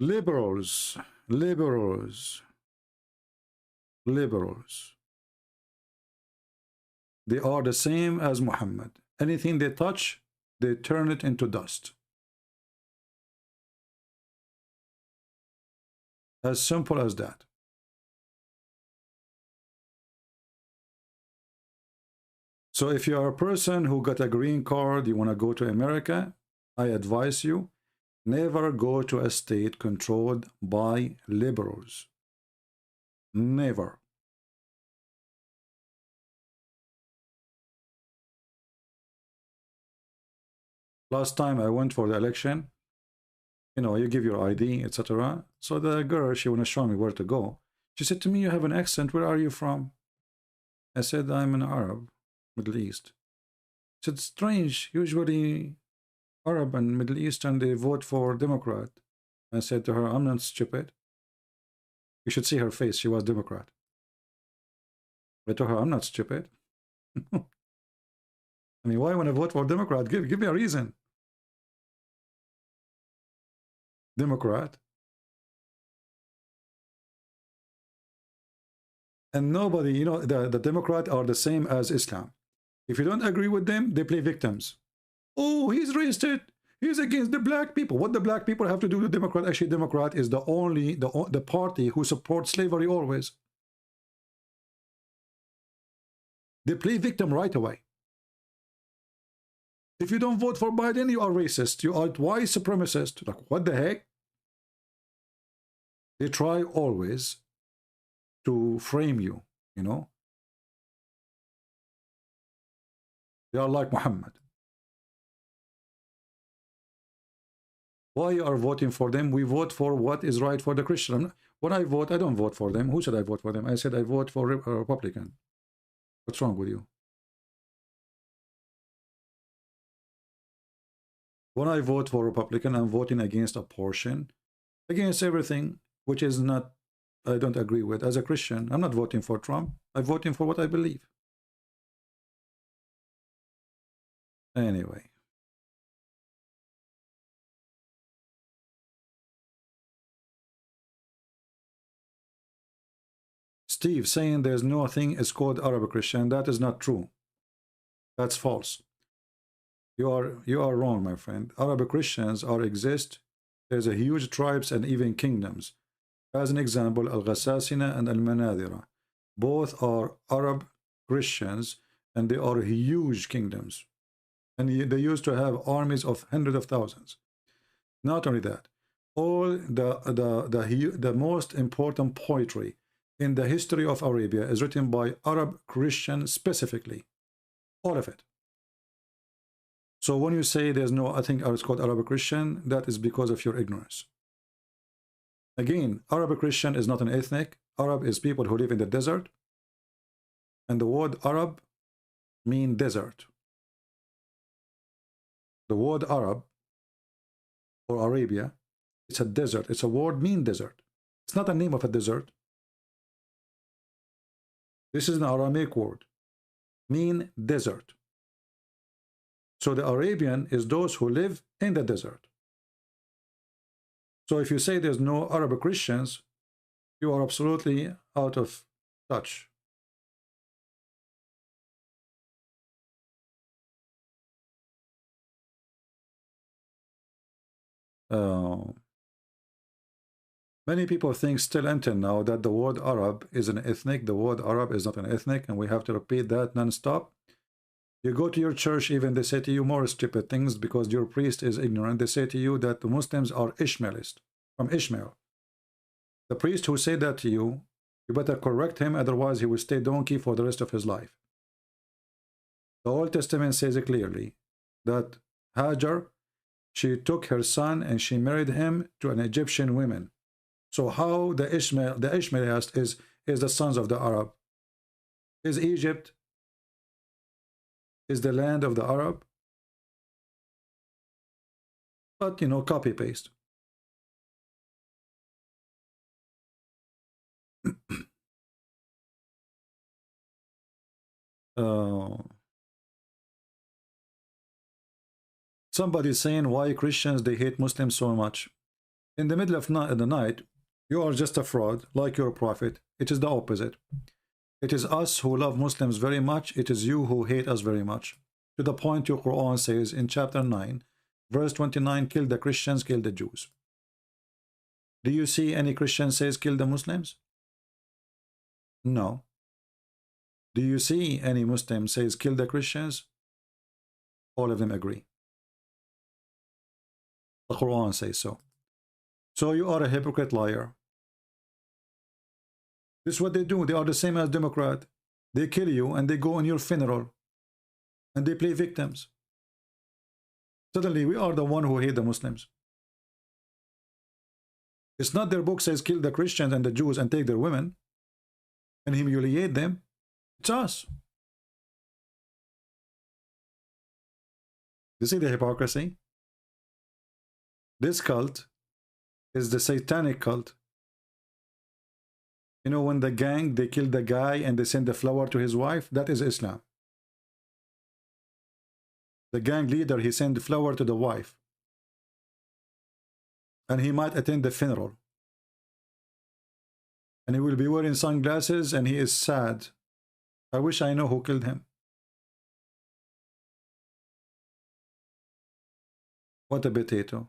liberals. They are the same as Muhammad. Anything they touch, they turn it into dust. As simple as that. So if you are a person who got a green card, you want to go to America, I advise you, never go to a state controlled by liberals. Never. Last time I went for the election, you know, you give your ID, etc. So the girl, she want to show me where to go. She said to me, you have an accent, where are you from? I said, I'm an Arab. Middle East. It's strange. Usually Arab and Middle Eastern, they vote for Democrat. I said to her, I'm not stupid. You should see her face. She was Democrat. I told her, I'm not stupid. I mean, why want to vote for Democrat? Give me a reason. Democrat. And nobody, you know, the Democrat are the same as Islam. If you don't agree with them, they play victims. Oh, he's racist. He's against the black people. What the black people have to do with Democrat? Actually, Democrat is the party who supports slavery always. They play victim right away. If you don't vote for Biden, you are racist. You are white supremacist. Like, what the heck? They try always to frame you, you know. They are like Muhammad. Why you are voting for them? We vote for what is right for the Christian. When I vote, I don't vote for them. Who said I vote for them? I said I vote for a Republican. What's wrong with you? When I vote for Republican, I'm voting against abortion, against everything which is not, I don't agree with. As a Christian, I'm not voting for Trump. I'm voting for what I believe. Anyway. Steve saying there's no thing is called Arab Christian. That is not true. That's false. You are wrong, my friend. Arab Christians exist. There's a huge tribes and even kingdoms. As an example, Al-Ghassasina and Al-Manadira. Both are Arab Christians and they are huge kingdoms. And they used to have armies of hundreds of thousands. Not only that, all the most important poetry in the history of Arabia is written by Arab Christians specifically. All of it. So when you say there's no, I think it's called Arab Christian, that is because of your ignorance. Again, Arab Christian is not an ethnic. Arab is people who live in the desert. And the word Arab means desert. The word Arab or Arabia, it's a desert. It's a word mean desert. It's not a name of a desert. This is an Aramaic word. Mean desert. So the Arabian is those who live in the desert. So if you say there's no Arab Christians, you are absolutely out of touch. Many people think still until now that the word Arab is an ethnic. The word Arab is not an ethnic, and we have to repeat that non-stop. You go to your church, even they say to you more stupid things because your priest is ignorant. They say to you that the Muslims are Ishmaelist, from Ishmael. The priest who said that to you, you better correct him, otherwise he will stay donkey for the rest of his life. The Old Testament says it clearly that Hajar, she took her son and she married him to an Egyptian woman. So how the Ishmaelist is the sons of the Arab? Is Egypt is the land of the Arab? But you know, copy paste. Somebody saying why Christians they hate Muslims so much. In the middle of the night, you are just a fraud like your prophet. It is the opposite. It is us who love Muslims very much. It is you who hate us very much. To the point your Quran says in chapter 9, verse 29, kill the Christians, kill the Jews. Do you see any Christian says kill the Muslims? No. Do you see any Muslim says kill the Christians? All of them agree. The Quran says so. So you are a hypocrite liar. This is what they do. They are the same as Democrat. They kill you and they go on your funeral. And they play victims. Suddenly we are the one who hate the Muslims. It's not their book says kill the Christians and the Jews and take their women and humiliate them. It's us. You see the hypocrisy? This cult is the satanic cult. You know, when the gang, they kill the guy and they send the flower to his wife, that is Islam. The gang leader, he sent the flower to the wife. And he might attend the funeral. And he will be wearing sunglasses and he is sad. I wish I know who killed him. What a potato.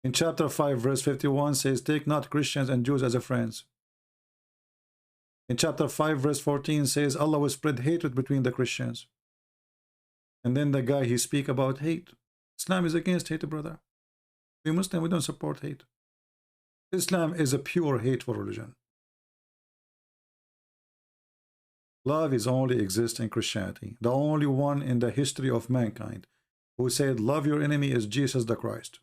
In chapter 5 verse 51 says, take not Christians and Jews as a friends. In chapter 5 verse 14 says, Allah will spread hatred between the Christians. And then the guy, he speak about hate. Islam is against hate, brother. We Muslim, we don't support hate. Islam is a pure hateful religion. Love is only exists in Christianity. The only one in the history of mankind who said love your enemy is Jesus the Christ.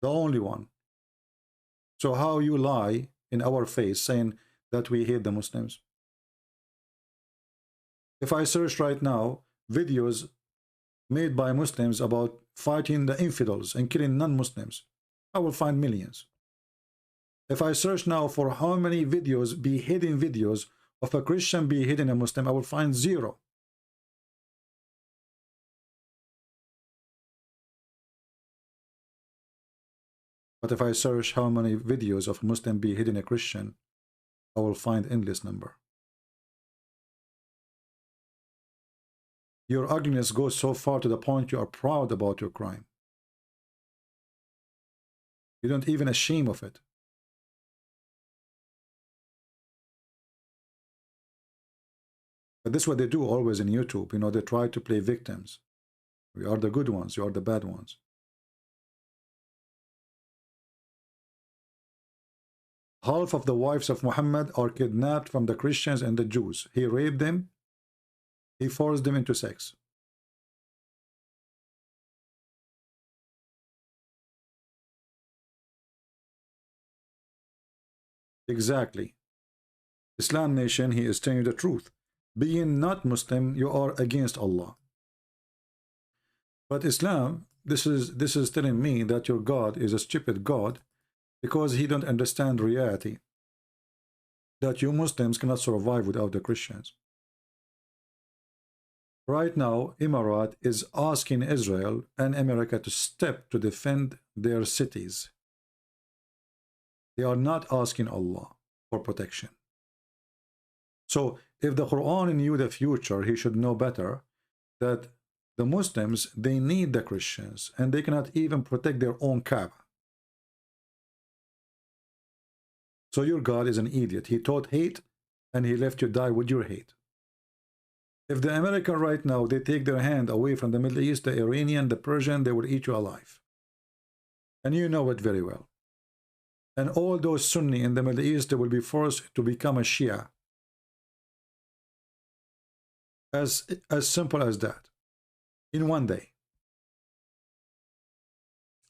The only one. So how you lie in our face saying that we hate the Muslims? If I search right now videos made by Muslims about fighting the infidels and killing non-Muslims, I will find millions. If I search now for how many videos, beheading videos of a Christian beheading a Muslim, I will find 0. But if I search how many videos of a Muslim beheading a Christian, I will find endless number. Your ugliness goes so far to the point you are proud about your crime. You don't even ashamed of it. But this is what they do always in YouTube. You know, they try to play victims. We are the good ones, you are the bad ones. Half of the wives of Muhammad are kidnapped from the Christians and the Jews. He raped them. He forced them into sex. Exactly. Islam nation, he is telling you the truth. Being not Muslim, you are against Allah. But Islam, this is telling me that your God is a stupid God because he don't understand reality. That you Muslims cannot survive without the Christians. Right now, Emirat is asking Israel and America to step to defend their cities. They are not asking Allah for protection. So, if the Quran knew the future, he should know better that the Muslims, they need the Christians, and they cannot even protect their own Kaaba. So your God is an idiot. He taught hate, and he left you die with your hate. If the American right now, they take their hand away from the Middle East, the Iranian, the Persian, they will eat you alive. And you know it very well. And all those Sunni in the Middle East, they will be forced to become a Shia. As simple as that. In one day.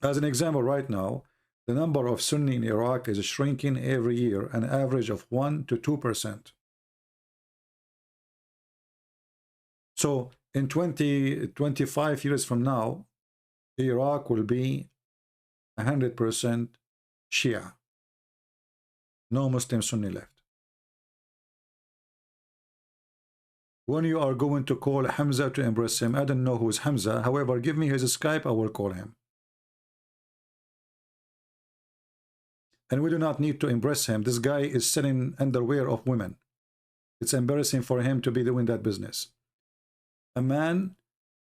As an example right now, the number of Sunni in Iraq is shrinking every year, an average of 1 to 2%. So in 25 years from now, Iraq will be 100% Shia. No Muslim Sunni left. When you are going to call Hamza to embrace him, I don't know who is Hamza. However, give me his Skype, I will call him. And we do not need to embrace him. This guy is selling underwear of women. It's embarrassing for him to be doing that business. A man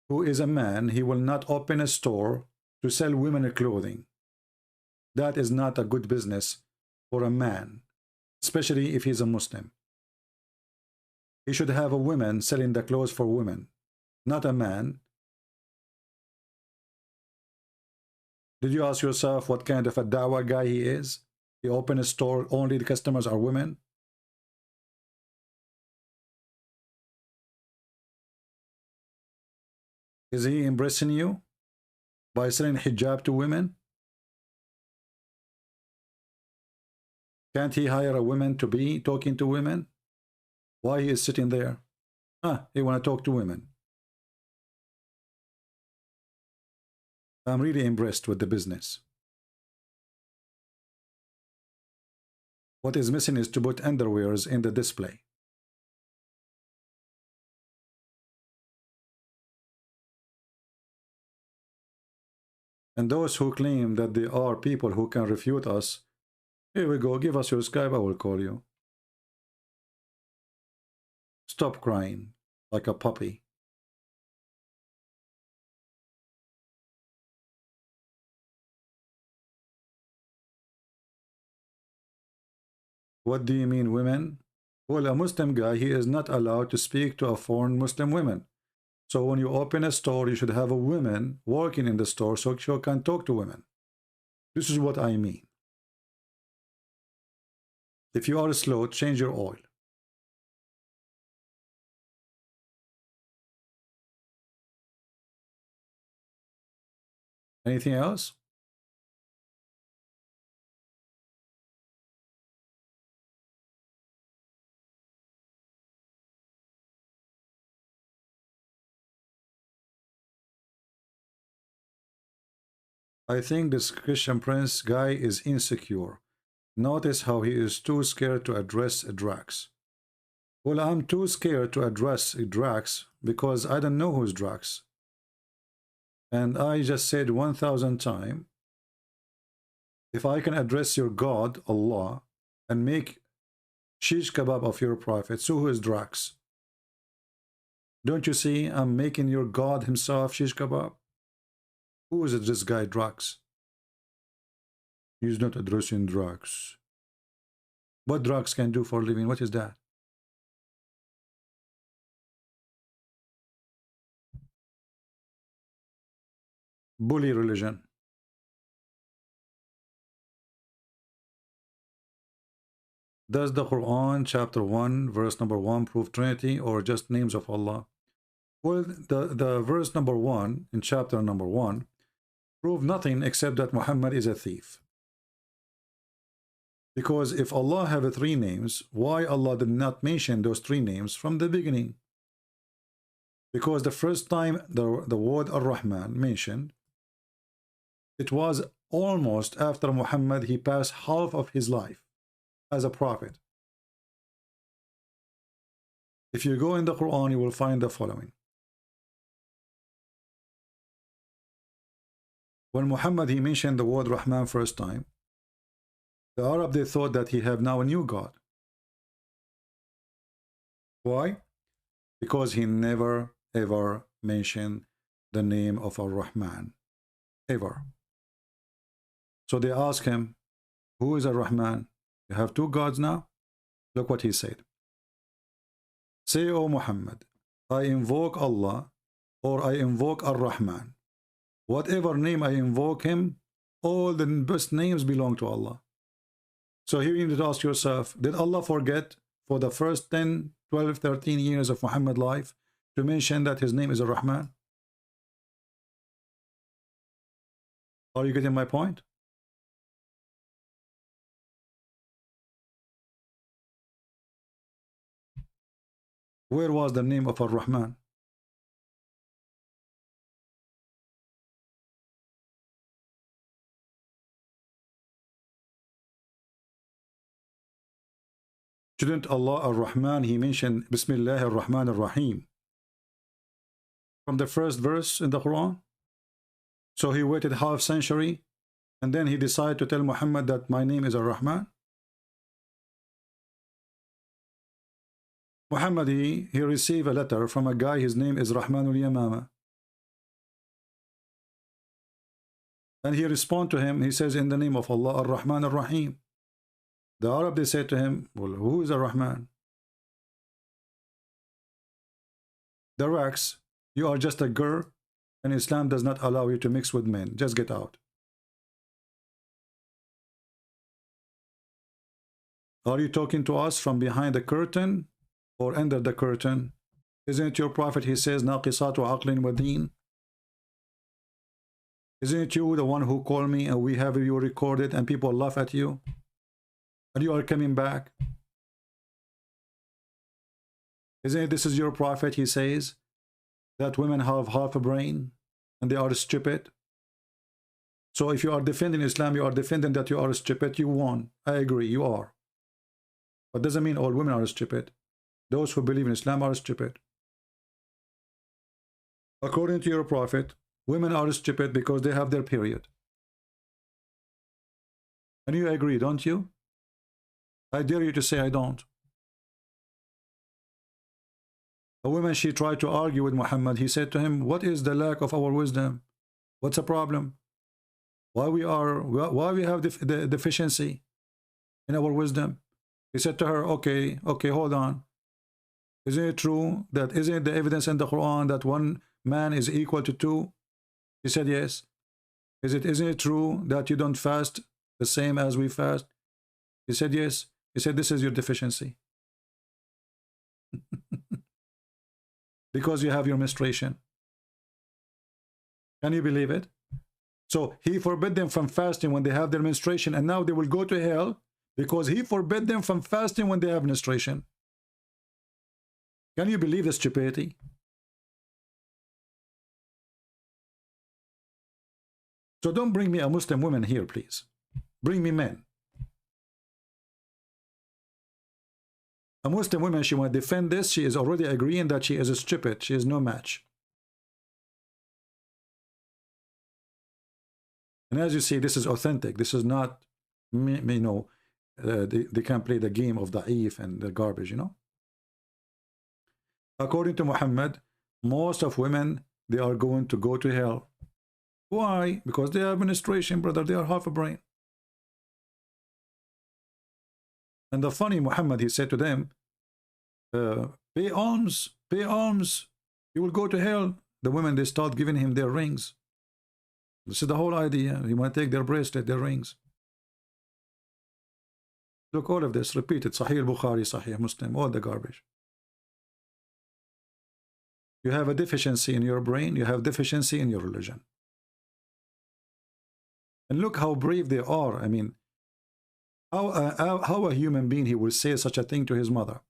who is a man, he will not open a store to sell women clothing. That is not a good business for a man, especially if he's a Muslim. He should have a woman selling the clothes for women, not a man. Did you ask yourself what kind of a dawah guy he is? He opened a store, only the customers are women. Is he embracing you by selling hijab to women? Can't he hire a woman to be talking to women? Why he is sitting there? He want to talk to women. I'm really impressed with the business. What is missing is to put underwears in the display. And those who claim that they are people who can refute us, here we go, give us your Skype, I will call you. Stop crying like a puppy. What do you mean, women? Well, a Muslim guy, he is not allowed to speak to a foreign Muslim woman. So when you open a store, you should have a woman working in the store so she can talk to women. This is what I mean. If you are slow, change your oil. Anything else? I think this Christian Prince guy is insecure. Notice how he is too scared to address Drax. Well, I'm too scared to address Drax because I don't know who's Drax. And I just said 1,000 times, if I can address your God, Allah, and make shish kebab of your prophet, so who is Drax? Don't you see I'm making your God himself shish kebab? Who is this guy Drax? He's not addressing Drax. What Drax can do for a living? What is that? Bully religion. Does the Quran chapter 1 verse number 1 prove Trinity or just names of Allah? Well, the verse number 1 in chapter number 1 prove nothing except that Muhammad is a thief. Because if Allah have 3 names, why Allah did not mention those 3 names from the beginning? Because the first time the word Ar-Rahman mentioned, it was almost after Muhammad, he passed half of his life as a prophet. If you go in the Quran, you will find the following. When Muhammad, he mentioned the word Rahman first time, the Arab, they thought that he have now a new God. Why? Because he never ever mentioned the name of Ar-Rahman. Ever. So they asked him, who is Ar-Rahman? You have 2 gods now? Look what he said. Say, O Muhammad, I invoke Allah or I invoke Ar-Rahman. Whatever name I invoke him, all the best names belong to Allah. So here you need to ask yourself, did Allah forget for the first 10, 12, 13 years of Muhammad's life to mention that his name is Ar-Rahman? Are you getting my point? Where was the name of Ar-Rahman? Shouldn't Allah Ar-Rahman, he mentioned Bismillah Ar-Rahman Ar-Rahim from the first verse in the Quran? So he waited half century and then he decided to tell Muhammad that my name is Ar-Rahman? Muhammad, he received a letter from a guy, his name is Rahmanul Yamama. And he responded to him, he says, in the name of Allah, Ar-Rahman Ar-Rahim. The Arab, they said to him, well, who is Ar-Rahman? The Rax, you are just a girl, and Islam does not allow you to mix with men. Just get out. Are you talking to us from behind the curtain or under the curtain? Isn't it your prophet, he says, Naqisatu aqlin wa deen? Isn't it you the one who called me and we have you recorded and people laugh at you? And you are coming back? Isn't it this is your prophet, he says, that women have half a brain and they are stupid? So if you are defending Islam, you are defending that you are stupid, you won. I agree, you are. But doesn't mean all women are stupid. Those who believe in Islam are stupid. According to your prophet, women are stupid because they have their period. And you agree, don't you? I dare you to say I don't. A woman, she tried to argue with Muhammad. He said to him, what is the lack of our wisdom? What's the problem? Why we have the deficiency in our wisdom? He said to her, okay, hold on. Isn't it true that isn't the evidence in the Quran that one man is equal to two? He said yes. Isn't it true that you don't fast the same as we fast? He said yes. He said this is your deficiency. Because you have your menstruation. Can you believe it? So he forbid them from fasting when they have their menstruation, and now they will go to hell because he forbid them from fasting when they have menstruation. Can you believe the stupidity? So don't bring me a Muslim woman here, please. Bring me men. A Muslim woman, she want to defend this. She is already agreeing that she is a stupid. She is no match. And as you see, this is authentic. This is not, you know, they can play the game of da'if and the garbage, you know. According to Muhammad, most of women, they are going to go to hell. Why? Because they have menstruation, brother. They are half a brain. And the funny Muhammad, he said to them, pay alms, you will go to hell. The women, they start giving him their rings. This is the whole idea. He want to take their bracelet, their rings. Look, all of this repeated. Sahih Bukhari, Sahih Muslim, all the garbage. You have a deficiency in your brain. You have deficiency in your religion. And look how brave they are. I mean, how a human being, he will say such a thing to his mother.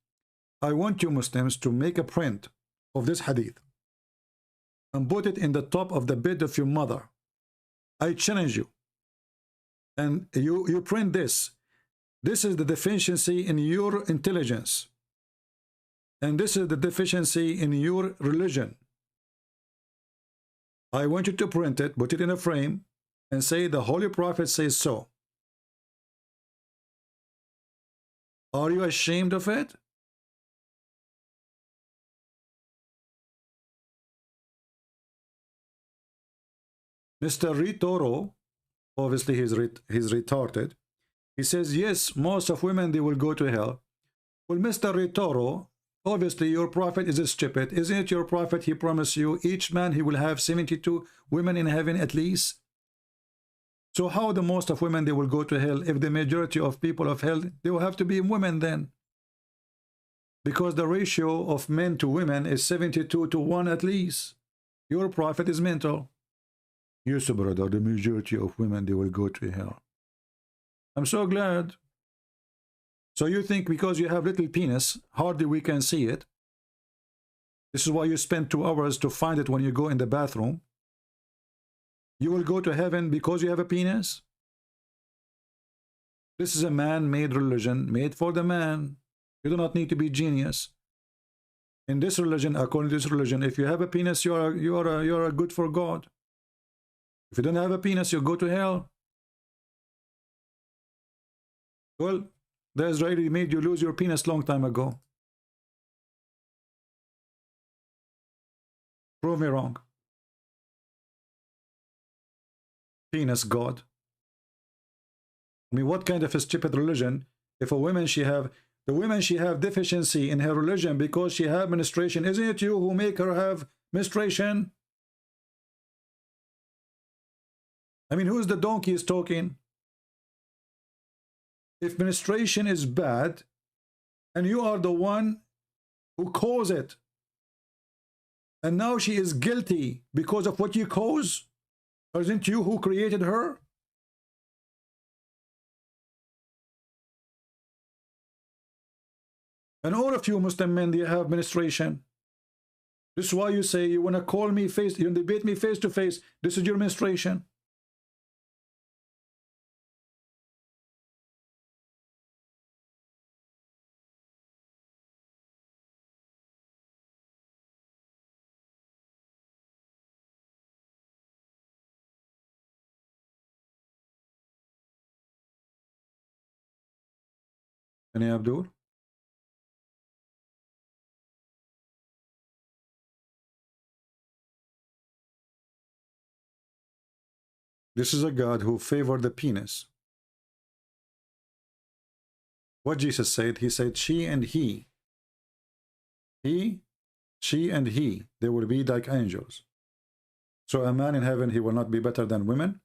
I want you Muslims to make a print of this hadith and put it in the top of the bed of your mother. I challenge you. And you print this. This is the deficiency in your intelligence. And this is the deficiency in your religion. I want you to print it, put it in a frame, and say the Holy Prophet says so. Are you ashamed of it? Mr. Ritoro, obviously he's retarded. He says, yes, most of women, they will go to hell. Well, Mr. Ritoro, obviously your prophet is stupid. Isn't it your prophet? He promised you each man he will have 72 women in heaven at least. So how the most of women, they will go to hell if the majority of people of hell, they will have to be women then? Because the ratio of men to women is 72 to 1 at least. Your prophet is mental. Yes, brother, the majority of women, they will go to hell. I'm so glad. So you think because you have little penis, hardly we can see it. This is why you spend 2 hours to find it when you go in the bathroom. You will go to heaven because you have a penis? This is a man-made religion, made for the man. You do not need to be genius. In this religion, according to this religion, if you have a penis, you are good for God. If you don't have a penis, you go to hell. Well, the Israeli made you lose your penis long time ago. Prove me wrong. Penis God. I mean, what kind of a stupid religion? If a woman she have deficiency in her religion because she have menstruation, isn't it you who make her have menstruation? I mean, who's the donkey is talking? If menstruation is bad, and you are the one who caused it, and now she is guilty because of what you caused, isn't you who created her? And all of you Muslim men, they have menstruation. This is why you say you want to call me face, you debate me face to face. This is your menstruation. Any Abdul? This is a God who favored the penis. What Jesus said, he said, she and he. He, she and he, they will be like angels. So a man in heaven, he will not be better than women.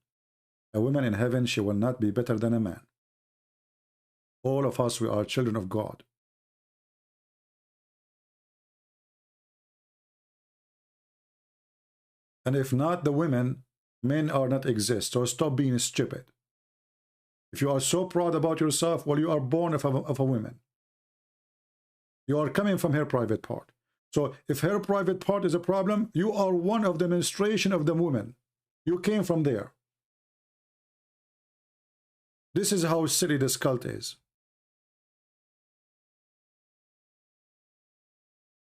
A woman in heaven, she will not be better than a man. All of us, we are children of God. And if not the women, men are not exist. So stop being stupid. If you are so proud about yourself, well, you are born of a woman. You are coming from her private part. So if her private part is a problem, you are one of the menstruation of the woman. You came from there. This is how silly this cult is.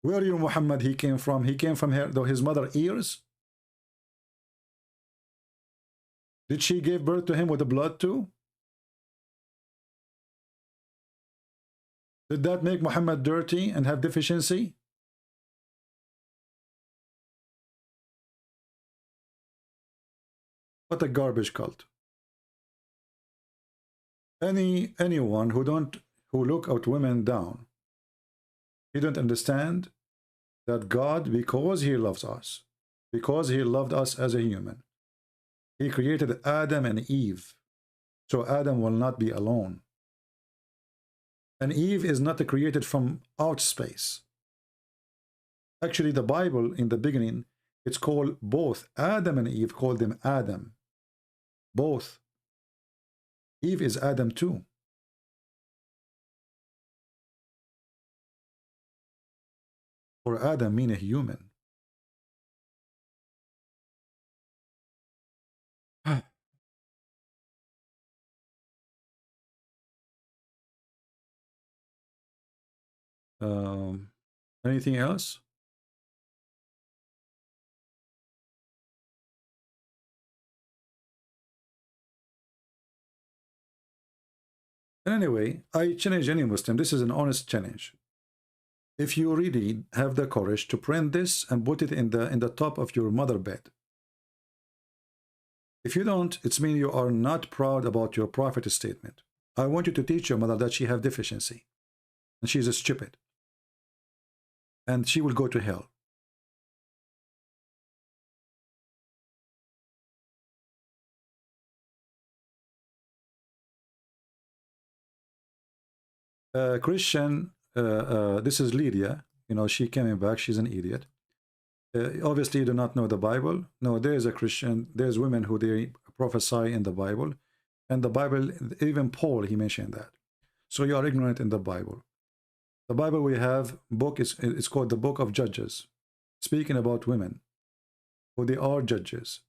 Where you Muhammad he came from? He came from her, though his mother ears. Did she give birth to him with the blood too? Did that make Muhammad dirty and have deficiency? What a garbage cult. Anyone who look at women down, he don't understand that God, because he loves us, because he loved us as a human, he created Adam and Eve. So Adam will not be alone. And Eve is not created from out space. Actually, the Bible in the beginning, it's called both Adam and Eve, called them Adam. Both. Eve is Adam too. For Adam mean a human. Anything else? Anyway, I challenge any Muslim. This is an honest challenge. If you really have the courage to print this and put it in the top of your mother bed. If you don't, it's mean you are not proud about your prophet statement. I want you to teach your mother that she have deficiency. And she's a stupid. And she will go to hell. Christian, this is Lydia. You know, she coming back. She's an idiot. Obviously, you do not know the Bible. No, there is a Christian. There's women who they prophesy in the Bible. And the Bible, even Paul, he mentioned that. So you are ignorant in the Bible. The Bible we have, book it's called the Book of Judges. Speaking about women, who they are judges.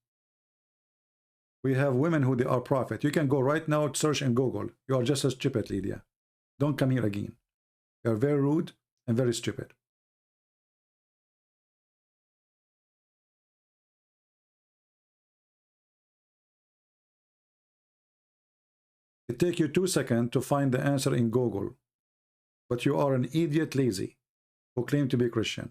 We have women who they are prophet. You can go right now, search in Google. You are just as stupid, Lydia. Don't come here again. You are very rude and very stupid. It takes you 2 seconds to find the answer in Google. But you are an idiot lazy who claim to be Christian.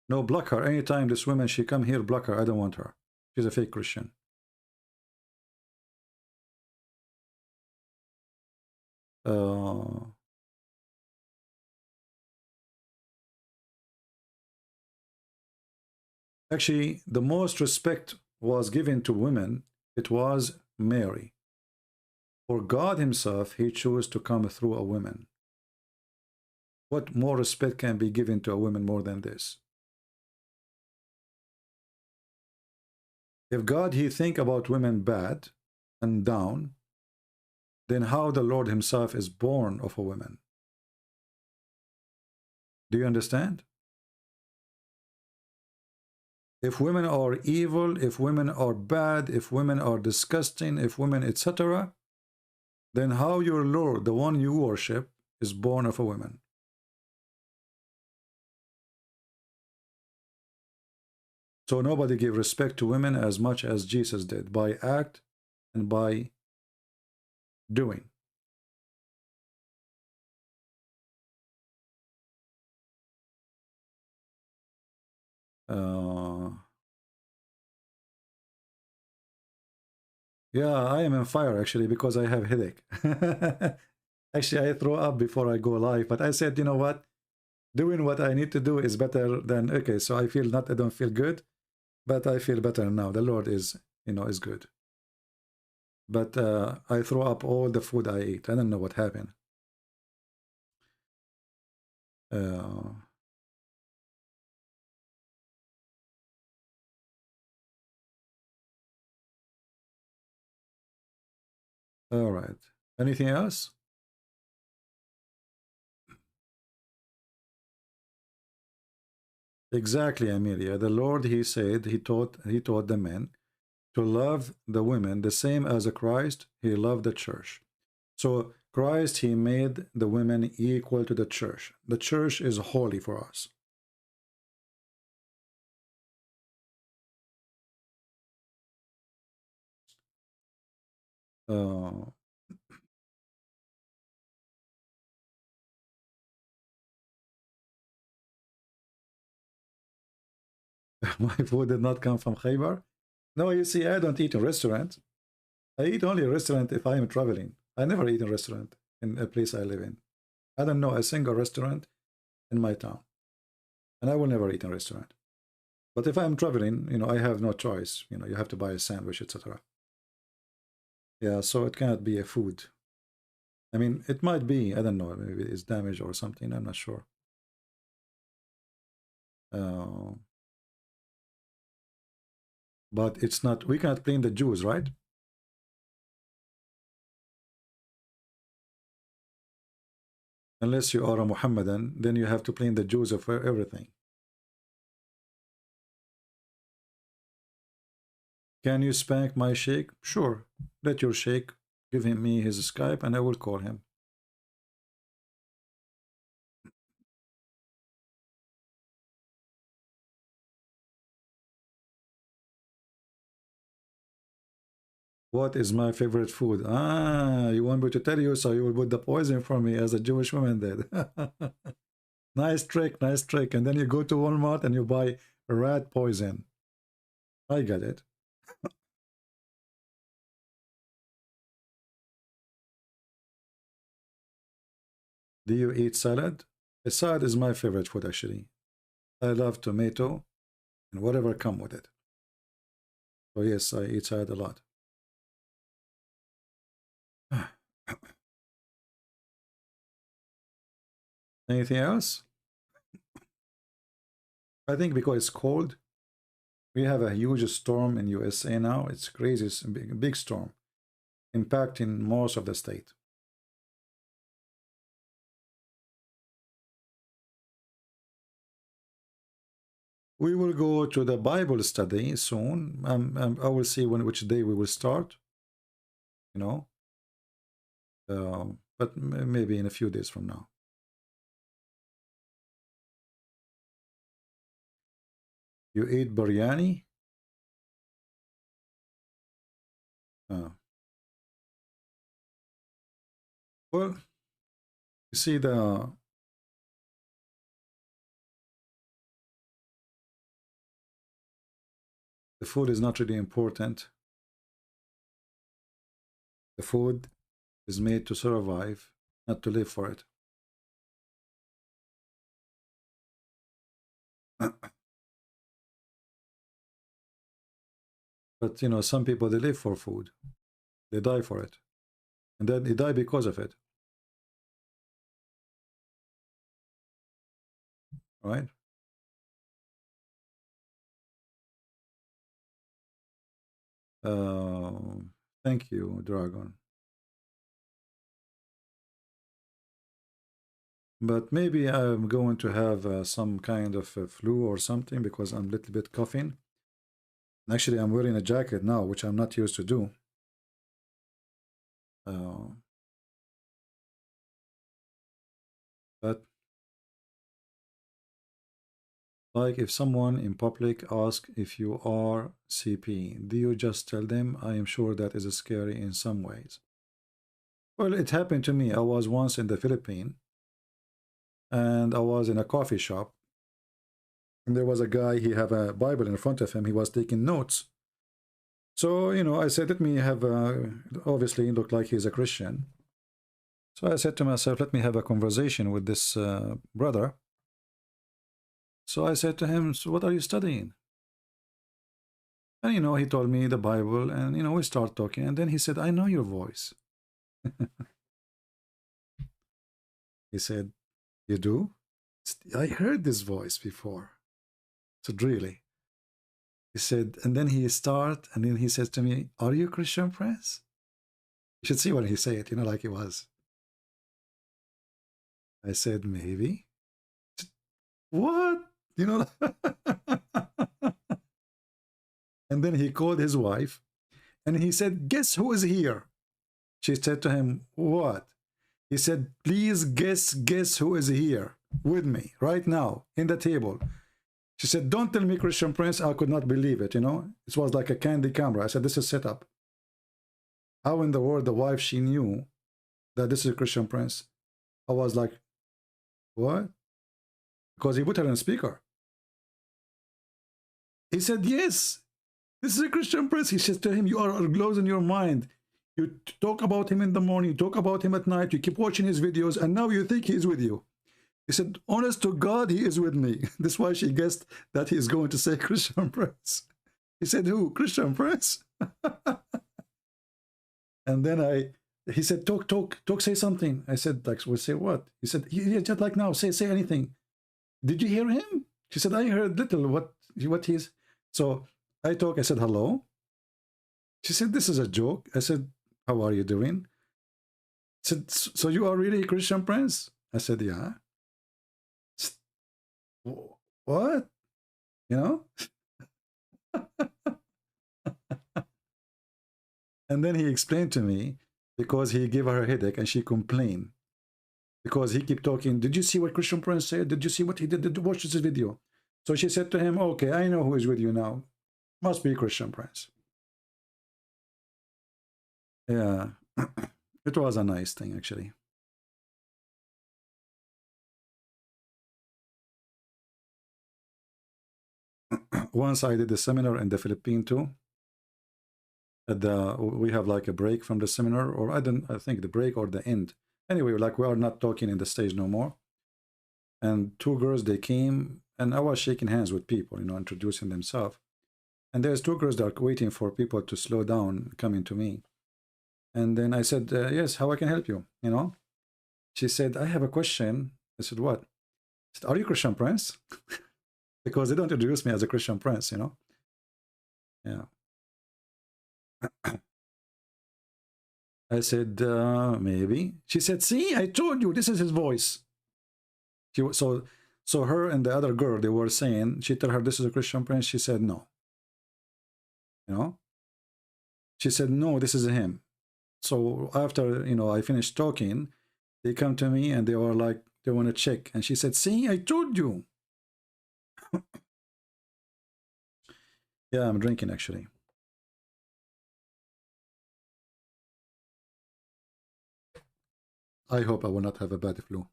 No, block her. Anytime this woman, she come here, block her. I don't want her. She's a fake Christian. Actually, the most respect was given to women. It was Mary. For God himself, he chose to come through a woman. What more respect can be given to a woman more than this? If God, he think about women bad and down, then how the Lord himself is born of a woman? Do you understand? If women are evil, if women are bad, if women are disgusting, if women, etc., then how your Lord, the one you worship, is born of a woman? So nobody gave respect to women as much as Jesus did, by act and by doing. Yeah, I am on fire actually because I have headache. Actually, I throw up before I go live, but I said, you know what? Doing what I need to do is better than, okay, so I don't feel good, but I feel better now. The Lord is, is good. But I throw up all the food I eat. I don't know what happened. All right. Anything else? Exactly, Amelia. The Lord, he said, he taught the men to love the women the same as Christ, he loved the church. So Christ, he made the women equal to the church. The church is holy for us. My food did not come from Khaybar. No, you see, I don't eat in restaurant. I eat only in restaurant if I am traveling. I never eat in restaurant in a place I live in. I don't know a single restaurant in my town. And I will never eat in restaurant. But if I'm traveling, I have no choice. You have to buy a sandwich, etc. Yeah, so it cannot be a food. I mean, it might be, I don't know, maybe it's damaged or something, I'm not sure. But it's not, we cannot blame the Jews, right? Unless you are a Muhammadan, then you have to blame the Jews for everything. Can you spank my sheikh? Sure. Let your sheikh give me his Skype and I will call him. What is my favorite food? Ah, you want me to tell you, so you will put the poison for me as a Jewish woman did. Nice trick, nice trick. And then you go to Walmart and you buy rat poison. I get it. Do you eat salad? A salad is my favorite food, actually. I love tomato and whatever come with it. So yes, I eat salad a lot. Anything else? I think because it's cold, we have a huge storm in USA now. It's crazy, it's a big storm, impacting most of the state. We will go to the Bible study soon. I will see which day we will start. But maybe in a few days from now. You eat biryani? Well, you see, the food is not really important. The food is made to survive, not to live for it. But some people, they live for food. They die for it. And then they die because of it. Right? Thank you, Dragon. But maybe I'm going to have some kind of flu or something because I'm a little bit coughing. Actually, I'm wearing a jacket now, which I'm not used to do. But Like if someone in public asks if you are CP, do you just tell them? I am sure that is scary in some ways. Well, it happened to me. I was once in the Philippines and I was in a coffee shop. And there was a guy, he had a Bible in front of him. He was taking notes. So, you know, I said, let me have obviously it looked like he's a Christian. So I said to myself, let me have a conversation with this brother. So I said to him, so what are you studying? And, you know, he told me the Bible and, you know, we start talking. And then he said, I know your voice. He said, you do? I heard this voice before. I said, really? He said, and then he and then he says to me, are you a Christian, Prince? You should see when he said it, you know, like it was. I said, maybe. What? You know? And then he called his wife and he said, guess who is here? She said to him, what? He said, please guess who is here with me right now in the table. She said, don't tell me Christian Prince. I could not believe it, you know. It was like a candy camera. I said, this is set up. How in the world the wife, she knew that this is Christian Prince? I was like, what? Because he put her on speaker. He said, yes, this is a Christian Prince. He says to him, you are losing your mind. You talk about him in the morning, you talk about him at night, you keep watching his videos, and now you think he is with you. He said, honest to God, he is with me. That's why she guessed that he is going to say Christian Prince. He said, who? Christian Prince? And then he said, talk, say something. I said, like, well, say what? He said, yeah, just like now, say anything. Did you hear him? She said, I heard little what he's. So I said, hello. She said, this is a joke. I said, how are you doing? She said, so you are really a Christian Prince? I said, yeah. What? You know? And then he explained to me, because he gave her a headache and she complained. Because he kept talking, did you see what Christian Prince said? Did you see what he did? Did you watch this video? So she said to him, okay, I know who is with you now. Must be Christian Prince. Yeah, it was a nice thing, actually. Once I did a seminar in the Philippines too. We have like a break from the seminar, or I think the break or the end. Anyway, like we are not talking in the stage no more. And two girls, they came, and I was shaking hands with people, you know, introducing themselves. And there's two girls that are waiting for people to slow down, coming to me. And then I said, yes, how I can help you, you know? She said, I have a question. I said, what? She said, are you Christian Prince? Because they don't introduce me as a Christian Prince, you know? Yeah. I said, maybe. She said, see, I told you, this is his voice. So her and the other girl, they were saying, she told her, this is a Christian Prince. She said, no. You know? She said, no, this is him. So after, you know, I finished talking, they come to me and they were like, they want to check. And she said, see, I told you. Yeah, I'm drinking actually. I hope I will not have a bad flu.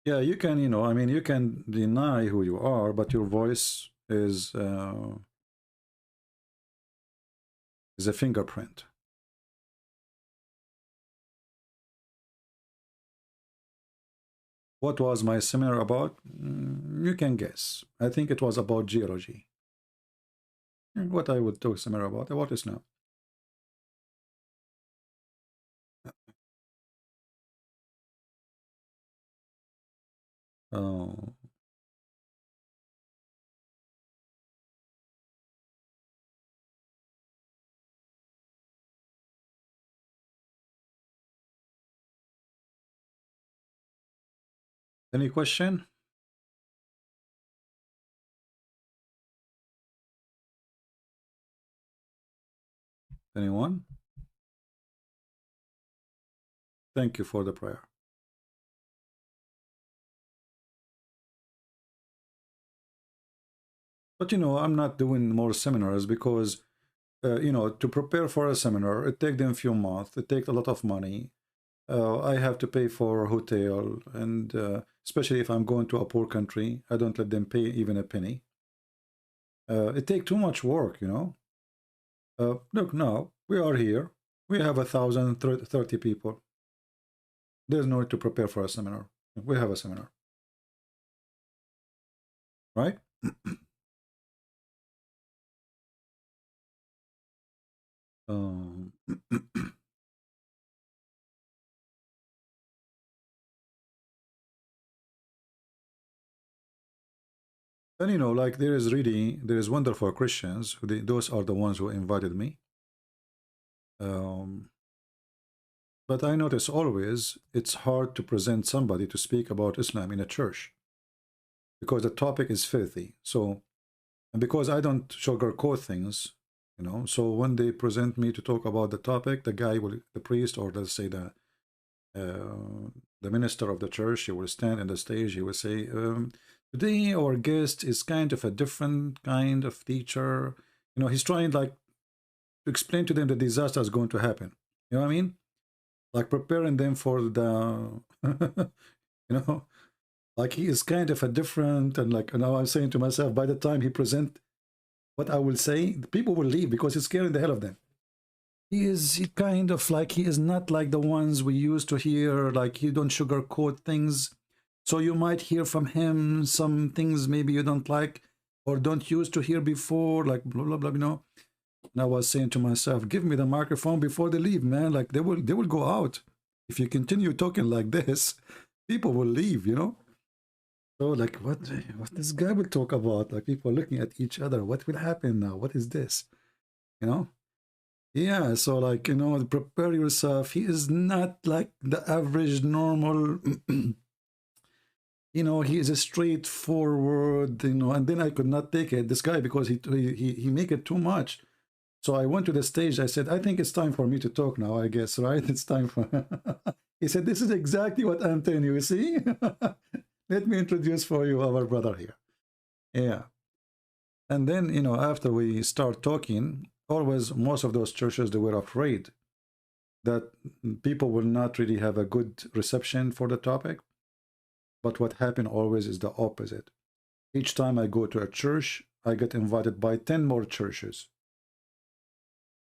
Yeah, you can, you know, I mean, you can deny who you are, but your voice is a fingerprint. What was my seminar about? You can guess. I think it was about geology. What I would talk seminar about Islam. Oh. Any question? Anyone? Thank you for the prayer. But you know, I'm not doing more seminars because, you know, to prepare for a seminar, it takes them a few months. It takes a lot of money. I have to pay for hotel, and especially if I'm going to a poor country, I don't let them pay even a penny. It takes too much work, you know. Look, now we are here. We have 1,030 people. There's no need to prepare for a seminar. We have a seminar, right? And you know, like there is wonderful Christians. Those are the ones who invited me. But I notice always it's hard to present somebody to speak about Islam in a church because the topic is filthy. So, and because I don't sugarcoat things, you know, so when they present me to talk about the topic, the priest, or let's say the minister of the church, he will stand on the stage, he will say, today our guest is kind of a different kind of teacher. You know, he's trying like to explain to them the disaster is going to happen. You know what I mean? Like preparing them for the, you know, like he is kind of a different, and like, now I'm saying to myself, by the time he present what I will say, the people will leave because he's scaring the hell of them. He kind of like, he is not like the ones we used to hear, like he don't sugarcoat things. So you might hear from him some things maybe you don't like or don't used to hear before, like blah, blah, blah, you know. And I was saying to myself, give me the microphone before they leave, man. Like they will go out. If you continue talking like this, people will leave, you know. So like what this guy will talk about? Like people looking at each other. What will happen now? What is this? You know? Yeah, so like, you know, prepare yourself. He is not like the average normal you know, he is a straightforward, you know, and then I could not take it, this guy, because he make it too much. So I went to the stage. I said, I think it's time for me to talk now, I guess, right? It's time for... He said, this is exactly what I'm telling you, see? Let me introduce for you our brother here. Yeah. And then, you know, after we start talking, always, most of those churches, they were afraid that people will not really have a good reception for the topic. But what happened always is the opposite. Each time I go to a church, I get invited by 10 more churches.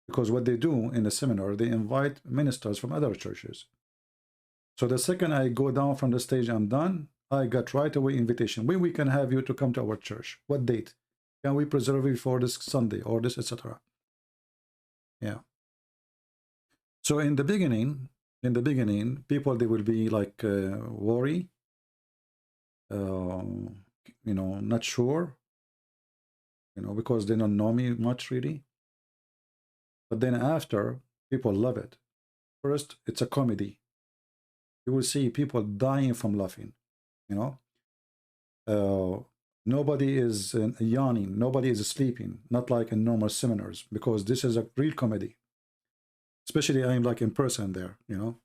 Because what they do in the seminar, they invite ministers from other churches. So the second I go down from the stage, I'm done, I got right away invitation. When we can have you to come to our church? What date? Can we preserve you for this Sunday or this, etc.? Yeah. So in the beginning, people, they will be like worry, you know, not sure, you know, because they don't know me much really. But then after, people love it. First, it's a comedy. You will see people dying from laughing, you know. Nobody is yawning. Nobody is sleeping. Not like in normal seminars, because this is a real comedy. Especially I'm like in person there, you know.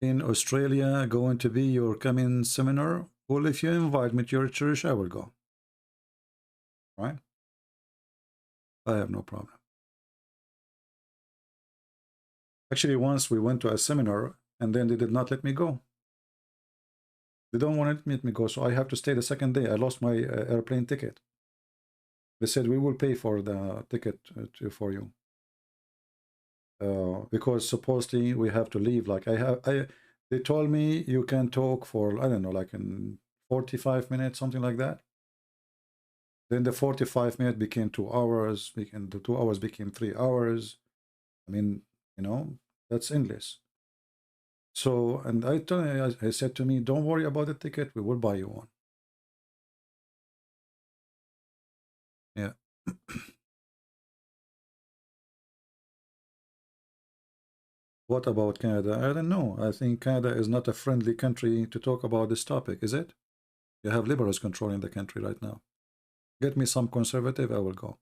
In Australia, going to be your coming seminar. Well, if you invite me to your church, I will go. Right? I have no problem. Actually, once we went to a seminar and then they did not let me go. They don't want to let me go, so I have to stay the second day. I lost my airplane ticket. They said, we will pay for the ticket for you. Because supposedly we have to leave. Like they told me you can talk for, I don't know, like in 45 minutes, something like that. Then the 45 minutes became 2 hours. The 2 hours became 3 hours. I mean, you know, that's endless. So, and I said to me, don't worry about the ticket. We will buy you one. Yeah. What about Canada? I don't know. I think Canada is not a friendly country to talk about this topic, is it? You have liberals controlling the country right now. Get me some conservative, I will go.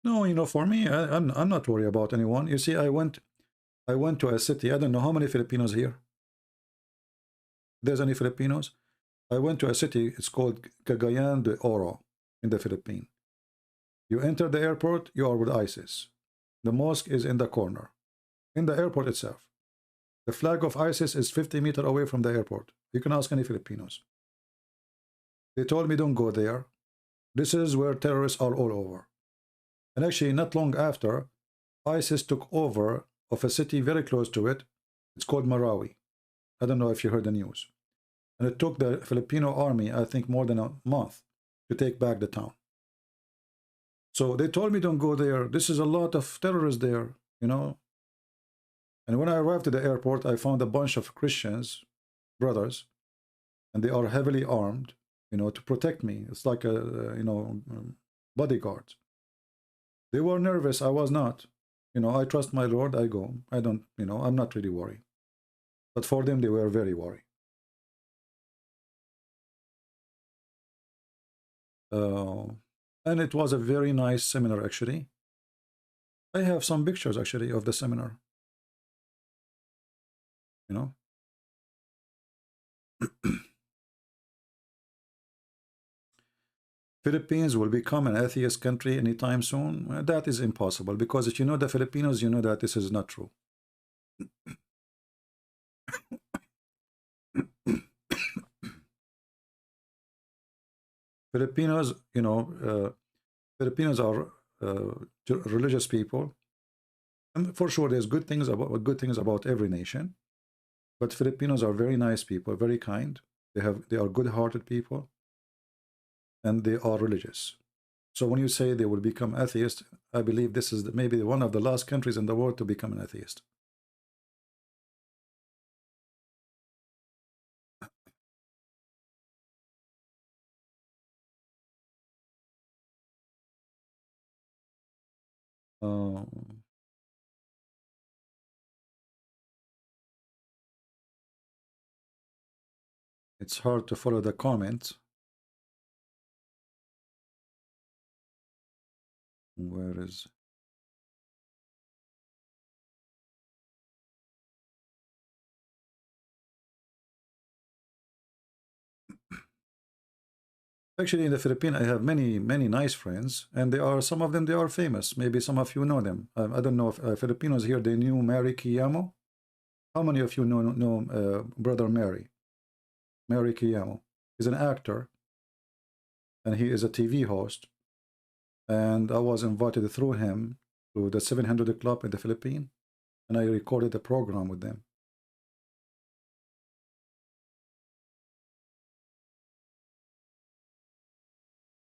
No, you know, for me, I'm not worried about anyone. You see, I went to a city. I don't know how many Filipinos here. There's any Filipinos? I went to a city. It's called Cagayan de Oro in the Philippines. You enter the airport, you are with ISIS. The mosque is in the corner, in the airport itself. The flag of ISIS is 50 meters away from the airport. You can ask any Filipinos. They told me don't go there. This is where terrorists are all over. And actually, not long after, ISIS took over of a city very close to it. It's called Marawi. I don't know if you heard the news. And it took the Filipino army, I think, more than a month to take back the town. So they told me don't go there. This is a lot of terrorists there, you know. And when I arrived at the airport, I found a bunch of Christians, brothers, and they are heavily armed, you know, to protect me. It's like a, you know, bodyguard. They were nervous. I was not. You know, I trust my Lord. I go. I don't, you know, I'm not really worried. But for them, they were very worried. And it was a very nice seminar, actually. I have some pictures, actually, of the seminar. You know? Philippines will become an atheist country anytime soon? Well, that is impossible, because if you know the Filipinos, you know that this is not true. Filipinos, you know, Filipinos are religious people, and for sure there's good things about every nation, but Filipinos are very nice people, very kind. They are good-hearted people, and they are religious. So when you say they will become atheist, I believe this is maybe one of the last countries in the world to become an atheist. It's hard to follow the comments. Where is... Actually, in the Philippines, I have many nice friends, and they are, some of them, they are famous. Maybe some of you know them. I don't know if Filipinos here, they knew Mary Quijamo. How many of you know Brother Mary? Mary Quijamo. He's an actor, and he is a TV host. And I was invited through him to the 700 Club in the Philippines, and I recorded a program with them.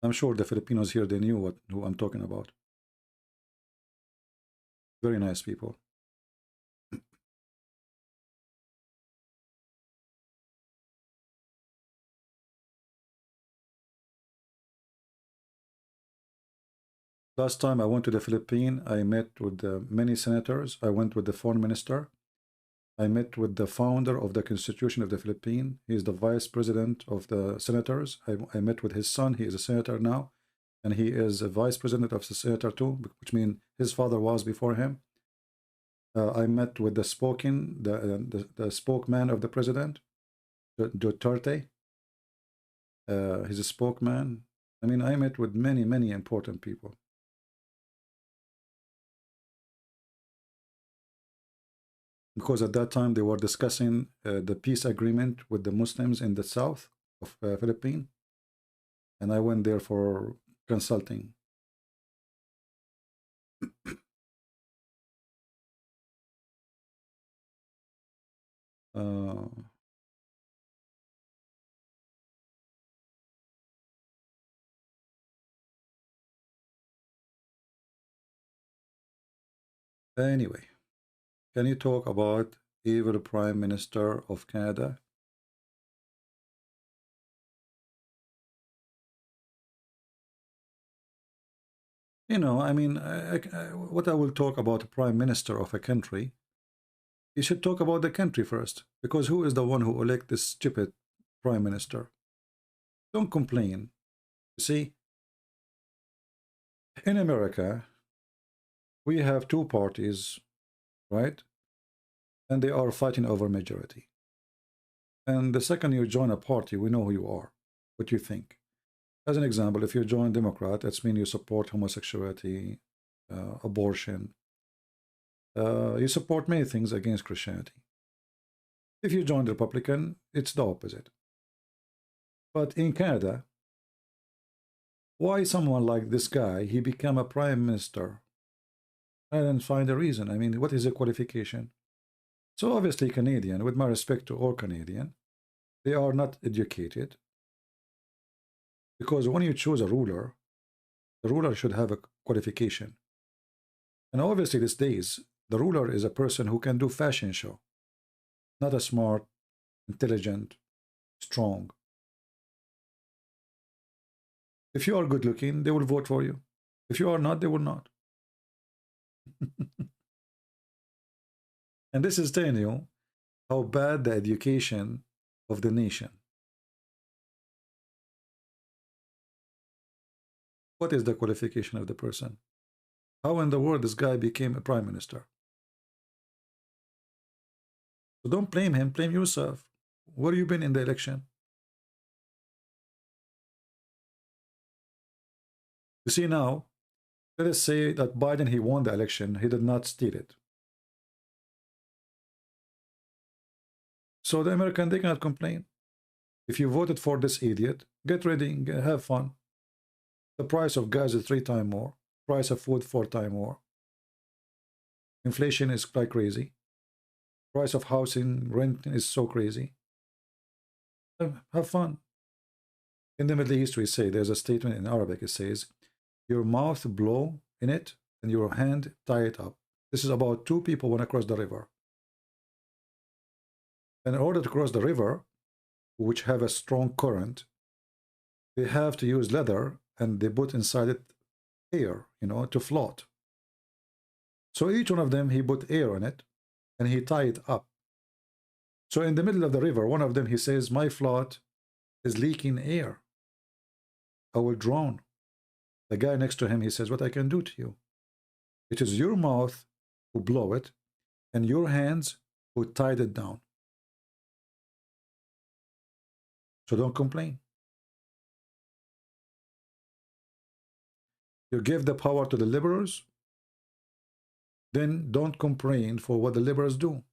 I'm sure the Filipinos here, they knew who I'm talking about. Very nice people. Last time I went to the Philippines, I met with many senators. I went with the foreign minister. I met with the founder of the Constitution of the Philippines. He is the vice president of the senators. I met with his son. He is a senator now, and he is a vice president of the senator too, which means his father was before him. I met with the spokesman of the president, Duterte. He's a spokesman. I mean, I met with many important people. Because at that time they were discussing the peace agreement with the Muslims in the south of Philippines, and I went there for consulting. Anyway, can you talk about evil Prime Minister of Canada? You know, I mean, what I will talk about the Prime Minister of a country, you should talk about the country first, because who is the one who elected this stupid Prime Minister? Don't complain. You see, in America, we have two parties, right? And they are fighting over majority. And the second you join a party, we know who you are, what you think. As an example, if you join Democrat, that means you support homosexuality, abortion. You support many things against Christianity. If you join the Republican, it's the opposite. But in Canada, why someone like this guy, he became a prime minister? I didn't find a reason. I mean, what is the qualification? So obviously Canadian, with my respect to all Canadian, they are not educated. Because when you choose a ruler, the ruler should have a qualification. And obviously these days, the ruler is a person who can do fashion show. Not a smart, intelligent, strong. If you are good looking, they will vote for you. If you are not, they will not. And this is telling you how bad the education of the nation. What is the qualification of the person? How in the world this guy became a prime minister? So don't blame him, blame yourself. Where have you been in the election? You see now, let us say that Biden, he won the election, he did not steal it. So the American, they cannot complain. If you voted for this idiot, get ready, have fun. The price of gas is 3 times more. Price of food 4 times more. Inflation is like crazy. Price of housing, rent is so crazy. Have fun. In the Middle East, we say, there's a statement in Arabic, it says, your mouth blow in it and your hand tie it up. This is about 2 people want to cross the river. And in order to cross the river, which have a strong current, they have to use leather and they put inside it air, you know, to float. So each one of them, he put air in it and he tied it up. So in the middle of the river, one of them, he says, my float is leaking air. I will drown. The guy next to him, he says, what I can do to you? It is your mouth who blow it and your hands who tied it down. So don't complain. You give the power to the liberals, then don't complain for what the liberals do.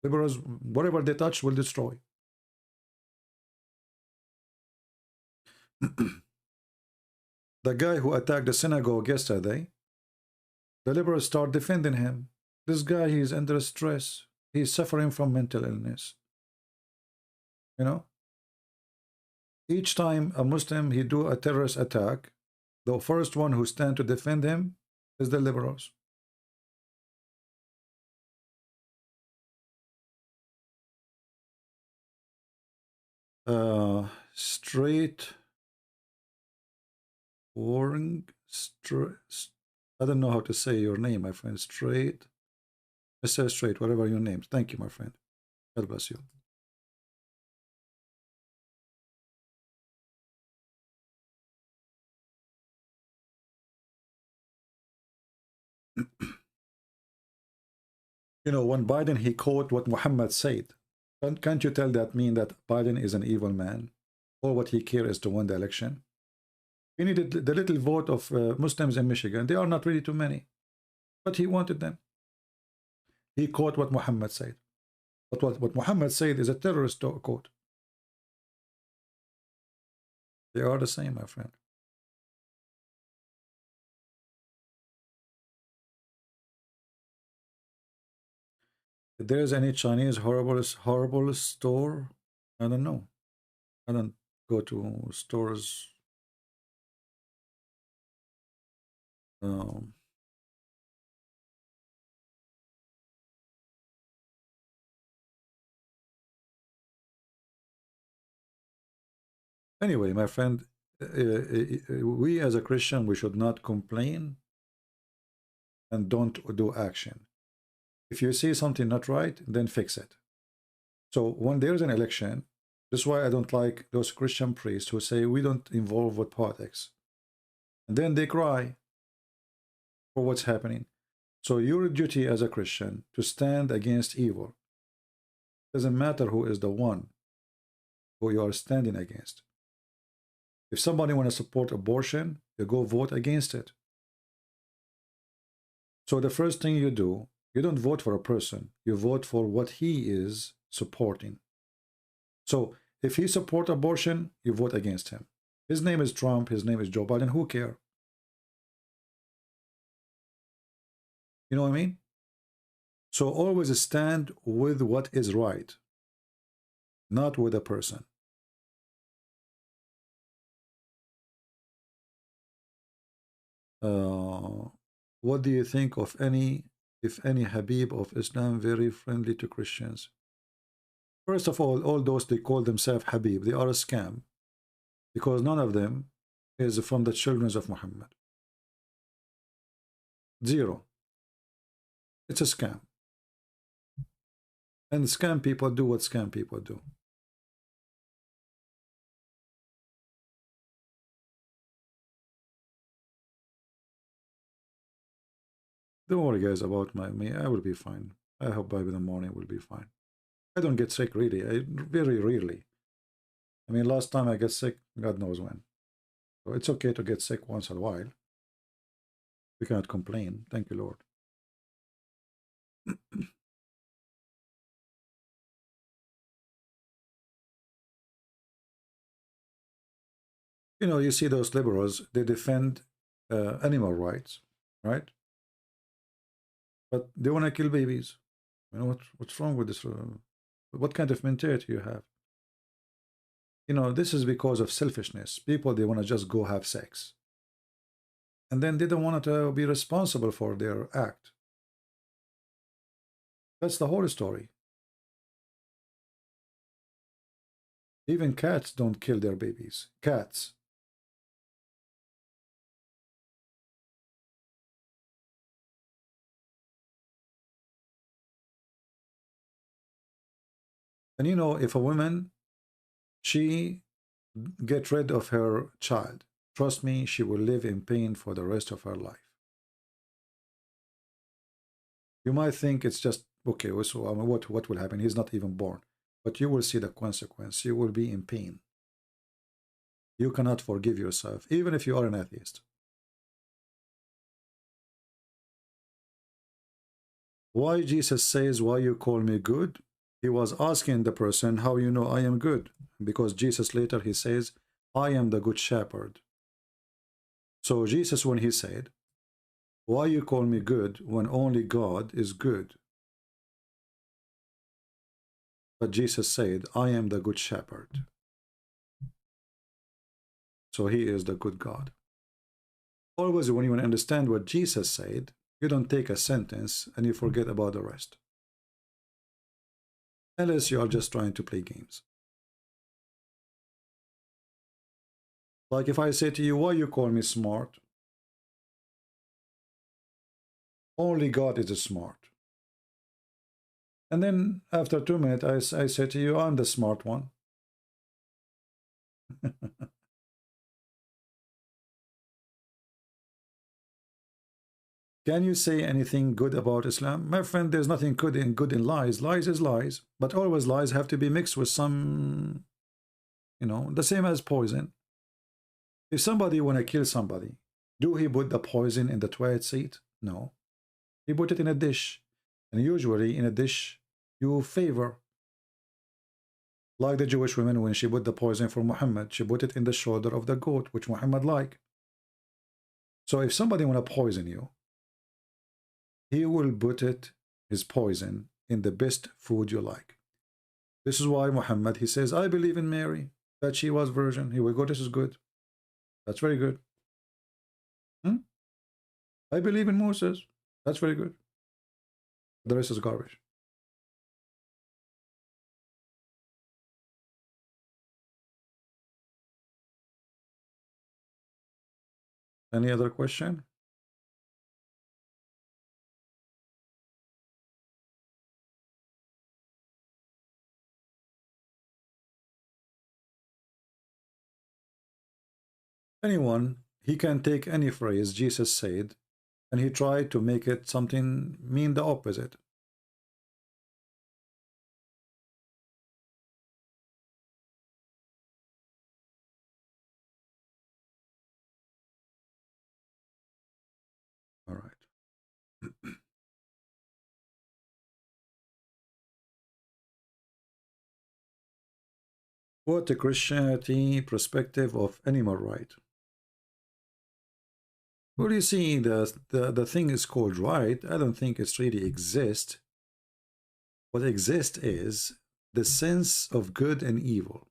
Liberals, whatever they touch will destroy. The guy who attacked the synagogue yesterday, the liberals start defending him. This guy, he's under stress. He's suffering from mental illness. You know? Each time a Muslim, he do a terrorist attack, the first one who stand to defend him is the liberals. Straight warring, I don't know how to say your name, my friend. Straight, I say straight, whatever your name. Thank you, my friend. God bless you. You know, when Biden, he quote what Muhammad said. Can't you tell that mean that Biden is an evil man? All what he cares is to win the election? He needed the little vote of Muslims in Michigan. They are not really too many. But he wanted them. He quote what Muhammad said. But what Muhammad said is a terrorist quote. They are the same, my friend. If there is any Chinese horrible store, I don't know. I don't go to stores. Anyway, my friend, we as a Christian, we should not complain and don't do action. If you see something not right, then fix it. So when there's an election, this is why I don't like those Christian priests who say we don't involve with politics. And then they cry. for what's happening. So your duty as a Christian to stand against evil. Doesn't matter who is the one who you are standing against. If somebody want to support abortion, you go vote against it. So the first thing you do, you don't vote for a person, you vote for what he is supporting. So if he support abortion, you vote against him. His name is Trump, his name is Joe Biden, who cares? You know what I mean? So always stand with what is right, not with a person. What do you think of if any Habib of Islam very friendly to Christians? First of all those they call themselves Habib, they are a scam, because none of them is from the children of Muhammad. Zero. It's a scam. And scam people do what scam people do. Don't worry, guys, about me. I will be fine. I hope by the morning will be fine. I don't get sick really. Very rarely. I mean, last time I get sick, God knows when. So it's okay to get sick once in a while. We cannot complain. Thank you, Lord. You know, you see those liberals, they defend animal rights, right? But they want to kill babies. You know, what's wrong with this? What kind of mentality you have? You know, this is because of selfishness. People, they want to just go have sex. And then they don't want to be responsible for their act. That's the whole story. Even cats don't kill their babies. Cats. And you know, if a woman, she get rid of her child, trust me, she will live in pain for the rest of her life. You might think it's just, okay, so I mean, what will happen? He's not even born. But you will see the consequence. You will be in pain. You cannot forgive yourself, even if you are an atheist. Why Jesus says, why you call me good? He was asking the person, how you know I am good? Because Jesus later he says, I am the good shepherd. So Jesus, when he said, why you call me good when only God is good? But Jesus said, I am the good shepherd. So he is the good God. Always when you want to understand what Jesus said, you don't take a sentence and you forget about the rest. Unless you are just trying to play games. Like if I say to you, why you call me smart? Only God is smart. And then after 2 minutes, I say to you, I'm the smart one. Can you say anything good about Islam? My friend, there's nothing good in lies. Lies is lies. But always lies have to be mixed with some, you know, the same as poison. If somebody want to kill somebody, do he put the poison in the toilet seat? No. He put it in a dish. And usually in a dish, you favor. Like the Jewish woman, when she put the poison for Muhammad, she put it in the shoulder of the goat, which Muhammad liked. So if somebody want to poison you, he will put it, his poison, in the best food you like. This is why Muhammad, he says, I believe in Mary, that she was virgin. Here we go, this is good. That's very good. I believe in Moses. That's very good. The rest is garbage. Any other question? Anyone, he can take any phrase Jesus said and he tried to make it something mean the opposite. All right. What the Christianity perspective of animal right? Well, you see, the thing is called right. I don't think it's really exist. What exists is the sense of good and evil.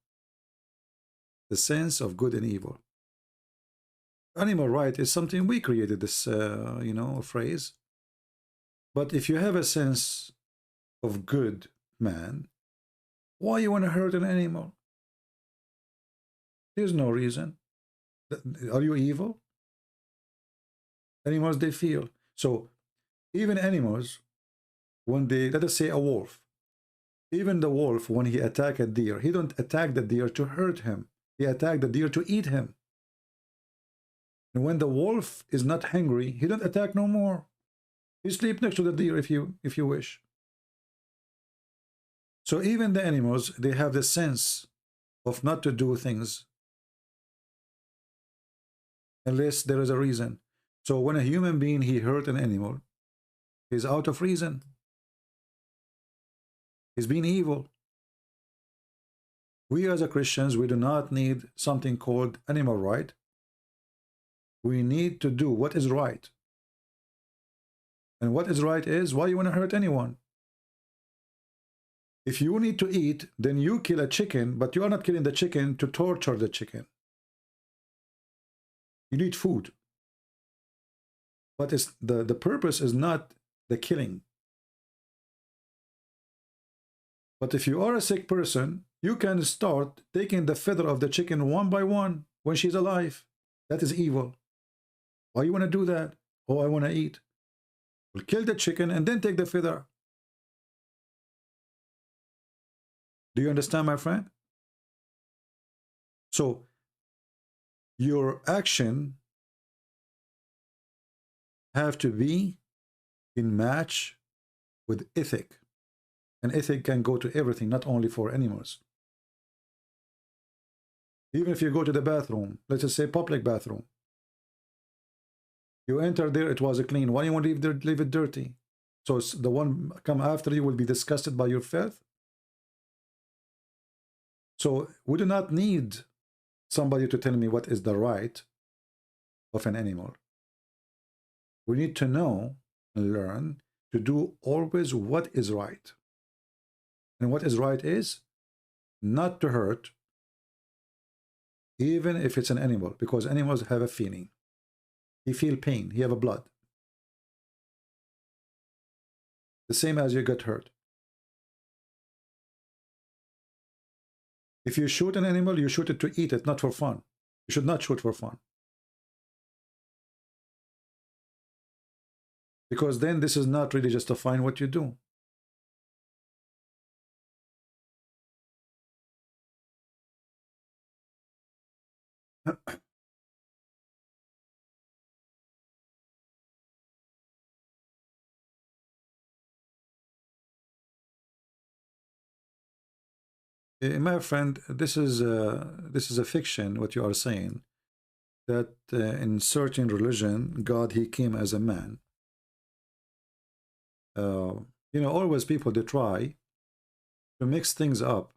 The sense of good and evil. Animal right is something we created, this you know, phrase. But if you have a sense of good, man, why you want to hurt an animal? There's no reason. Are you evil? Animals, they feel. So even animals, when they, let us say a wolf, even the wolf, when he attack a deer, he don't attack the deer to hurt him. He attack the deer to eat him. And when the wolf is not hungry, he don't attack no more. You sleep next to the deer if you wish. So even the animals, they have the sense of not to do things unless there is a reason. So when a human being, he hurt an animal, he's out of reason. He's being evil. We as a Christians, we do not need something called animal right. We need to do what is right. And what is right is, why you want to hurt anyone? If you need to eat, then you kill a chicken, but you are not killing the chicken to torture the chicken. You need food. But it's the purpose is not the killing. But if you are a sick person, you can start taking the feather of the chicken one by one when she's alive. That is evil. Why you want to do that? Oh, I want to eat. Well, kill the chicken and then take the feather. Do you understand, my friend? So, your action have to be in match with ethic. And ethic can go to everything, not only for animals. Even if you go to the bathroom, let's just say public bathroom. You enter there, it was clean. Why do you want to leave it dirty? So the one come after you will be disgusted by your filth. So we do not need somebody to tell me what is the right of an animal. We need to know and learn to do always what is right. And what is right is not to hurt, even if it's an animal, because animals have a feeling. He feel pain, he have a blood. The same as you get hurt. If you shoot an animal, you shoot it to eat it, not for fun. You should not shoot for fun. Because then this is not really justifying what you do. My friend, this is a fiction. What you are saying, that in certain religion, God, he came as a man. You know, always people, they try to mix things up,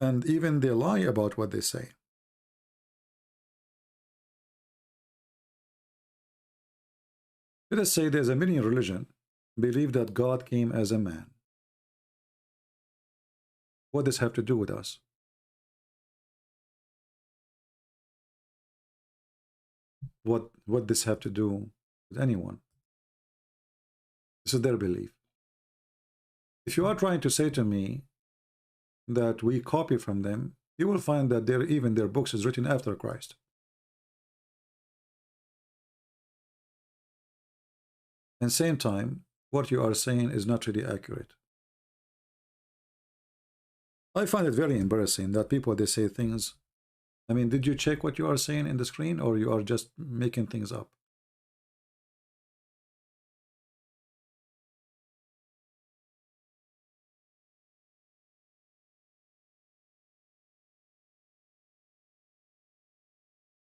and even they lie about what they say. Let us say there's a many religion believe that God came as a man. What does have to do with us? What does have to do with anyone? This is their belief. If you are trying to say to me that we copy from them, you will find that even their books is written after Christ. And same time, what you are saying is not really accurate. I find it very embarrassing that people, they say things. I mean, did you check what you are saying in the screen, or you are just making things up?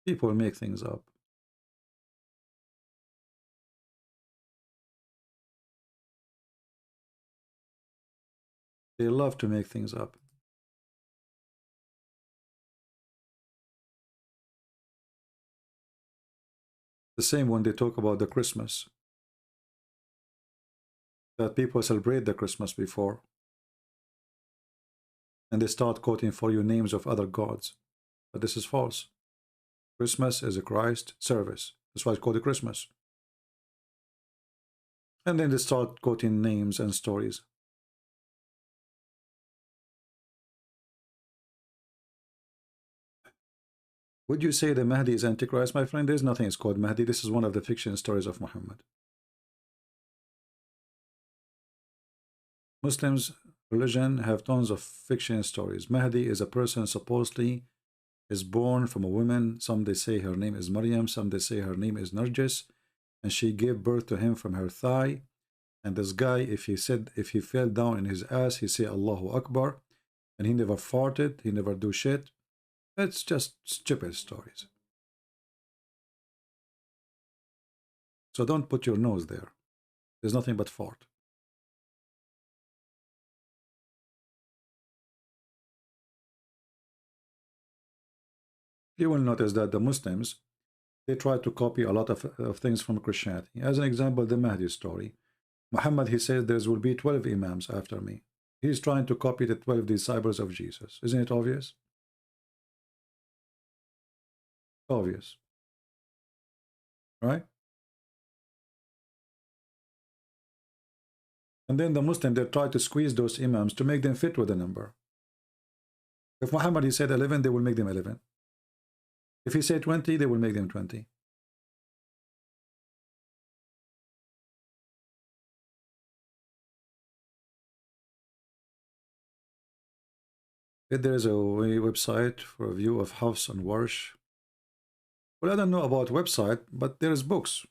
People make things up. They love to make things up. The same when they talk about the Christmas, that people celebrate the Christmas before, and they start quoting for you names of other gods. But this is false. Christmas is a Christ service. That's why it's called a Christmas. And then they start quoting names and stories. Would you say the Mahdi is Antichrist, my friend? There's nothing is called Mahdi. This is one of the fiction stories of Muhammad. Muslims' religion have tons of fiction stories. Mahdi is a person supposedly is born from a woman. Some they say her name is Maryam. Some they say her name is Narjis. And she gave birth to him from her thigh. And this guy, if he fell down in his ass, he say Allahu Akbar. And he never farted. He never do shit. It's just stupid stories. So don't put your nose there. There's nothing but fart. You will notice that the Muslims, they try to copy a lot of things from Christianity. As an example, the Mahdi story. Muhammad, he says there will be 12 imams after me. He's trying to copy the 12 disciples of Jesus. Isn't it obvious? Obvious. Right? And then the Muslim, they try to squeeze those imams to make them fit with the number. If Muhammad, he said 11, they will make them 11. If he said 20, they will make them 20. There is a website for a view of Hafs and Warsh. Well, I don't know about website, but there's books.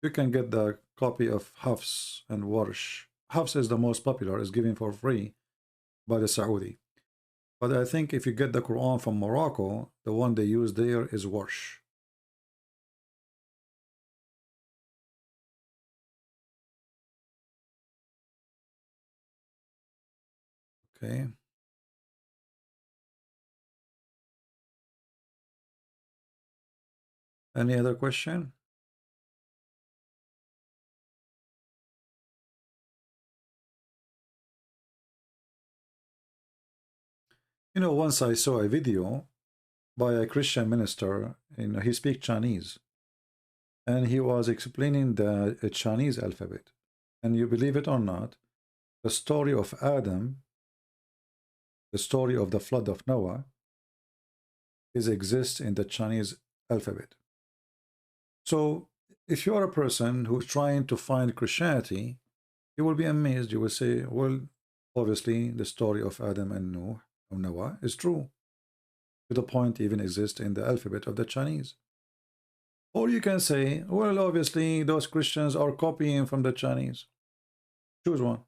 You can get the copy of Hafs and Warsh. Hafs is the most popular, is given for free by the Saudi. But I think if you get the Quran from Morocco, the one they use there is Warsh. Okay. Any other question? You know, once I saw a video by a Christian minister, he speaks Chinese, and he was explaining the Chinese alphabet. And you believe it or not, the story of Adam, the story of the flood of Noah, exists in the Chinese alphabet. So if you are a person who's trying to find Christianity, you will be amazed. You will say, well, obviously the story of Adam and Noah is true, to the point even exists in the alphabet of the Chinese. Or you can say, well, obviously those Christians are copying from the Chinese. Choose one.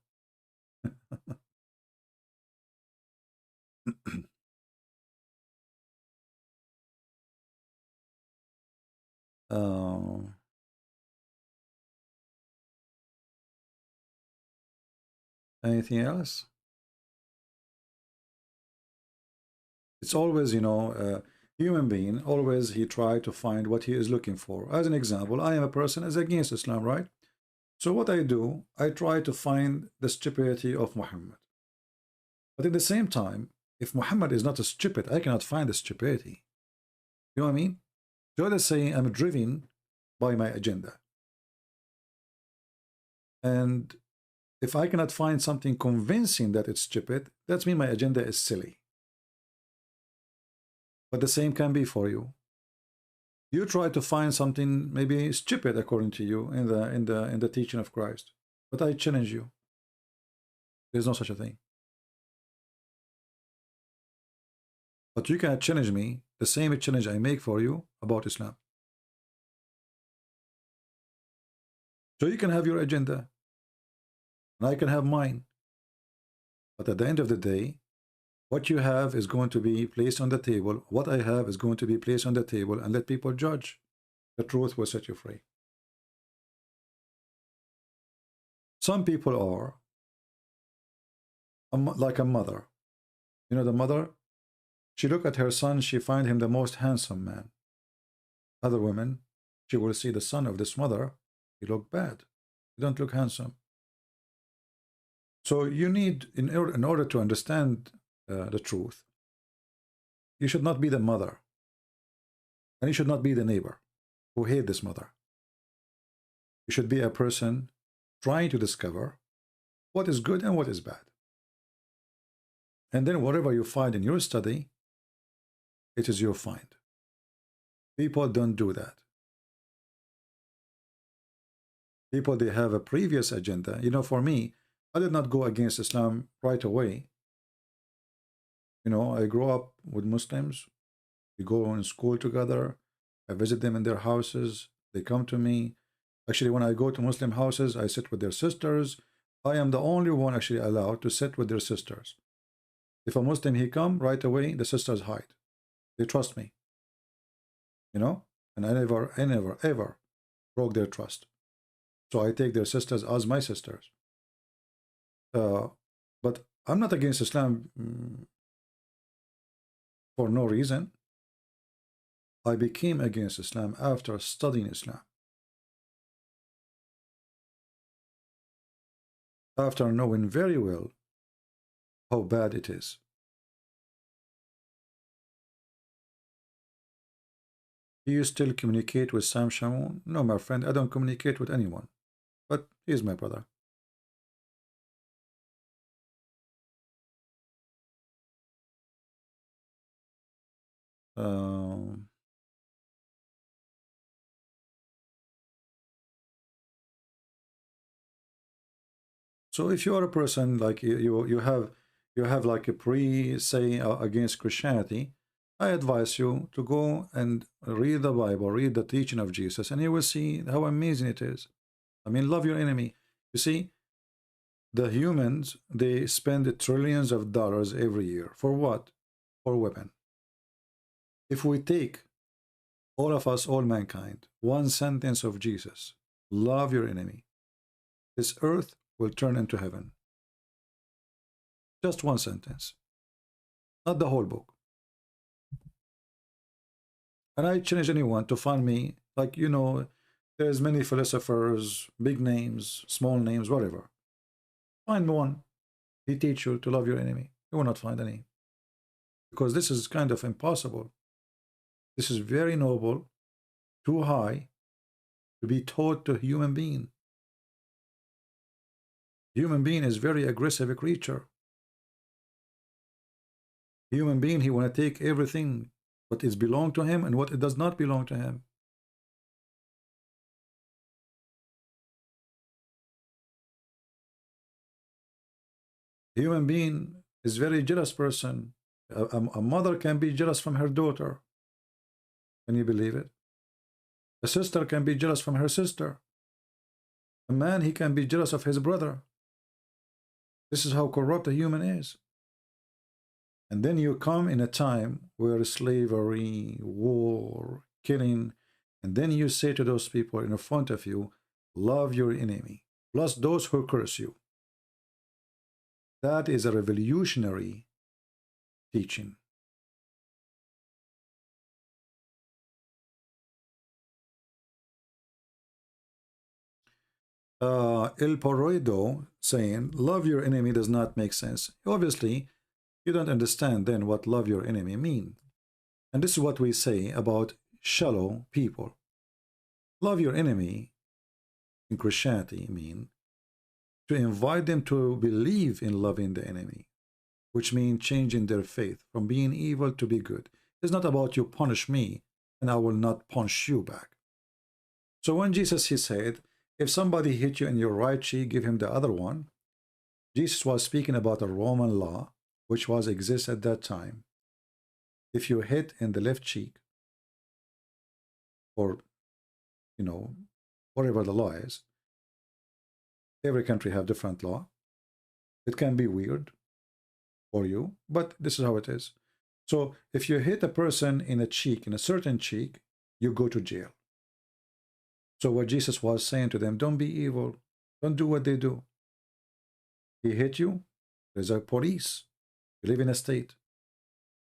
Anything else? It's always, you know, human being, always he try to find what he is looking for. As an example, I am a person is against Islam, right? So what I do, I try to find the stupidity of Muhammad. But at the same time, if Muhammad is not a stupid, I cannot find the stupidity. You know what I mean? So let's say I'm driven by my agenda. And if I cannot find something convincing that it's stupid, that means my agenda is silly. But the same can be for you. You try to find something maybe stupid according to you in the teaching of Christ. But I challenge you. There's no such a thing. But you cannot challenge me the same challenge I make for you about Islam. So you can have your agenda, and I can have mine. But at the end of the day, What you have is going to be placed on the table. What I have is going to be placed on the table, and let people judge. The truth will set you free. Some people are like a mother. You know the mother? She look at her son, she find him the most handsome man. Other women, she will see the son of this mother, he look bad. He don't look handsome. So you need, in order to understand the truth, you should not be the mother, and you should not be the neighbor who hate this mother. You should be a person trying to discover what is good and what is bad. And then whatever you find in your study, it is your find. People don't do that. People, they have a previous agenda. You know, for me, I did not go against Islam right away. You know, I grew up with Muslims. We go in school together. I visit them in their houses. They come to me. Actually, when I go to Muslim houses, I sit with their sisters. I am the only one actually allowed to sit with their sisters. If a Muslim, he come, right away, the sisters hide. They trust me. You know? And I never, ever broke their trust. So I take their sisters as my sisters. But I'm not against Islam for no reason. I became against Islam after studying Islam. After knowing very well how bad it is. Do you still communicate with Sam Shamoun? No, my friend, I don't communicate with anyone. But he's my brother. So if you are a person like you have like a say against Christianity, I advise you to go and read the Bible, read the teaching of Jesus, and you will see how amazing it is. I mean, love your enemy. You see, the humans, they spend trillions of dollars every year. For what? For weapon. If we take, all of us, all mankind, one sentence of Jesus, love your enemy, this earth will turn into heaven. Just one sentence. Not the whole book. And I challenge anyone to find me, like, you know, there's many philosophers, big names, small names, whatever. Find one. He teach you to love your enemy. You will not find any. Because this is kind of impossible. This is very noble, too high, to be taught to a human being. Human being is very aggressive creature. Human being, he want to take everything, what is belong to him and what it does not belong to him. Human being is very jealous person. A mother can be jealous from her daughter. Can you believe it? A sister can be jealous from her sister. A man, he can be jealous of his brother. This is how corrupt a human is. And then you come in a time where slavery, war, killing, and then you say to those people in front of you, love your enemy, plus those who curse you. That is a revolutionary teaching. El Porroido saying, love your enemy does not make sense. Obviously, you don't understand then what love your enemy means. And this is what we say about shallow people. Love your enemy in Christianity mean to invite them to believe in loving the enemy, which means changing their faith from being evil to be good. It's not about you punish me and I will not punish you back. So when Jesus, he said, if somebody hit you in your right cheek, give him the other one. Jesus was speaking about a Roman law, which was exist at that time. If you hit in the left cheek, or, you know, whatever the law is, every country have different law. It can be weird. for you, but this is how it is. So if you hit a person in a cheek, in a certain cheek, you go to jail. So what Jesus was saying to them, don't be evil. Don't do what they do. He hit you. There's a police. You live in a state.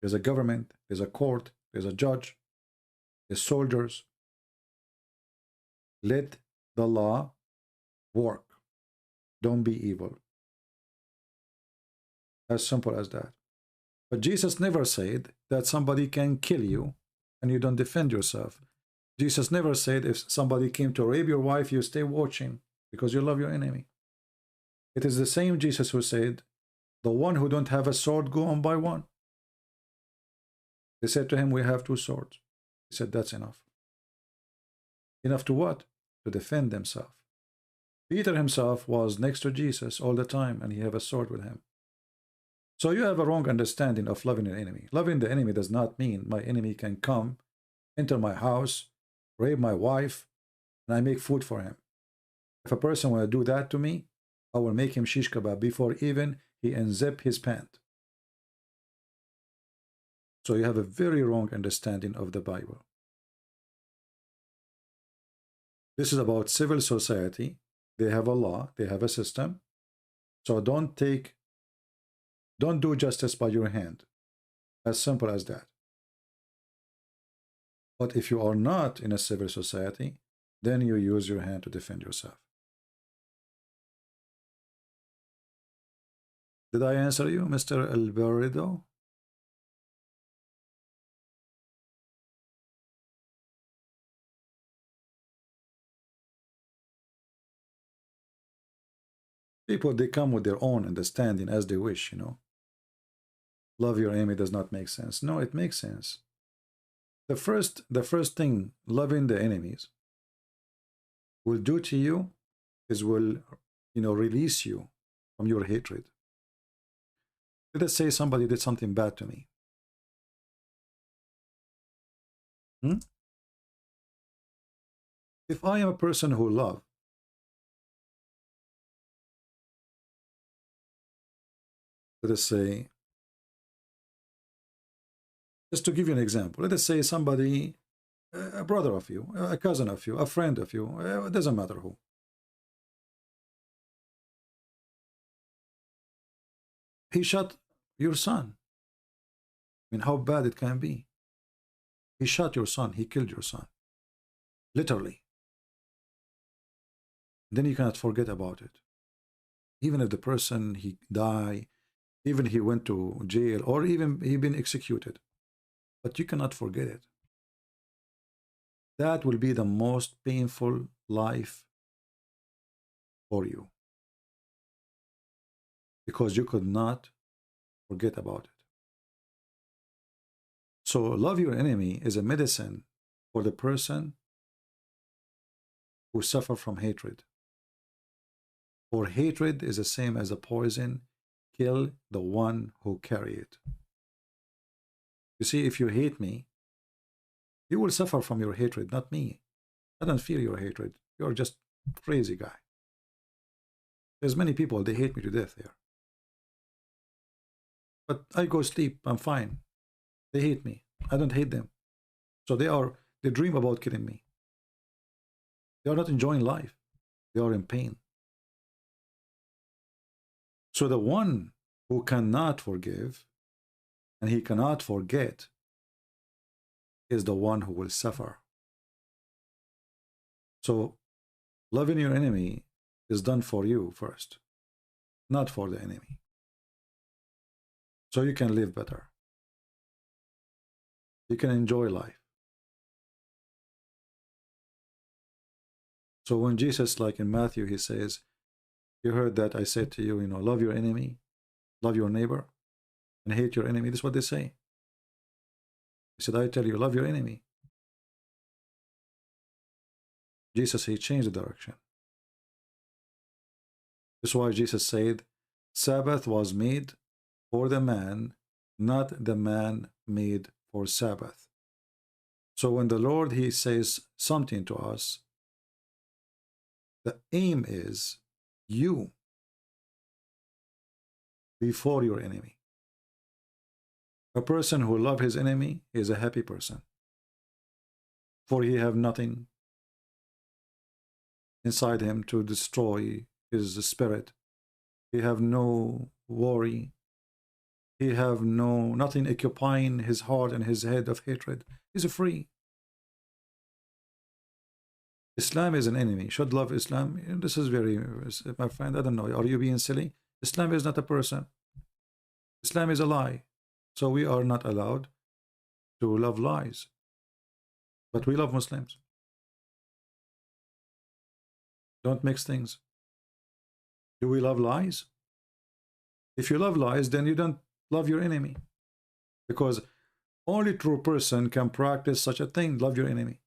There's a government. There's a court. There's a judge. There's soldiers. Let the law work. Don't be evil. As simple as that. But Jesus never said that somebody can kill you and you don't defend yourself. Jesus never said if somebody came to rape your wife, you stay watching because you love your enemy. It is the same Jesus who said, the one who don't have a sword, go on by one. They said to him, we have 2 swords. He said, that's enough. Enough to what? To defend themselves. Peter himself was next to Jesus all the time, and he had a sword with him. So you have a wrong understanding of loving an enemy. Loving the enemy does not mean my enemy can come, enter my house, rape my wife, and I make food for him. If a person will do that to me, I will make him shish kebab before even he unzip his pant. So you have a very wrong understanding of the Bible. This is about civil society. They have a law, they have a system. So don't do justice by your hand. As simple as that. But if you are not in a civil society, then you use your hand to defend yourself. Did I answer you, Mr. Alberto? People, they come with their own understanding as they wish, you know. Love your enemy does not make sense. No, it makes sense. The first thing loving the enemies will do to you is will, release you from your hatred. Let us say somebody did something bad to me. If I am a person who love, let us say, just to give you an example, let us say somebody, a brother of you, a cousin of you, a friend of you, it doesn't matter who. He shot your son. I mean, how bad it can be. He shot your son. He killed your son. Literally. Then you cannot forget about it. Even if the person, he died, even he went to jail, or even he been executed. But you cannot forget it. That will be the most painful life for you. Because you could not forget about it. So love your enemy is a medicine for the person who suffer from hatred. For hatred is the same as a poison. Kill the one who carry it. You see, if you hate me, you will suffer from your hatred, not me. I don't feel your hatred. You're just a crazy guy. There's many people, they hate me to death here. But I go sleep, I'm fine. They hate me. I don't hate them. So they dream about killing me. They are not enjoying life. They are in pain. So the one who cannot forgive and he cannot forget is the one who will suffer. So loving your enemy is done for you first, not for the enemy. So you can live better. You can enjoy life. So when Jesus, like in Matthew, he says, you heard that I said to you, love your enemy, love your neighbor, and hate your enemy. This is what they say. He said, I tell you, love your enemy. Jesus, he changed the direction. This is why Jesus said, Sabbath was made for the man, not the man made for Sabbath. So when the Lord, he says something to us, the aim is you before your enemy. A person who loves his enemy is a happy person, for he have nothing inside him to destroy his spirit. He have no worry. He have nothing occupying his heart and his head of hatred. He's free. Islam is an enemy. Should love Islam. This is very, my friend, I don't know. Are you being silly? Islam is not a person. Islam is a lie. So we are not allowed to love lies. But we love Muslims. Don't mix things. Do we love lies? If you love lies, then you don't love your enemy. Because only true person can practice such a thing, love your enemy.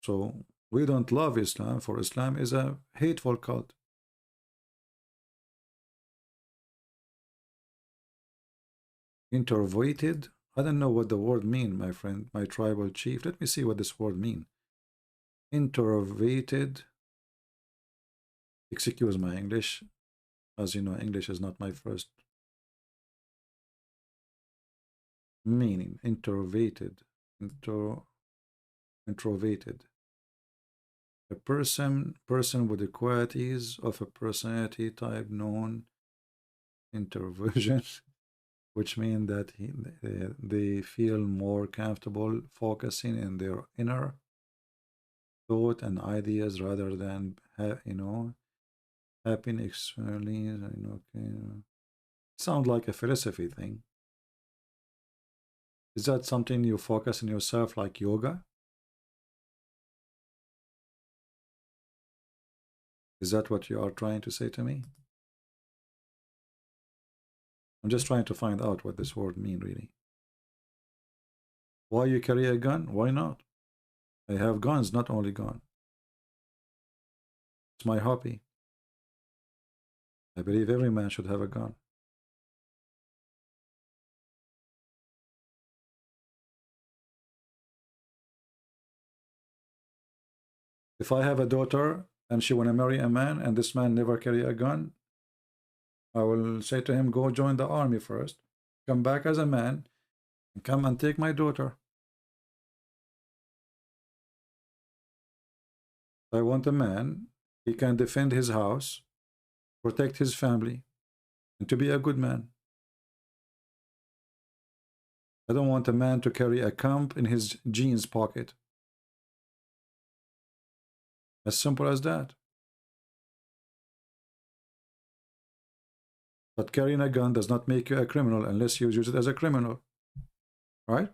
So we don't love Islam, for Islam is a hateful cult. Introverted. I don't know what the word mean, my friend, my tribal chief. Let me see what this word mean. Introverted. Excuse my English. As you know, English is not my first meaning. Introverted. Introverted. A person with the qualities of a personality type known introversion, which means that they feel more comfortable focusing in their inner thought and ideas rather than happen externally. Sound like a philosophy thing. Is that something you focus on yourself, like yoga? Is that what you are trying to say to me? I'm just trying to find out what this word means, really. Why you carry a gun? Why not? I have guns, not only gun. It's my hobby. I believe every man should have a gun. If I have a daughter and she want to marry a man and this man never carry a gun, I will say to him, go join the army first, come back as a man, and come and take my daughter. I want a man, he can defend his house, protect his family, and to be a good man. I don't want a man to carry a comb in his jeans pocket. As simple as that. But carrying a gun does not make you a criminal unless you use it as a criminal. Right?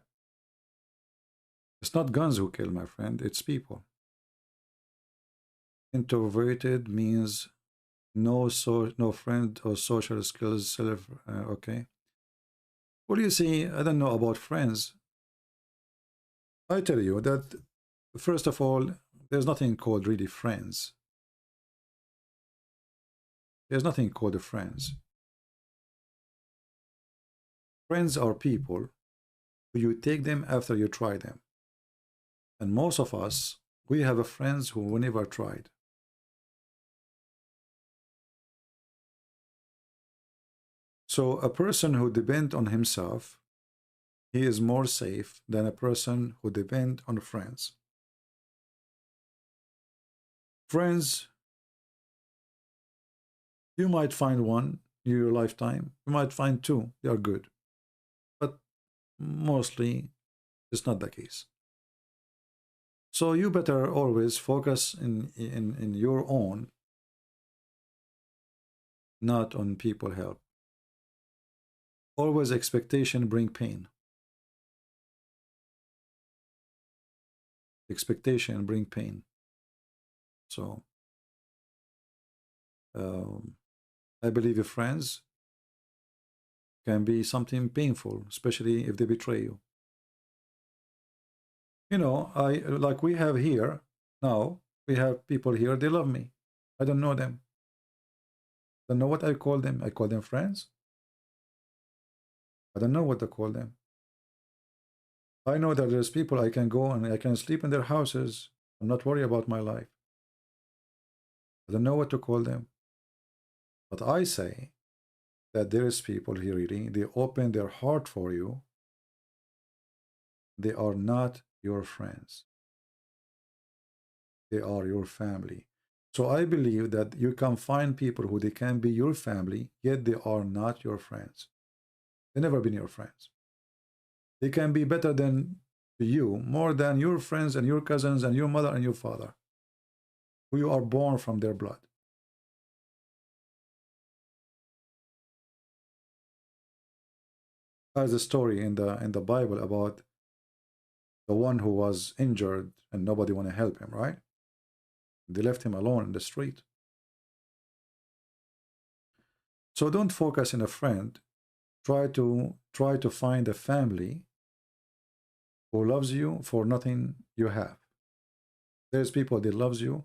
It's not guns who kill, my friend. It's people. Introverted means no friend or social skills. Okay. Well, you see, I don't know about friends. I tell you that, first of all, there's nothing called really friends. There's nothing called friends. Friends are people who you take them after you try them. And most of us, we have friends who we never tried. So a person who depends on himself, he is more safe than a person who depends on friends. Friends, you might find one in your lifetime. You might find two. They are good. But mostly, it's not the case. So you better always focus in your own, not on people help. Always expectation bring pain. Expectation bring pain. So I believe your friends can be something painful, especially if they betray you. You know, like we have here now, we have people here, they love me. I don't know them. I don't know what I call them. I call them friends. I don't know what to call them. I know that there's people I can go and I can sleep in their houses. I'm not worried about my life. I don't know what to call them. But I say that there is people here reading, they open their heart for you. They are not your friends. They are your family. So I believe that you can find people who they can be your family, yet they are not your friends. They've never been your friends. They can be better than you, more than your friends and your cousins and your mother and your father, who you are born from their blood. There's a story in the Bible about the one who was injured and nobody want to help him, right? They left him alone in the street. So don't focus on a friend. Try to find a family who loves you for nothing you have. There's people that loves you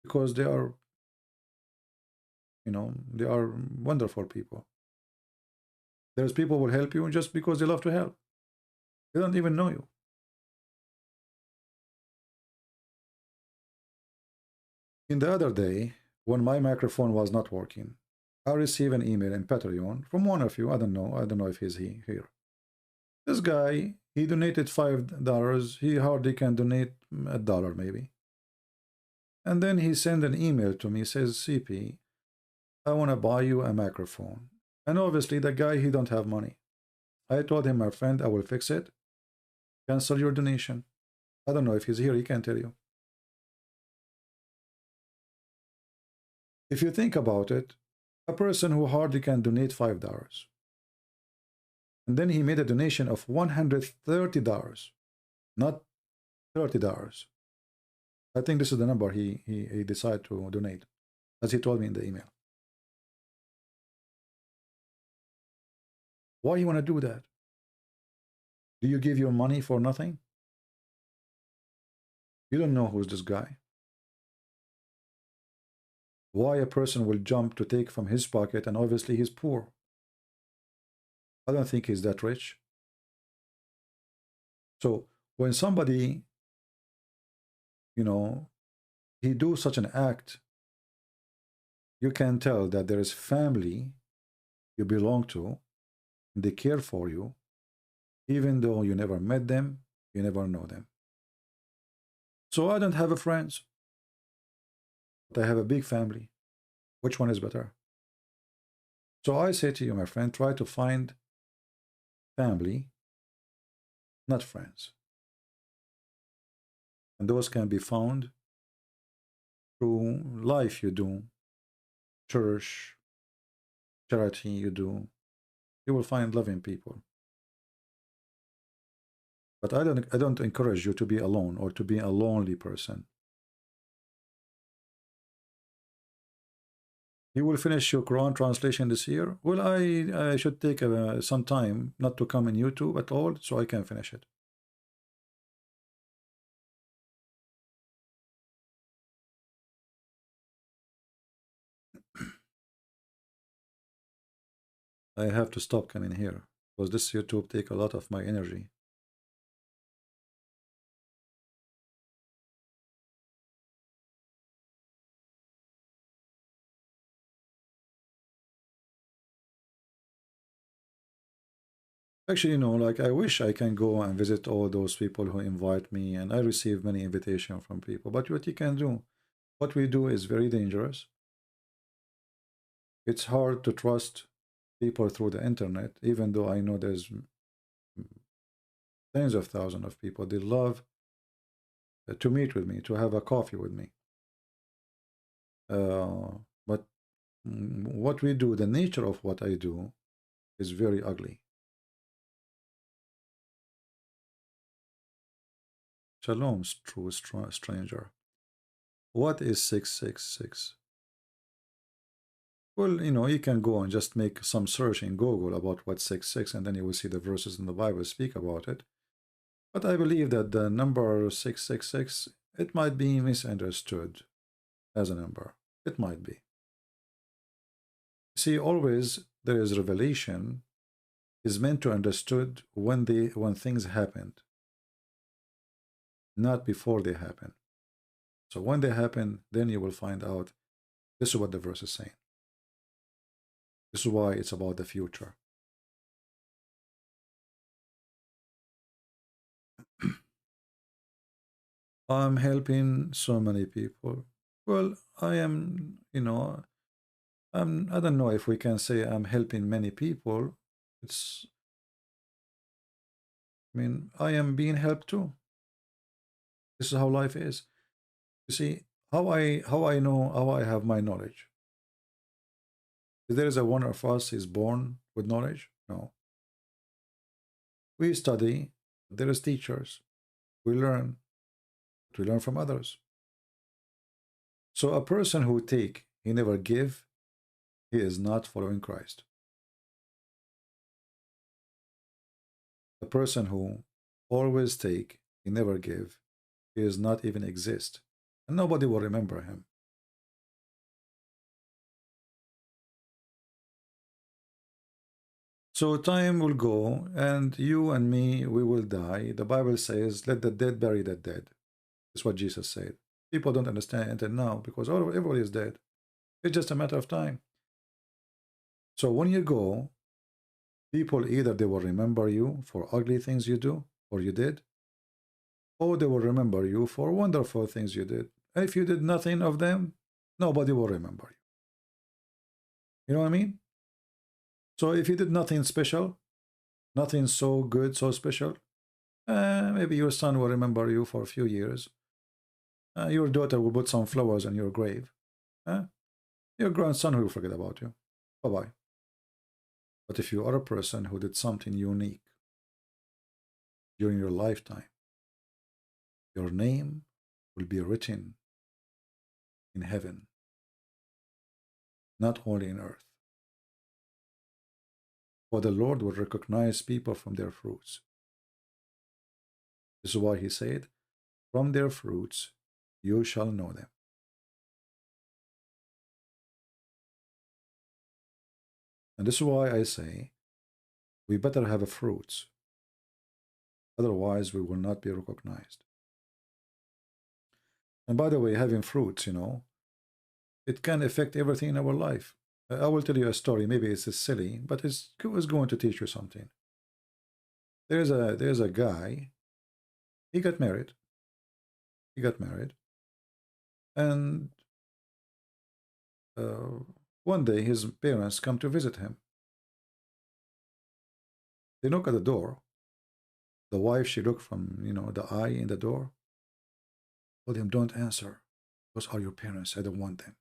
because they are, they are wonderful people. There's people who will help you just because they love to help. They don't even know you. In the other day, when my microphone was not working, I received an email in Patreon from one of you. I don't know if he's here. This guy, he donated $5. He hardly can donate $1 maybe. And then he sent an email to me, says, CP, I want to buy you a microphone. And obviously the guy, he don't have money. I told him, my friend, I will fix it. Cancel your donation. I don't know if he's here, he can tell you. If you think about it, a person who hardly can donate $5, and then he made a donation of $130, not $30. I think this is the number he decided to donate, as he told me in the email. Why you want to do that? Do you give your money for nothing? You don't know who's this guy. Why a person will jump to take from his pocket, and obviously he's poor. I don't think he's that rich. So when somebody, he do such an act, you can tell that there is family you belong to, and they care for you, even though you never met them, you never know them. So I don't have a friends, but I have a big family. Which one is better? So I say to you, my friend, try to find family, not friends. And those can be found through life you do, church, charity you do. You will find loving people. But I don't encourage you to be alone or to be a lonely person. You will finish your Quran translation this year? Well, I should take some time not to come in YouTube at all so I can finish it. I have to stop coming here because this YouTube takes a lot of my energy. Actually, like I wish I can go and visit all those people who invite me, and I receive many invitations from people. But what you can do, what we do is very dangerous. It's hard to trust people through the internet, even though I know there's tens of thousands of people. They love to meet with me, to have a coffee with me. But what we do, the nature of what I do, is very ugly. Shalom, true stranger. What is 666? Well, you can go and just make some search in Google about what 66, and then you will see the verses in the Bible speak about it. But I believe that the number 666, it might be misunderstood as a number. It might be. See, always there is revelation is meant to understood when things happened, not before they happen. So when they happen, then you will find out this is what the verse is saying. This is why it's about the future. I'm helping so many people. Well, I am, I don't know if we can say I'm helping many people. I mean, I am being helped too. This is how life is. You see, how I know, how I have my knowledge. If there is a one of us is born with knowledge? No. We study, there is teachers. We learn from others. So a person who take, he never give, he is not following Christ. A person who always take, he never give, he is not even exist. And nobody will remember him. So time will go, and you and me, we will die. The Bible says, let the dead bury the dead. That's what Jesus said. People don't understand until now because everybody is dead. It's just a matter of time. So when you go, people either they will remember you for ugly things you do or you did, or they will remember you for wonderful things you did. If you did nothing of them, nobody will remember you. You know what I mean? So if you did nothing special, nothing so good, so special, maybe your son will remember you for a few years. Your daughter will put some flowers on your grave. Your grandson will forget about you. Bye-bye. But if you are a person who did something unique during your lifetime, your name will be written in heaven, not only in earth. For the Lord will recognize people from their fruits. This is why he said, from their fruits you shall know them. And this is why I say, we better have a fruits. Otherwise, we will not be recognized. And by the way, having fruits, it can affect everything in our life. I will tell you a story. Maybe it's silly, but it's going to teach you something. There's a guy. He got married. And one day his parents come to visit him. They knock at the door. The wife, she looked from, the eye in the door. Told him, don't answer. Those are your parents. I don't want them.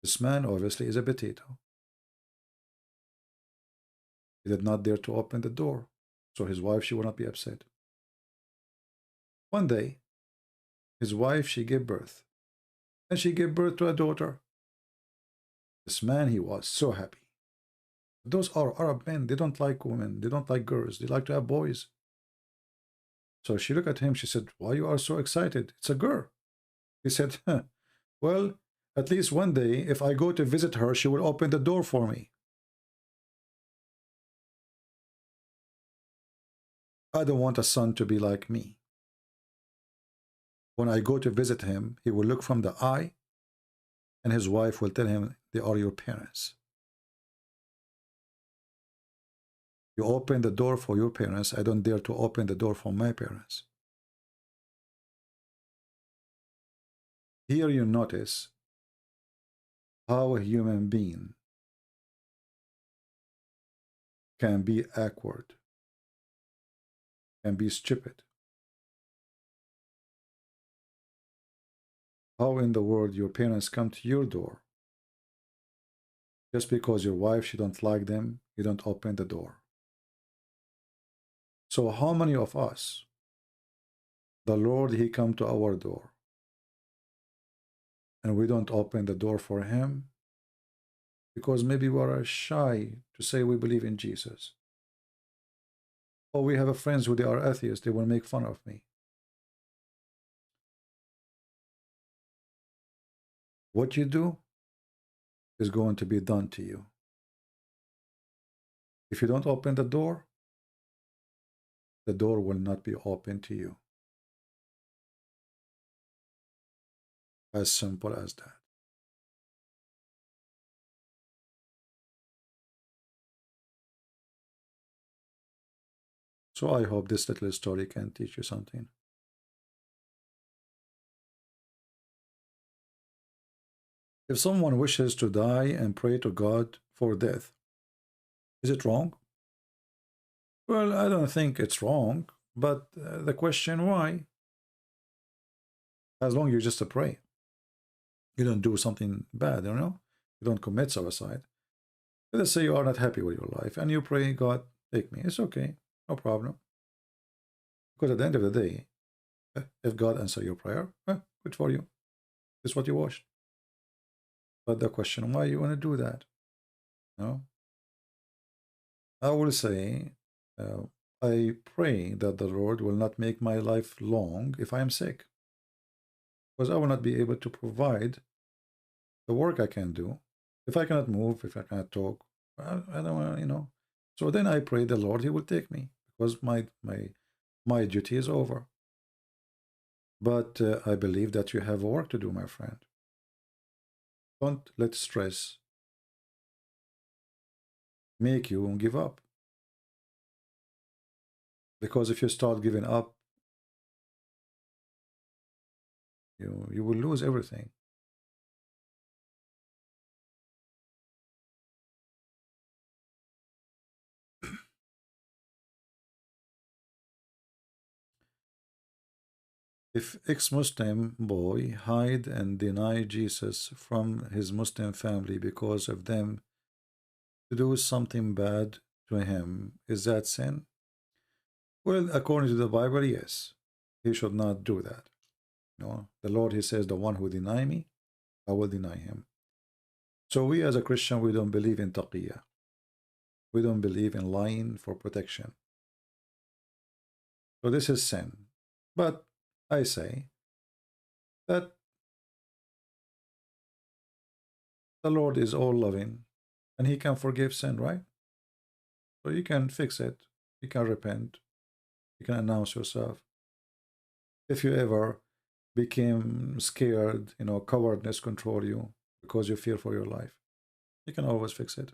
This man obviously is a potato. He did not dare to open the door. So his wife, she will not be upset. One day, his wife, she gave birth. And she gave birth to a daughter. This man, he was so happy. Those are Arab men. They don't like women. They don't like girls. They like to have boys. So she looked at him. She said, why you are so excited? It's a girl. He said, well, at least one day, if I go to visit her, she will open the door for me. I don't want a son to be like me. When I go to visit him, he will look from the eye, and his wife will tell him, they are your parents. You open the door for your parents. I don't dare to open the door for my parents. Here you notice how a human being can be awkward, can be stupid. How in the world your parents come to your door just because your wife, she don't like them, you don't open the door. So how many of us, the Lord, he come to our door and we don't open the door for him because maybe we are shy to say we believe in Jesus. Or we have friends who they are atheists, they will make fun of me. What you do is going to be done to you. If you don't open the door will not be open to you. As simple as that. So I hope this little story can teach you something. If someone wishes to die and pray to God for death, is it wrong? Well, I don't think it's wrong, but the question why? As long as you just pray. You don't do something bad, you know? You don't commit suicide. Let's say you are not happy with your life and you pray, God, take me. It's okay, no problem. Because at the end of the day, if God answers your prayer, good for you. It's what you watched. But the question, why you want to do that? No? I will say, I pray that the Lord will not make my life long if I am sick. Because I will not be able to provide the work I can do. If I cannot move, if I cannot talk, I don't want to, you know. So then I pray the Lord, He will take me because my duty is over. But I believe that you have work to do, my friend. Don't let stress make you give up. Because if you start giving up, you will lose everything. If ex-Muslim boy hide and deny Jesus from his Muslim family because of them to do something bad to him, is that sin? Well, according to the Bible, yes. He should not do that. No, the Lord, He says, the one who deny me, I will deny him. So we as a Christian, we don't believe in taqiyya. We don't believe in lying for protection. So this is sin. But I say that the Lord is all loving and He can forgive sin, right? So you can fix it. You can repent. You can announce yourself. If you ever became scared, you know, cowardness control you because you fear for your life, you can always fix it.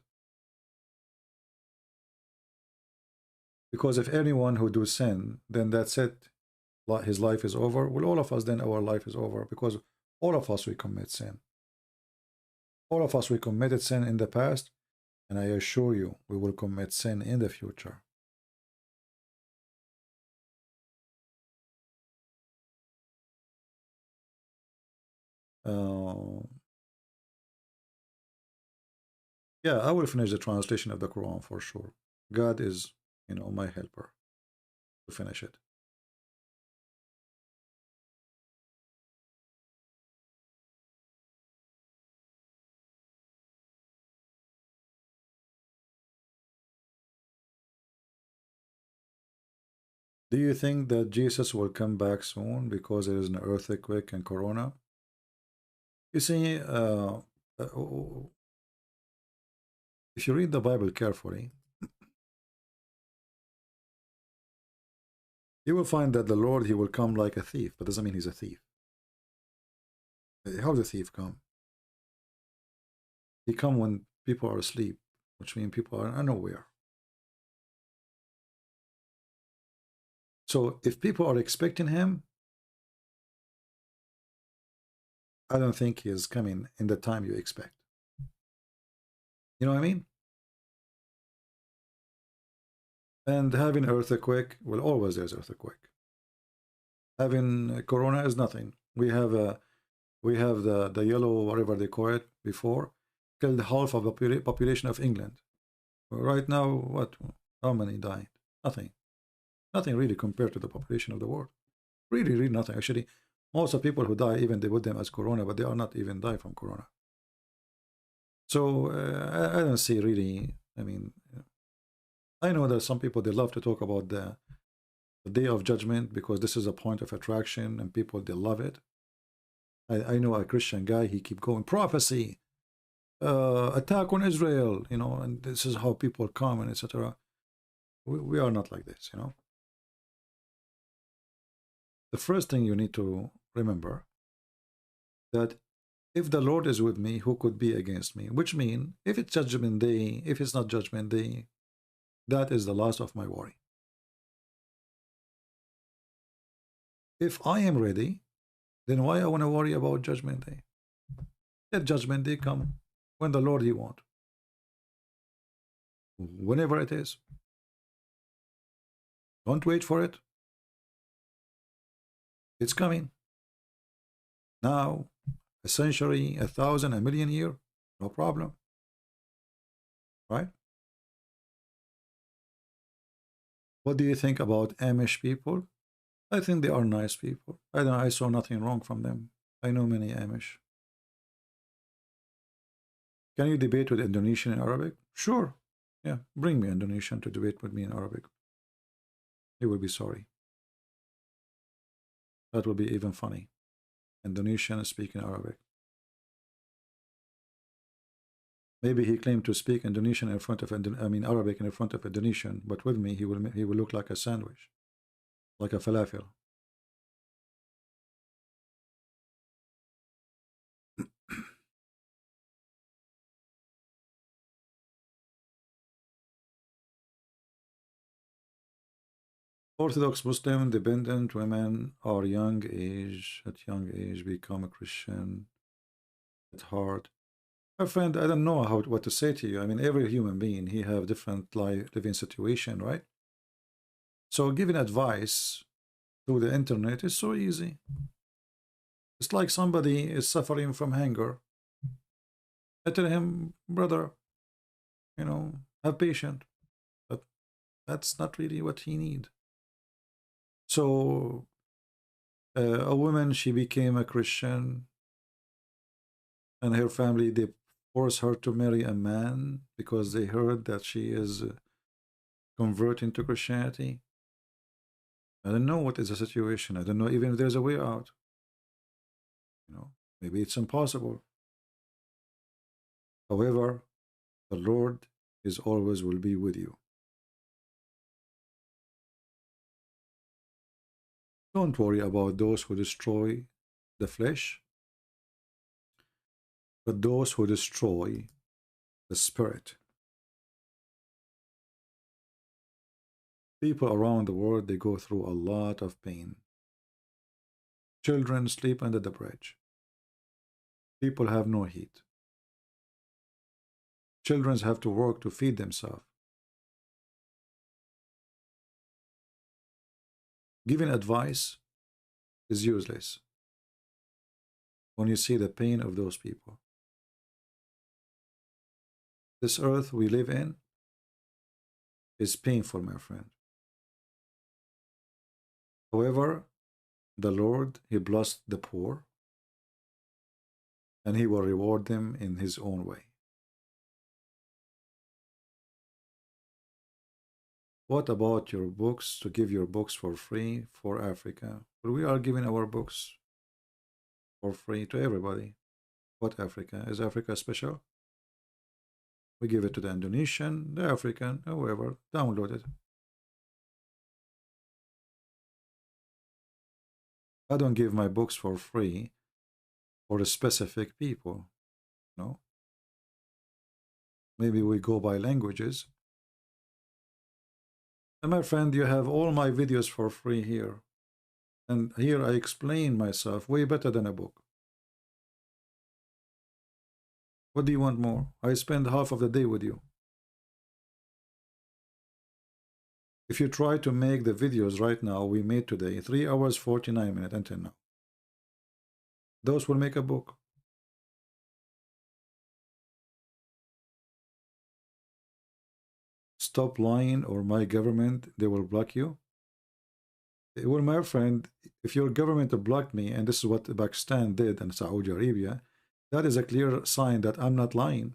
Because if anyone who do sin, then that's it. His life is over. Well, all of us, then our life is over because all of us, we commit sin. All of us, we committed sin in the past, and I assure you, we will commit sin in the future. Yeah, I will finish the translation of the Quran for sure. God is, you know, my helper to finish it. Do you think that Jesus will come back soon because there is an earthquake and corona? You see, if you read the Bible carefully, you will find that the Lord, He will come like a thief, but doesn't mean He's a thief. How does a thief come? He come when people are asleep, which means people are unaware. So if people are expecting Him, I don't think He is coming in the time you expect. You know what I mean? And having earthquake, well, always there's earthquake. Having corona is nothing. We have the yellow, whatever they call it, before, killed half of the population of England. Right now, what? How many died? Nothing. Nothing really compared to the population of the world. Really, really nothing. Actually, most of the people who die, even they put them as corona, but they are not even die from corona. So I don't see really, I mean, I know that some people, they love to talk about the day of judgment because this is a point of attraction and people, they love it. I know a Christian guy, he keep going, prophecy, attack on Israel, you know, and this is how people come and etc. We are not like this, you know. The first thing you need to remember that if the Lord is with me, who could be against me? Which means, if it's judgment day, if it's not judgment day, that is the last of my worry. If I am ready, then why I want to worry about judgment day? Let judgment day come when the Lord He wants. Whenever it is. Don't wait for it. It's coming. Now, a century, 1,000, a million year, no problem. Right? What do you think about Amish people? I think they are nice people. I saw nothing wrong from them. I know many Amish. Can you debate with Indonesian in Arabic? Sure. Yeah, bring me Indonesian to debate with me in Arabic. He will be sorry. That will be even funny. Indonesian speaking Arabic. Maybe he claimed to speak Indonesian in front of Arabic in front of Indonesian, but with me he will look like a sandwich, like a falafel. Orthodox Muslim dependent women are at young age become a Christian at heart. My friend, I don't know what to say to you. I mean, every human being, he have different living situation, right? So giving advice through the internet is so easy. It's like somebody is suffering from hunger. I tell him, brother, have patience. But that's not really what he needs. So a woman, she became a Christian, and her family, they force her to marry a man because they heard that she is converting to Christianity. I don't know what is the situation. I don't know even if there's a way out. Maybe it's impossible. However, the Lord is always will be with you. Don't worry about those who destroy the flesh, but those who destroy the spirit. People around the world, they go through a lot of pain. Children sleep under the bridge. People have no heat. Children have to work to feed themselves. Giving advice is useless when you see the pain of those people. This earth we live in is painful, my friend. However, the Lord, He blessed the poor, and He will reward them in His own way. What about your books, to give your books for free for Africa? But we are giving our books for free to everybody. What Africa? Is Africa special? We give it to the Indonesian, the African, whoever, download it. I don't give my books for free for specific people. No. Maybe we go by languages. And my friend, you have all my videos for free here. And here I explain myself way better than a book. What do you want more? I spend half of the day with you. If you try to make the videos right now we made today, 3 hours, 49 minutes until now, those will make a book. Stop lying or my government, they will block you. Well, my friend, if your government blocked me, and this is what Pakistan did and Saudi Arabia, that is a clear sign that I'm not lying.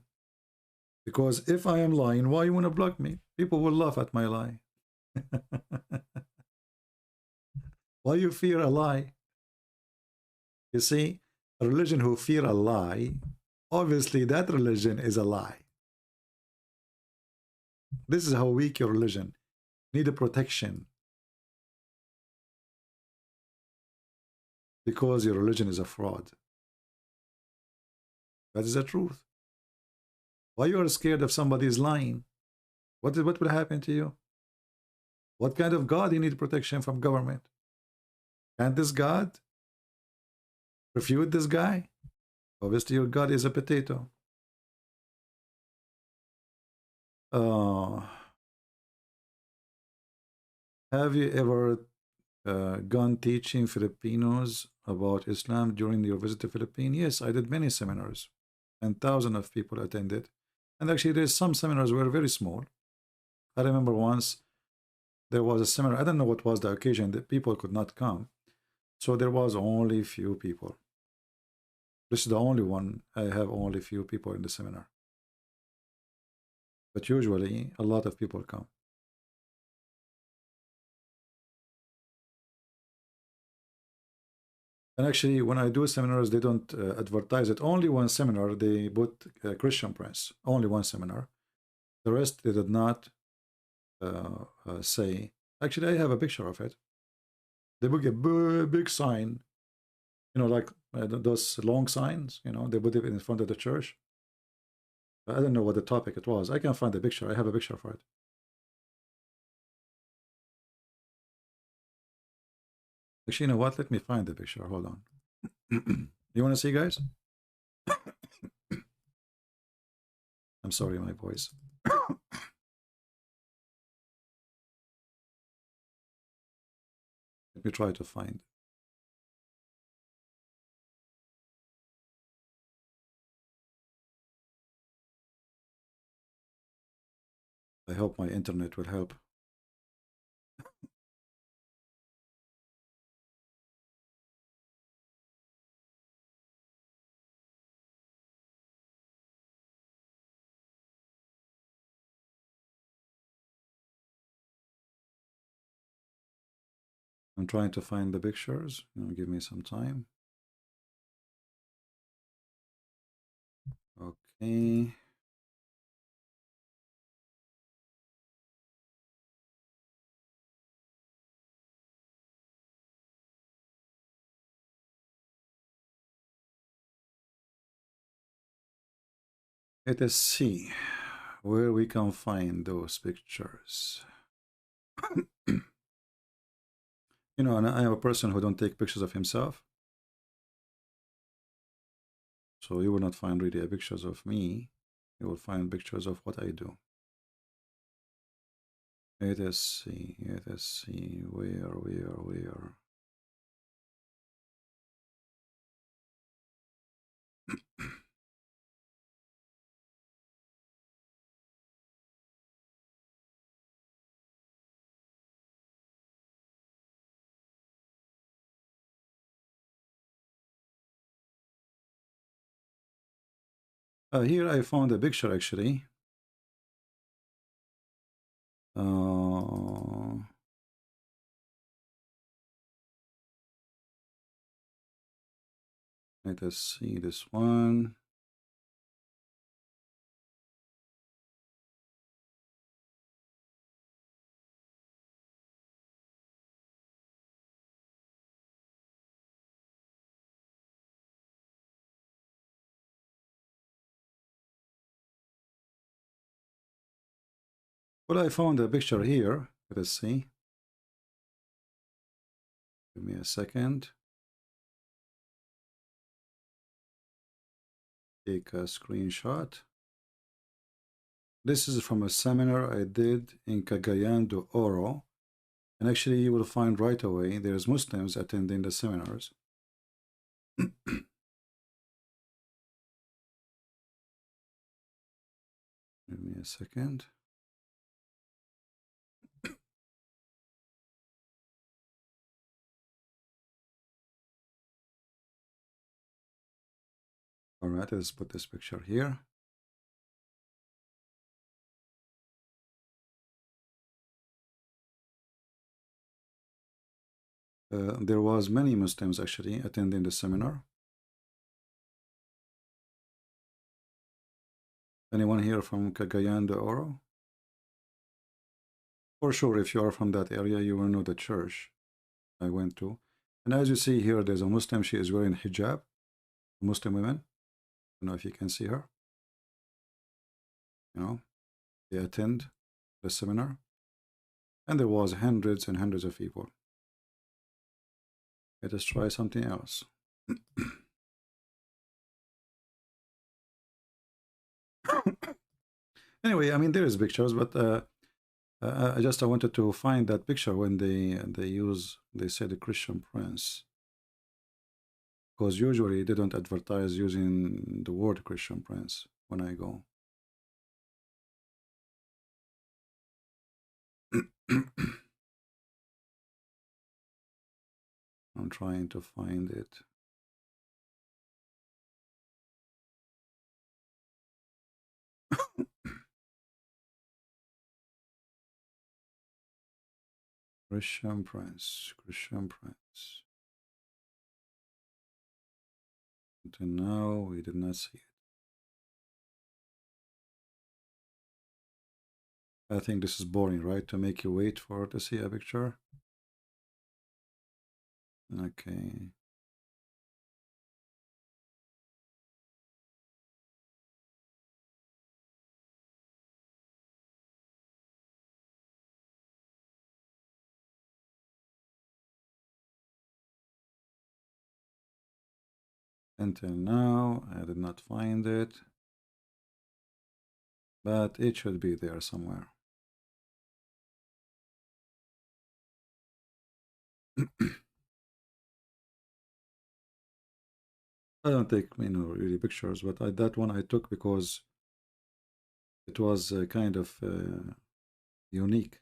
Because if I am lying, why you want to block me? People will laugh at my lie. Why you fear a lie? You see, a religion who fear a lie, obviously that religion is a lie. This is how weak your religion. Need a protection. Because your religion is a fraud. That is the truth. Why you are scared if somebody is lying? What will happen to you? What kind of God you need protection from government? Can this God refute this guy? Obviously, your God is a potato. Have you ever gone teaching Filipinos about Islam during your visit to Philippines? Yes, I did many seminars, and thousands of people attended. And actually, there's some seminars were very small. I remember once there was a seminar. I don't know what was the occasion that people could not come, so there was only few people. This is the only one I have only few people in the seminar. But usually a lot of people come. And actually, when I do seminars, they don't advertise it. Only one seminar, they put Christian Prince. Only one seminar. The rest, they did not say. Actually, I have a picture of it. They put a big sign, you know, like those long signs, you know, they put it in front of the church. I don't know what the topic it was. I can find the picture. I have a picture for it. Actually, you know what? Let me find the picture. Hold on. You want to see, guys? I'm sorry, my voice. Let me try to find. I hope my internet will help. I'm trying to find the pictures. Give me some time. Okay. Let us see where we can find those pictures. You know, and I am a person who don't take pictures of himself. So you will not find really pictures of me. You will find pictures of what I do. Let us see, where. Here I found a picture actually. Let us see this one. Well, I found a picture here. Let us see. Give me a second. Take a screenshot. This is from a seminar I did in Cagayan de Oro. And actually, you will find right away there's Muslims attending the seminars. Give me a second. All right, let's put this picture here. There was many Muslims actually attending the seminar. Anyone here from Cagayan de Oro? For sure, if you are from that area, you will know the church I went to. And as you see here, there's a Muslim. She is wearing hijab. Muslim women. I don't know if you can see her. You know, they attend the seminar, and there was hundreds and hundreds of people. Let us try something else. Anyway, I mean, there is pictures, but I wanted to find that picture when they said a Christian Prince, because usually they don't advertise using the word Christian Prince when I go. I'm trying to find it. Christian Prince, Christian Prince. Until now, we did not see it. I think this is boring, right? To make you wait for to see a picture. Okay. Until now, I did not find it, but it should be there somewhere. I don't take, really pictures, but that one I took because it was kind of unique.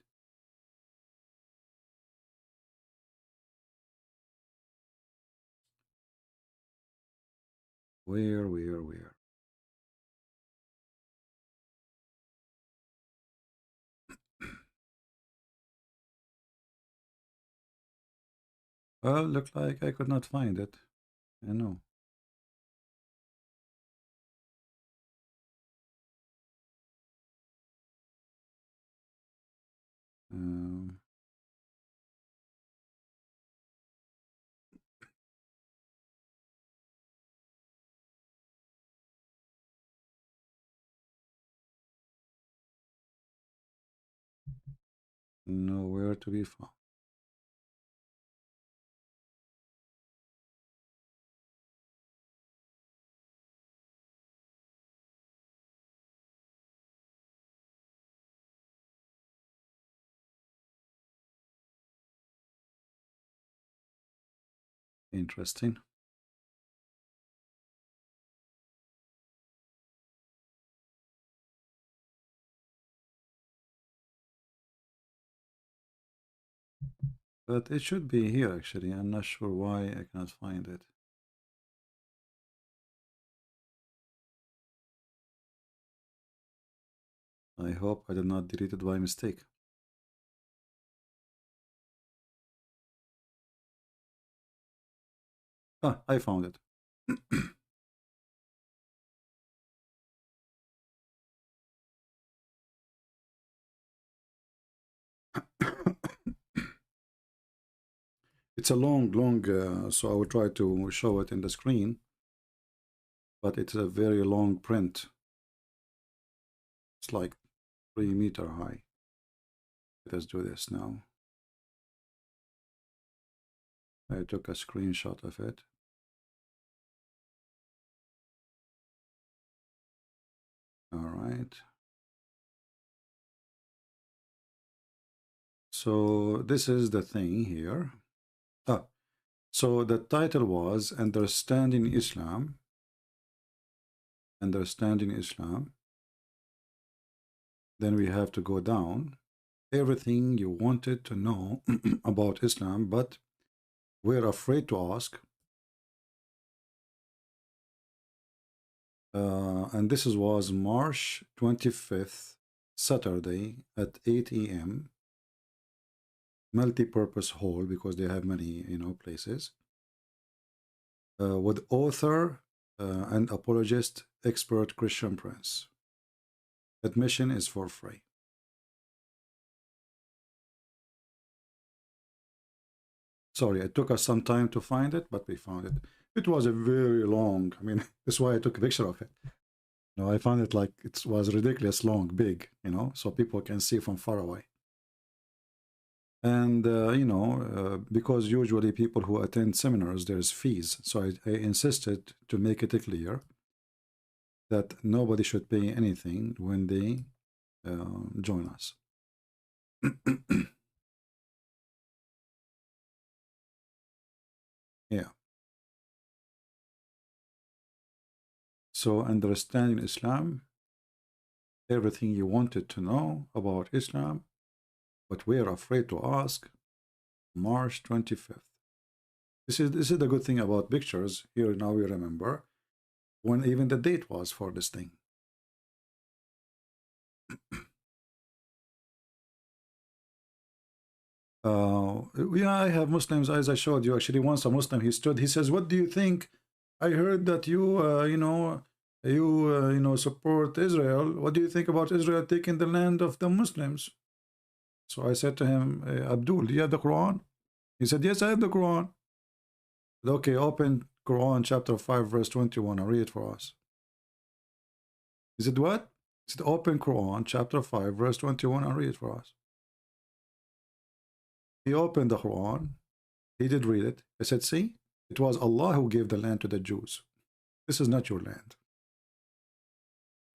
Where? Well, looked like I could not find it. I know. Nowhere to be found. Interesting. But it should be here, actually. I'm not sure why I cannot find it. I hope I did not delete it by mistake. Ah, I found it. It's a long, so I will try to show it in the screen, but it's a very long print. It's like 3 meters high. Let us do this now. I took a screenshot of it. All right. So this is the thing here. So the title was Understanding Islam. Understanding Islam. Then we have to go down. Everything you wanted to know about Islam, but we're afraid to ask. And this was March 25th, Saturday at 8 a.m. Multi-purpose hall, because they have many, places. With author and apologist, expert Christian Prince. Admission is for free. Sorry, it took us some time to find it, but we found it. It was a very long, I mean, that's why I took a picture of it. You know, I found it like it was ridiculous long, big, you know, so people can see from far away. And, you know, because usually people who attend seminars, there's fees. So I insisted to make it clear that nobody should pay anything when they join us. Yeah. So understanding Islam, everything you wanted to know about Islam, but we're afraid to ask, March 25th. This is the good thing about pictures. Here now we remember when even the date was for this thing. Yeah, I have Muslims, as I showed you. Actually, once a Muslim, he stood, he says, what do you think? I heard that you, you know, support Israel. What do you think about Israel taking the land of the Muslims? So I said to him, Abdul, do you have the Quran? He said, yes, I have the Quran. Said, okay, open Quran chapter 5, verse 21, and read it for us. He said, what? He said, open Quran chapter 5, verse 21, and read it for us. He opened the Quran. He did read it. I said, see, it was Allah who gave the land to the Jews. This is not your land.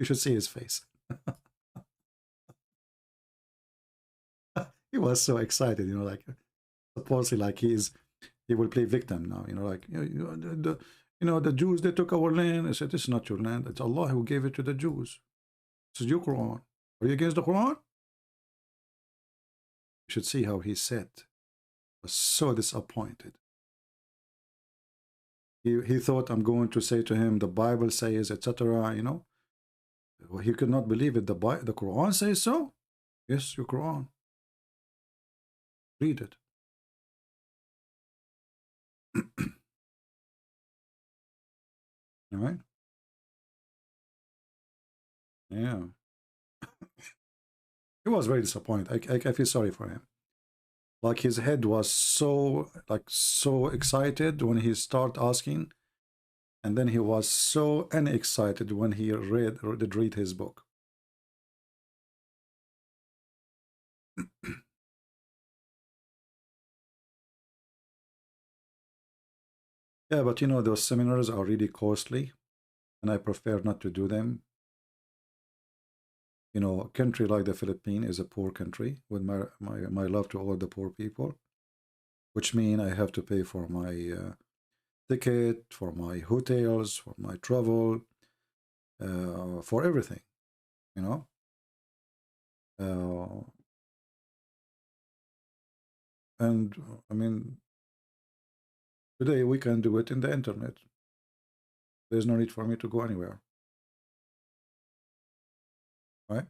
You should see his face. He was so excited, you know, like supposedly like he will play victim now, you know, like you know, the Jews, they took our land. I said, this is not your land. It's Allah who gave it to the Jews. This is your Quran. Are you against the Quran? You should see how he said. He was so disappointed. He thought I'm going to say to him, the Bible says, etc. You know, well, he could not believe it. The Quran says so. Yes, your Quran. Read it. All right. Yeah. He was very disappointed. I feel sorry for him. Like his head was so excited when he started asking, and then he was so unexcited when he did read his book. Yeah, but you know, those seminars are really costly, and I prefer not to do them. You know, a country like the Philippines is a poor country, with my love to all the poor people, which means I have to pay for my ticket, for my hotels, for my travel, for everything, you know. And I mean, today we can do it in the internet. There's no need for me to go anywhere. Right?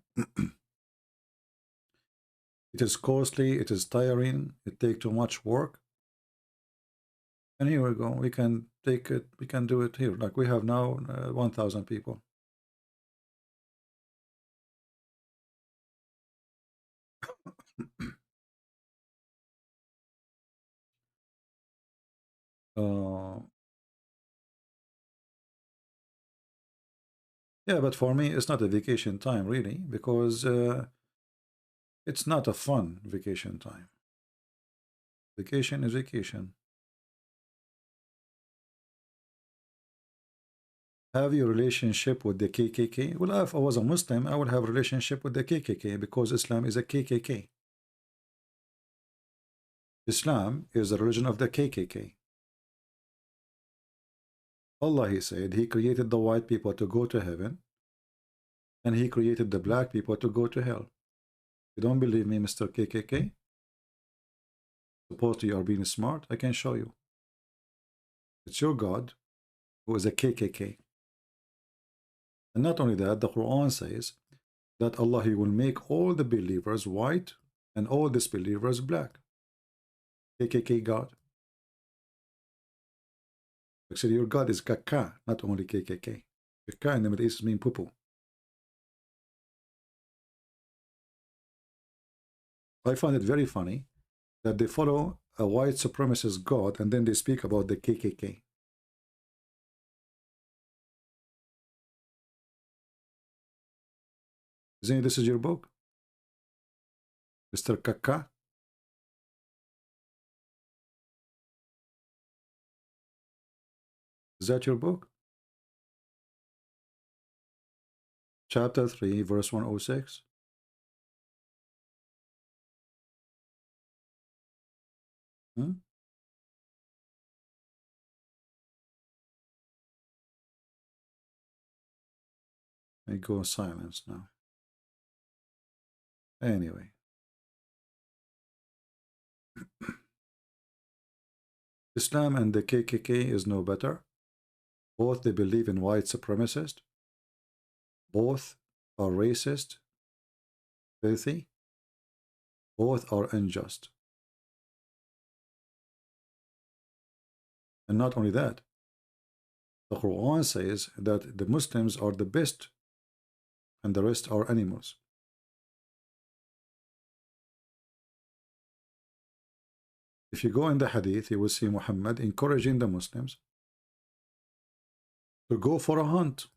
It is costly, it is tiring, it takes too much work. And here we go, we can take it, we can do it here. Like we have now 1,000 people. Yeah, but for me, it's not a vacation time, really, because it's not a fun vacation time. Vacation is vacation. Have your relationship with the KKK? Well, if I was a Muslim, I would have a relationship with the KKK because Islam is a KKK. Islam is the religion of the KKK. Allah, he said, he created the white people to go to heaven, and he created the black people to go to hell. You don't believe me, Mr. KKK? Supposed to you are being smart? I can show you. It's your God who is a KKK. And not only that, the Quran says that Allah, he will make all the believers white and all disbelievers black. KKK God. Actually, your God is Kaka, not only KKK. Kaka in the Middle East means poo-poo. I find it very funny that they follow a white supremacist God and then they speak about the KKK. Isn't this is your book, Mr. Kaka? Is that your book? Chapter 3, verse 106. Hmm? I go silence now. Anyway. Islam and the KKK is no better. Both they believe in white supremacists. Both are racist, filthy. Both are unjust. And not only that, the Quran says that the Muslims are the best and the rest are animals. If you go in the hadith, you will see Muhammad encouraging the Muslims to go for a hunt.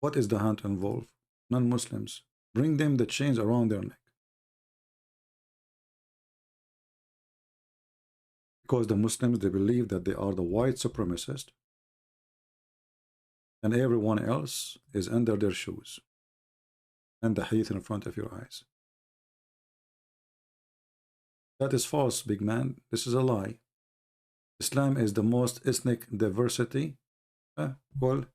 What is the hunt involve? Non-Muslims. Bring them the chains around their neck. Because the Muslims, they believe that they are the white supremacists and everyone else is under their shoes. And the hadith in front of your eyes. That is false, big man. This is a lie. Islam is the most ethnic diversity. Well,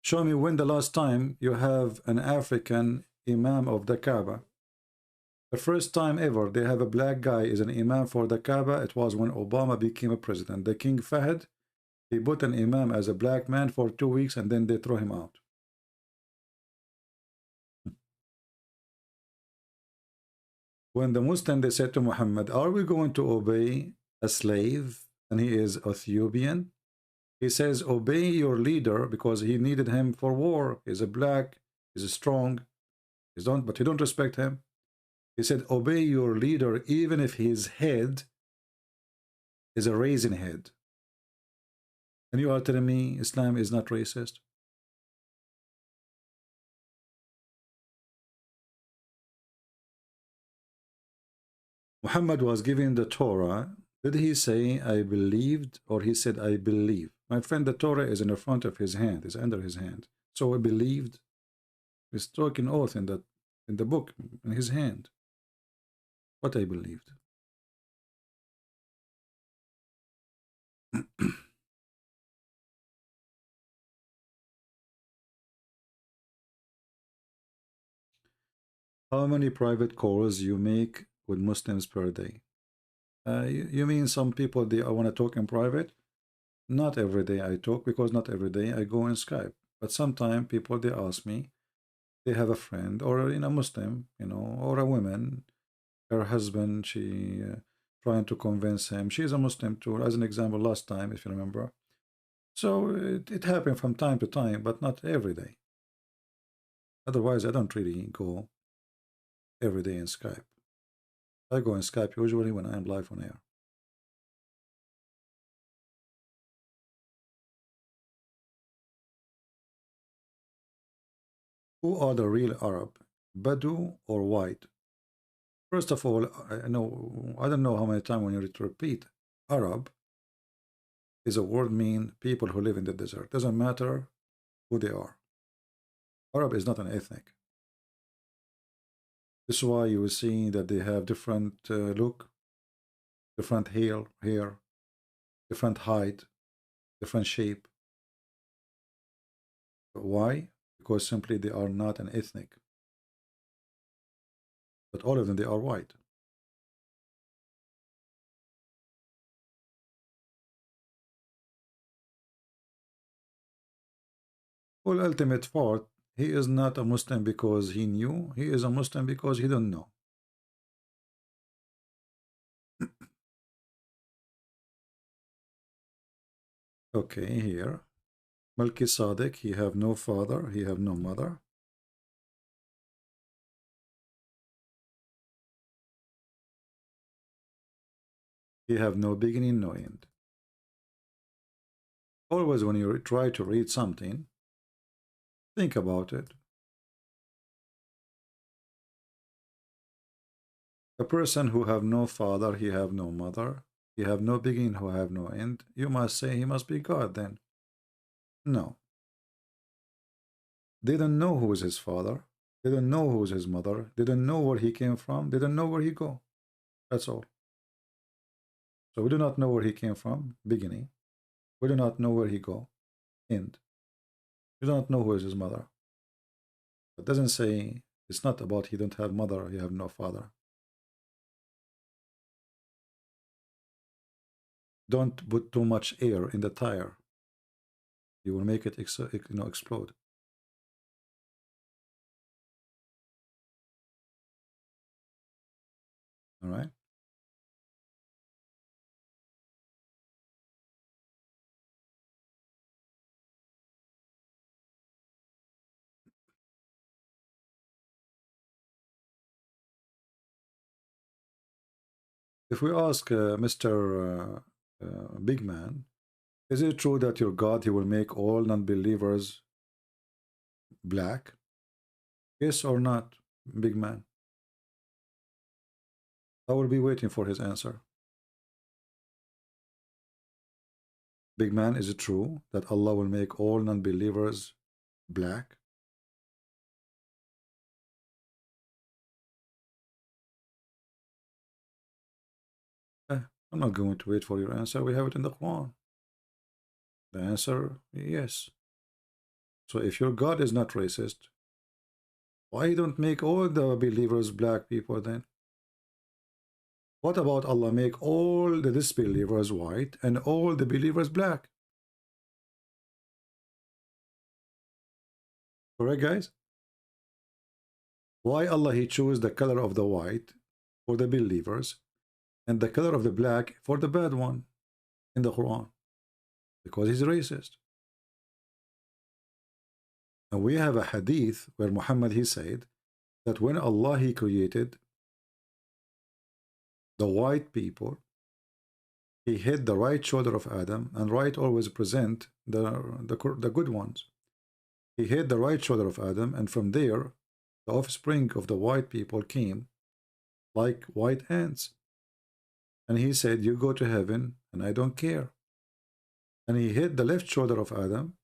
show me when the last time you have an African imam of the Kaaba. The first time ever they have a black guy is an imam for the Kaaba, it was when Obama became a president. The King Fahd, he put an imam as a black man for 2 weeks and then they throw him out. When the Muslim, they said to Muhammad, are we going to obey a slave and he is Ethiopian? He says, obey your leader because he needed him for war. He's a black, he's strong, but you don't respect him. He said, obey your leader even if his head is a raisin head. And you are telling me Islam is not racist? Muhammad was given the Torah. Did he say, I believed, or he said, I believe? My friend, the Torah is in the front of his hand, is under his hand. So I believed. He's talking oath in the book, in his hand. What I believed. How many private calls you make with Muslims per day? You mean some people, I want to talk in private? Not every day I talk, because not every day I go in Skype. But sometimes people, they ask me, they have a friend or a Muslim, or a woman, her husband, she trying to convince him. She's a Muslim too, as an example last time, if you remember. So it happened from time to time, but not every day. Otherwise, I don't really go every day in Skype. I go in Skype usually when I am live on air. Who are the real Arab, Badu or white? First of all, I don't know how many times we need to repeat. Arab is a word mean people who live in the desert. Doesn't matter who they are. Arab is not an ethnic. This is why you will see that they have different look, different hair, different height, different shape. Why? Because simply they are not an ethnic. But all of them, they are white. Well, ultimate part, he is not a Muslim because he knew. He is a Muslim because he don't know. Okay, here. Malki Sadiq, he have no father, he have no mother. He have no beginning, no end. Always when you try to read something, Think about it. A person who have no father, he have no mother, he have no beginning, who have no end. You must say he must be God then. No. They don't know who is his father. They don't know who is his mother. They don't know where he came from. They don't know where he go. That's all. So we do not know where he came from, beginning. We do not know where he go, end. We do not know who is his mother. It doesn't say, it's not about he don't have mother, he have no father. Don't put too much air in the tire. You will make it explode. All right. If we ask Mr. Big Man, is it true that your God, he will make all non-believers black? Yes or not, Big Man? I will be waiting for his answer. Big Man, is it true that Allah will make all non-believers black? I'm not going to wait for your answer. We have it in the Quran. The answer, yes. So if your God is not racist, why don't make all the believers black people then? What about Allah make all the disbelievers white and all the believers black? Correct, guys? Why Allah he chose the color of the white for the believers and the color of the black for the bad one in the Quran? Because he's racist. And we have a hadith where Muhammad he said that when Allah he created the white people, he hid the right shoulder of Adam, and right always present the good ones. He hid the right shoulder of Adam, and from there the offspring of the white people came like white ants. And he said, you go to heaven and I don't care. And he hid the left shoulder of Adam,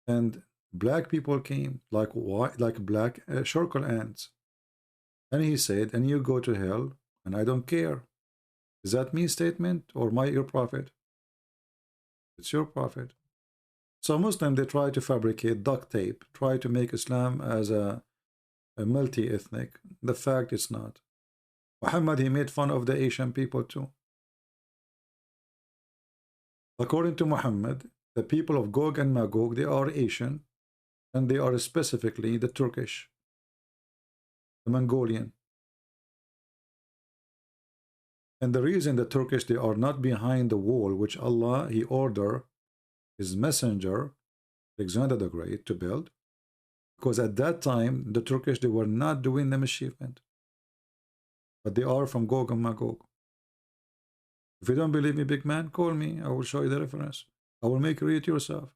and black people came like white, like black circle ants. And he said, and you go to hell and I don't care. Is that me statement or your prophet? It's your prophet. So Muslims, they try to fabricate duct tape, try to make Islam as a multi-ethnic. The fact it's not. Muhammad, he made fun of the Asian people too. According to Muhammad, the people of Gog and Magog, they are Asian, and they are specifically the Turkish, the Mongolian. And the reason the Turkish, they are not behind the wall, which Allah, he ordered his messenger, Alexander the Great, to build, because at that time, the Turkish, they were not doing the mischievement. But they are from Gog and Magog. If you don't believe me, big man, call me. I will show you the reference. I will make you read it yourself.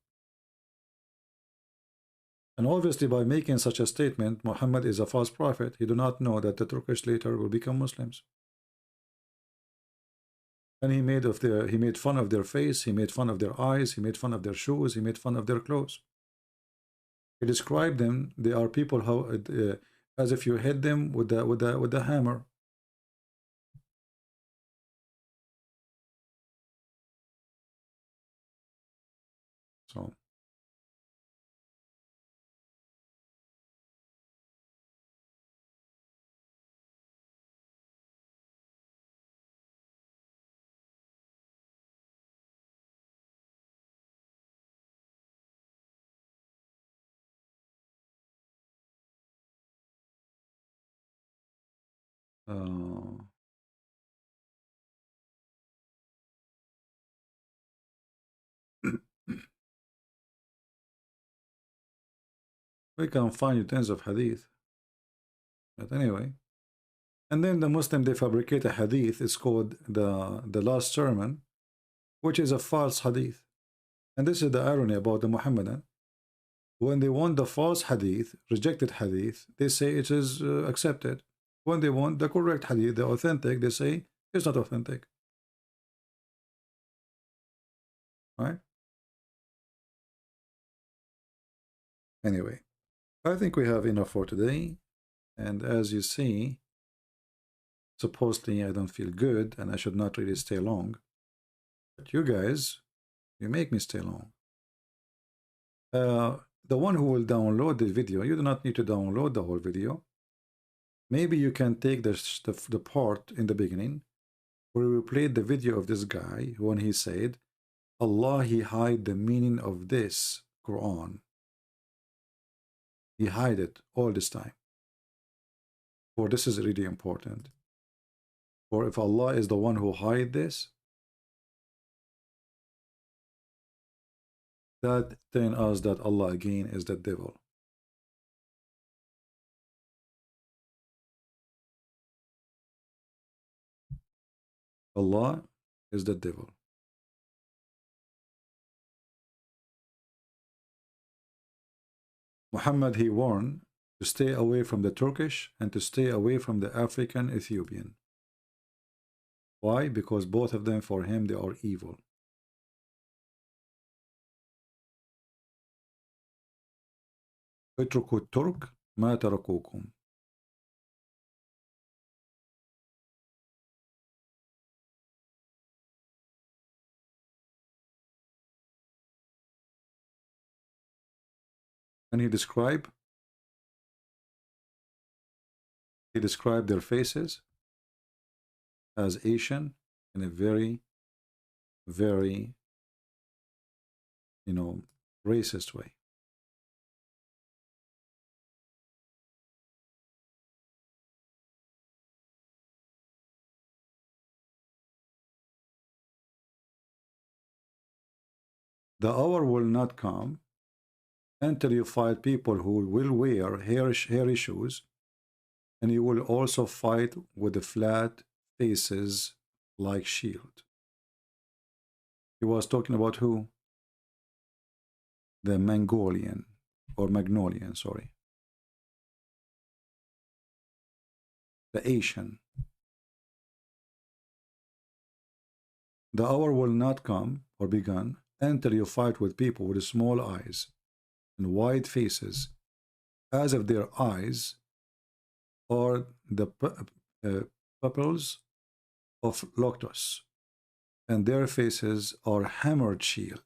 And obviously, by making such a statement, Muhammad is a false prophet. He do not know that the Turkish later will become Muslims. And he made fun of their face, he made fun of their eyes, he made fun of their shoes, he made fun of their clothes. He described them. They are people as if you hit them with the hammer. So we can find you tens of hadith. But anyway, and then the Muslim, they fabricate a hadith. It's called the last sermon, which is a false hadith. And this is the irony about the Muhammadan. When they want the false hadith, rejected hadith, they say it is accepted. When they want the correct hadith, the authentic, they say it's not authentic. Right? Anyway, I think we have enough for today. And as you see, supposedly I don't feel good and I should not really stay long. But you guys, you make me stay long. The one who will download the video, you do not need to download the whole video. Maybe you can take the part in the beginning where we played the video of this guy when he said, Allah, he hide the meaning of this Quran. He hide it all this time. For this is really important. For if Allah is the one who hide this, that tells us that Allah again is the devil. Allah is the devil. Muhammad, he warned to stay away from the Turkish and to stay away from the African Ethiopian. Why? Because both of them, for him, they are evil. اتركوا الترك ما تركوكم. And he described their faces as Asian in a very, very, racist way. The hour will not come until you fight people who will wear hairy shoes, and you will also fight with the flat faces like shield. He was talking about who? The Mongolian, or Magnolian, sorry. The Asian. The hour will not come or begun until you fight with people with small eyes and wide faces, as if their eyes are the pupils of lotus, and their faces are hammered shield.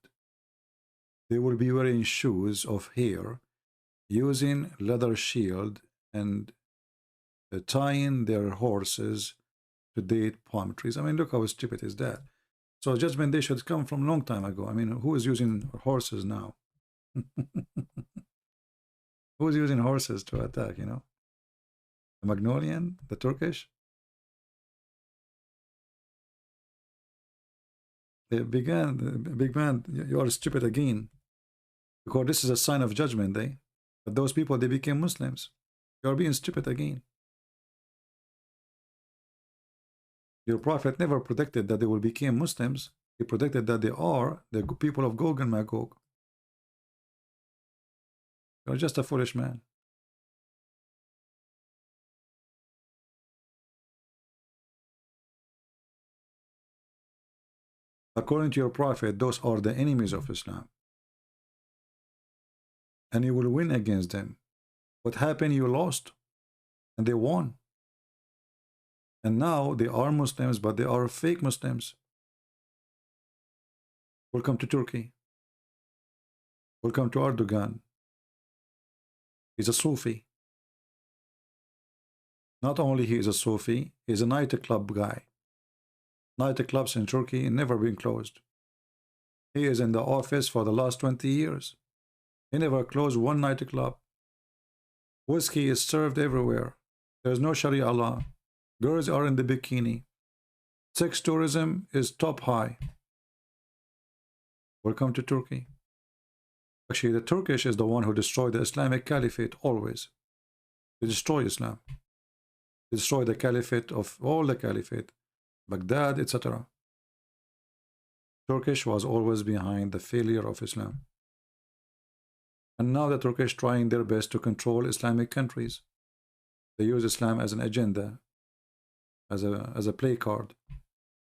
They will be wearing shoes of hair, using leather shield, and tying their horses to date palm trees. I mean, look how stupid is that. So Judgment Day should come from a long time ago. I mean, who is using horses now? Who is using horses to attack, The Magnolian? The Turkish? Big man, you are stupid again. Because this is a sign of Judgment Day. But those people, they became Muslims. You are being stupid again. Your prophet never predicted that they will become Muslims. He predicted that they are the people of Gog and Magog. You're just a foolish man. According to your prophet, those are the enemies of Islam. And you will win against them. What happened? You lost. And they won. And now they are Muslims, but they are fake Muslims. Welcome to Turkey. Welcome to Erdogan. He's a Sufi. Not only he is a Sufi, he's a nightclub guy. Nightclubs in Turkey never been closed. He is in the office for the last 20 years. He never closed one nightclub. Whiskey is served everywhere. There's no Sharia law. Girls are in the bikini. Sex tourism is top high. Welcome to Turkey. Actually, the Turkish is the one who destroyed the Islamic Caliphate always. They destroy Islam. They destroy the Caliphate of all the Caliphate, Baghdad, etc. Turkish was always behind the failure of Islam. And now the Turkish trying their best to control Islamic countries. They use Islam as an agenda, as a play card.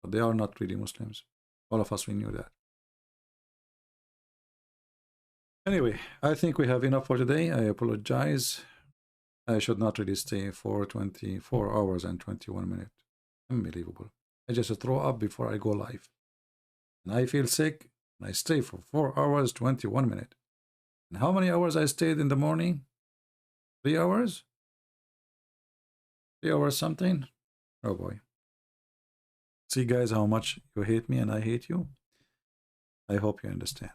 But they are not really Muslims. All of us, we knew that. Anyway, I think we have enough for today. I apologize. I should not really stay for 24 hours and 21 minutes. Unbelievable. I just throw up before I go live. And I feel sick, and I stay for 4 hours, 21 minutes. And how many hours I stayed in the morning? 3 hours? 3 hours something? Oh boy. See, guys, how much you hate me and I hate you? I hope you understand.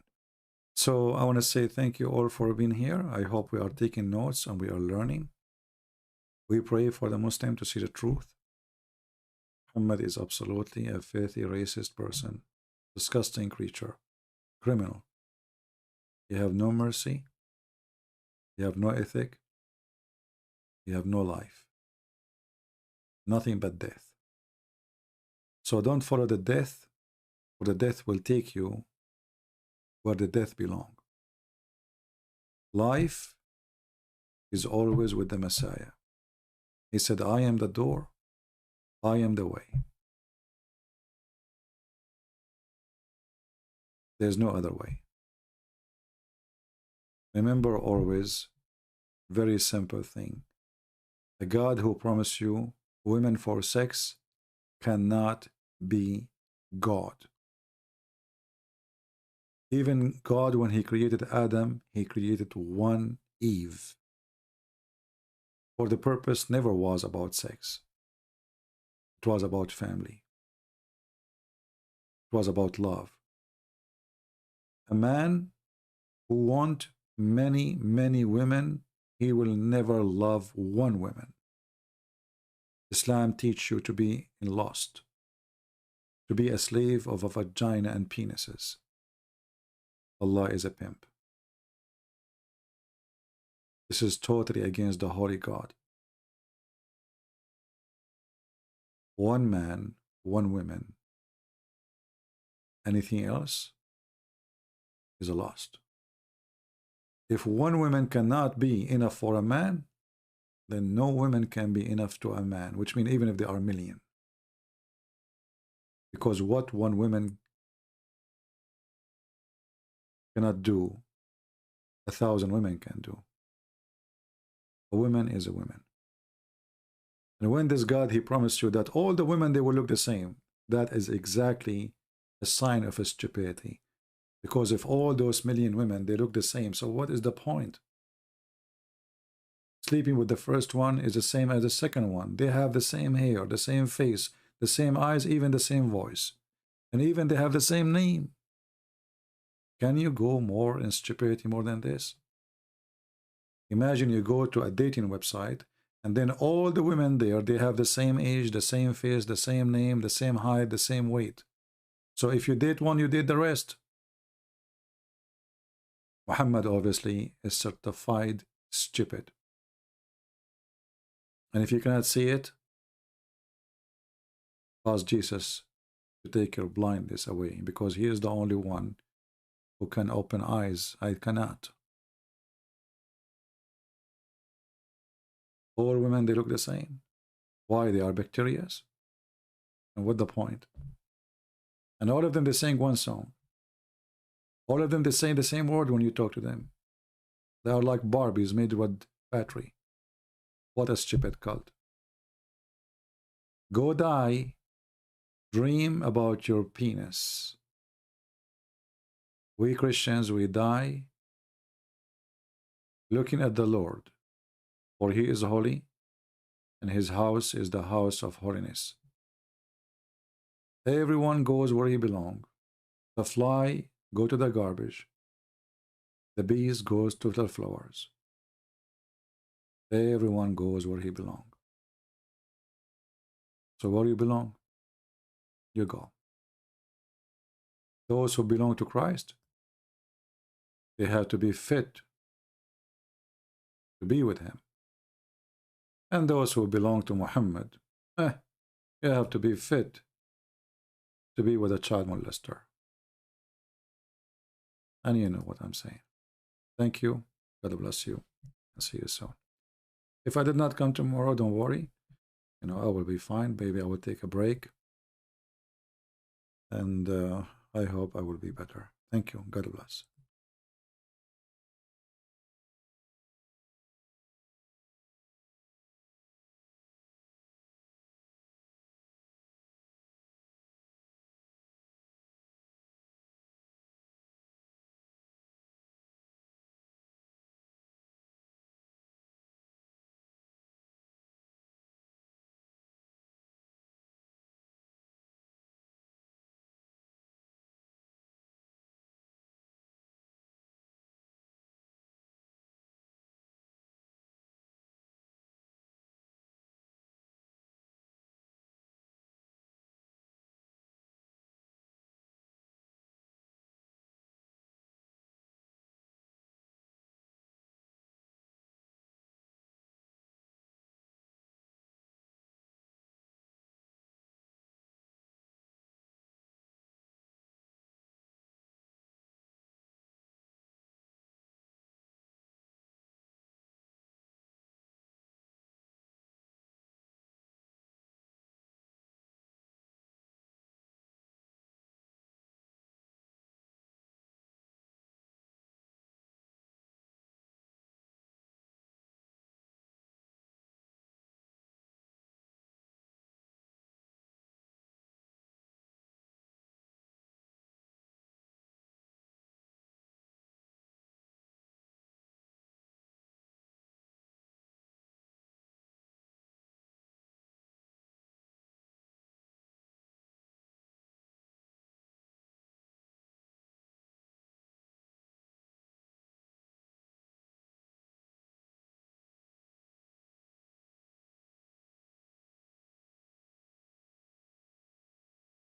So I want to say thank you all for being here. I hope we are taking notes and we are learning. We pray for the Muslim to see the truth. Muhammad is absolutely a filthy, racist person, disgusting creature, criminal. You have no mercy. You have no ethic. You have no life. Nothing but death. So don't follow the death, or the death will take you where the death belongs. Life is always with the Messiah. He said, I am the door, I am the way. There's no other way. Remember always, very simple thing. The God who promised you women for sex cannot be God. Even God, when he created Adam, he created one Eve. For the purpose never was about sex. It was about family. It was about love. A man who wants many, many women, he will never love one woman. Islam teaches you to be in lust, to be a slave of a vagina and penises. Allah is a pimp. This is totally against the holy God. One man, one woman. Anything else is a lust. If one woman cannot be enough for a man, then no woman can be enough to a man, which means even if there are a million. Because what one woman cannot do, 1,000 women can do. A woman is a woman. And when this God, he promised you that all the women, they will look the same, that is exactly a sign of his stupidity. Because if all those million women, they look the same, so what is the point? Sleeping with the first one is the same as the second one. They have the same hair, the same face, the same eyes, even the same voice. And even they have the same name. Can you go more in stupidity more than this? Imagine you go to a dating website and then all the women there, they have the same age, the same face, the same name, the same height, the same weight. So if you date one, you date the rest. Muhammad obviously is certified stupid. And if you cannot see it, ask Jesus to take your blindness away, because he is the only one who can open eyes. I cannot. All women, they look the same. Why? They are bacterias. And what the point? And all of them, they sing one song. All of them, they say the same word when you talk to them. They are like Barbies made with battery. What a stupid cult. Go die. Dream about your penis. We Christians, we die looking at the Lord, for he is holy, and his house is the house of holiness. Everyone goes where he belongs. The fly go to the garbage. The bees goes to the flowers. Everyone goes where he belongs. So where you belong, you go. Those who belong to Christ, they have to be fit to be with him. And those who belong to Muhammad, you have to be fit to be with a child molester. And you know what I'm saying. Thank you. God bless you. I'll see you soon. If I did not come tomorrow, don't worry. You know, I will be fine. Maybe I will take a break. And I hope I will be better. Thank you. God bless.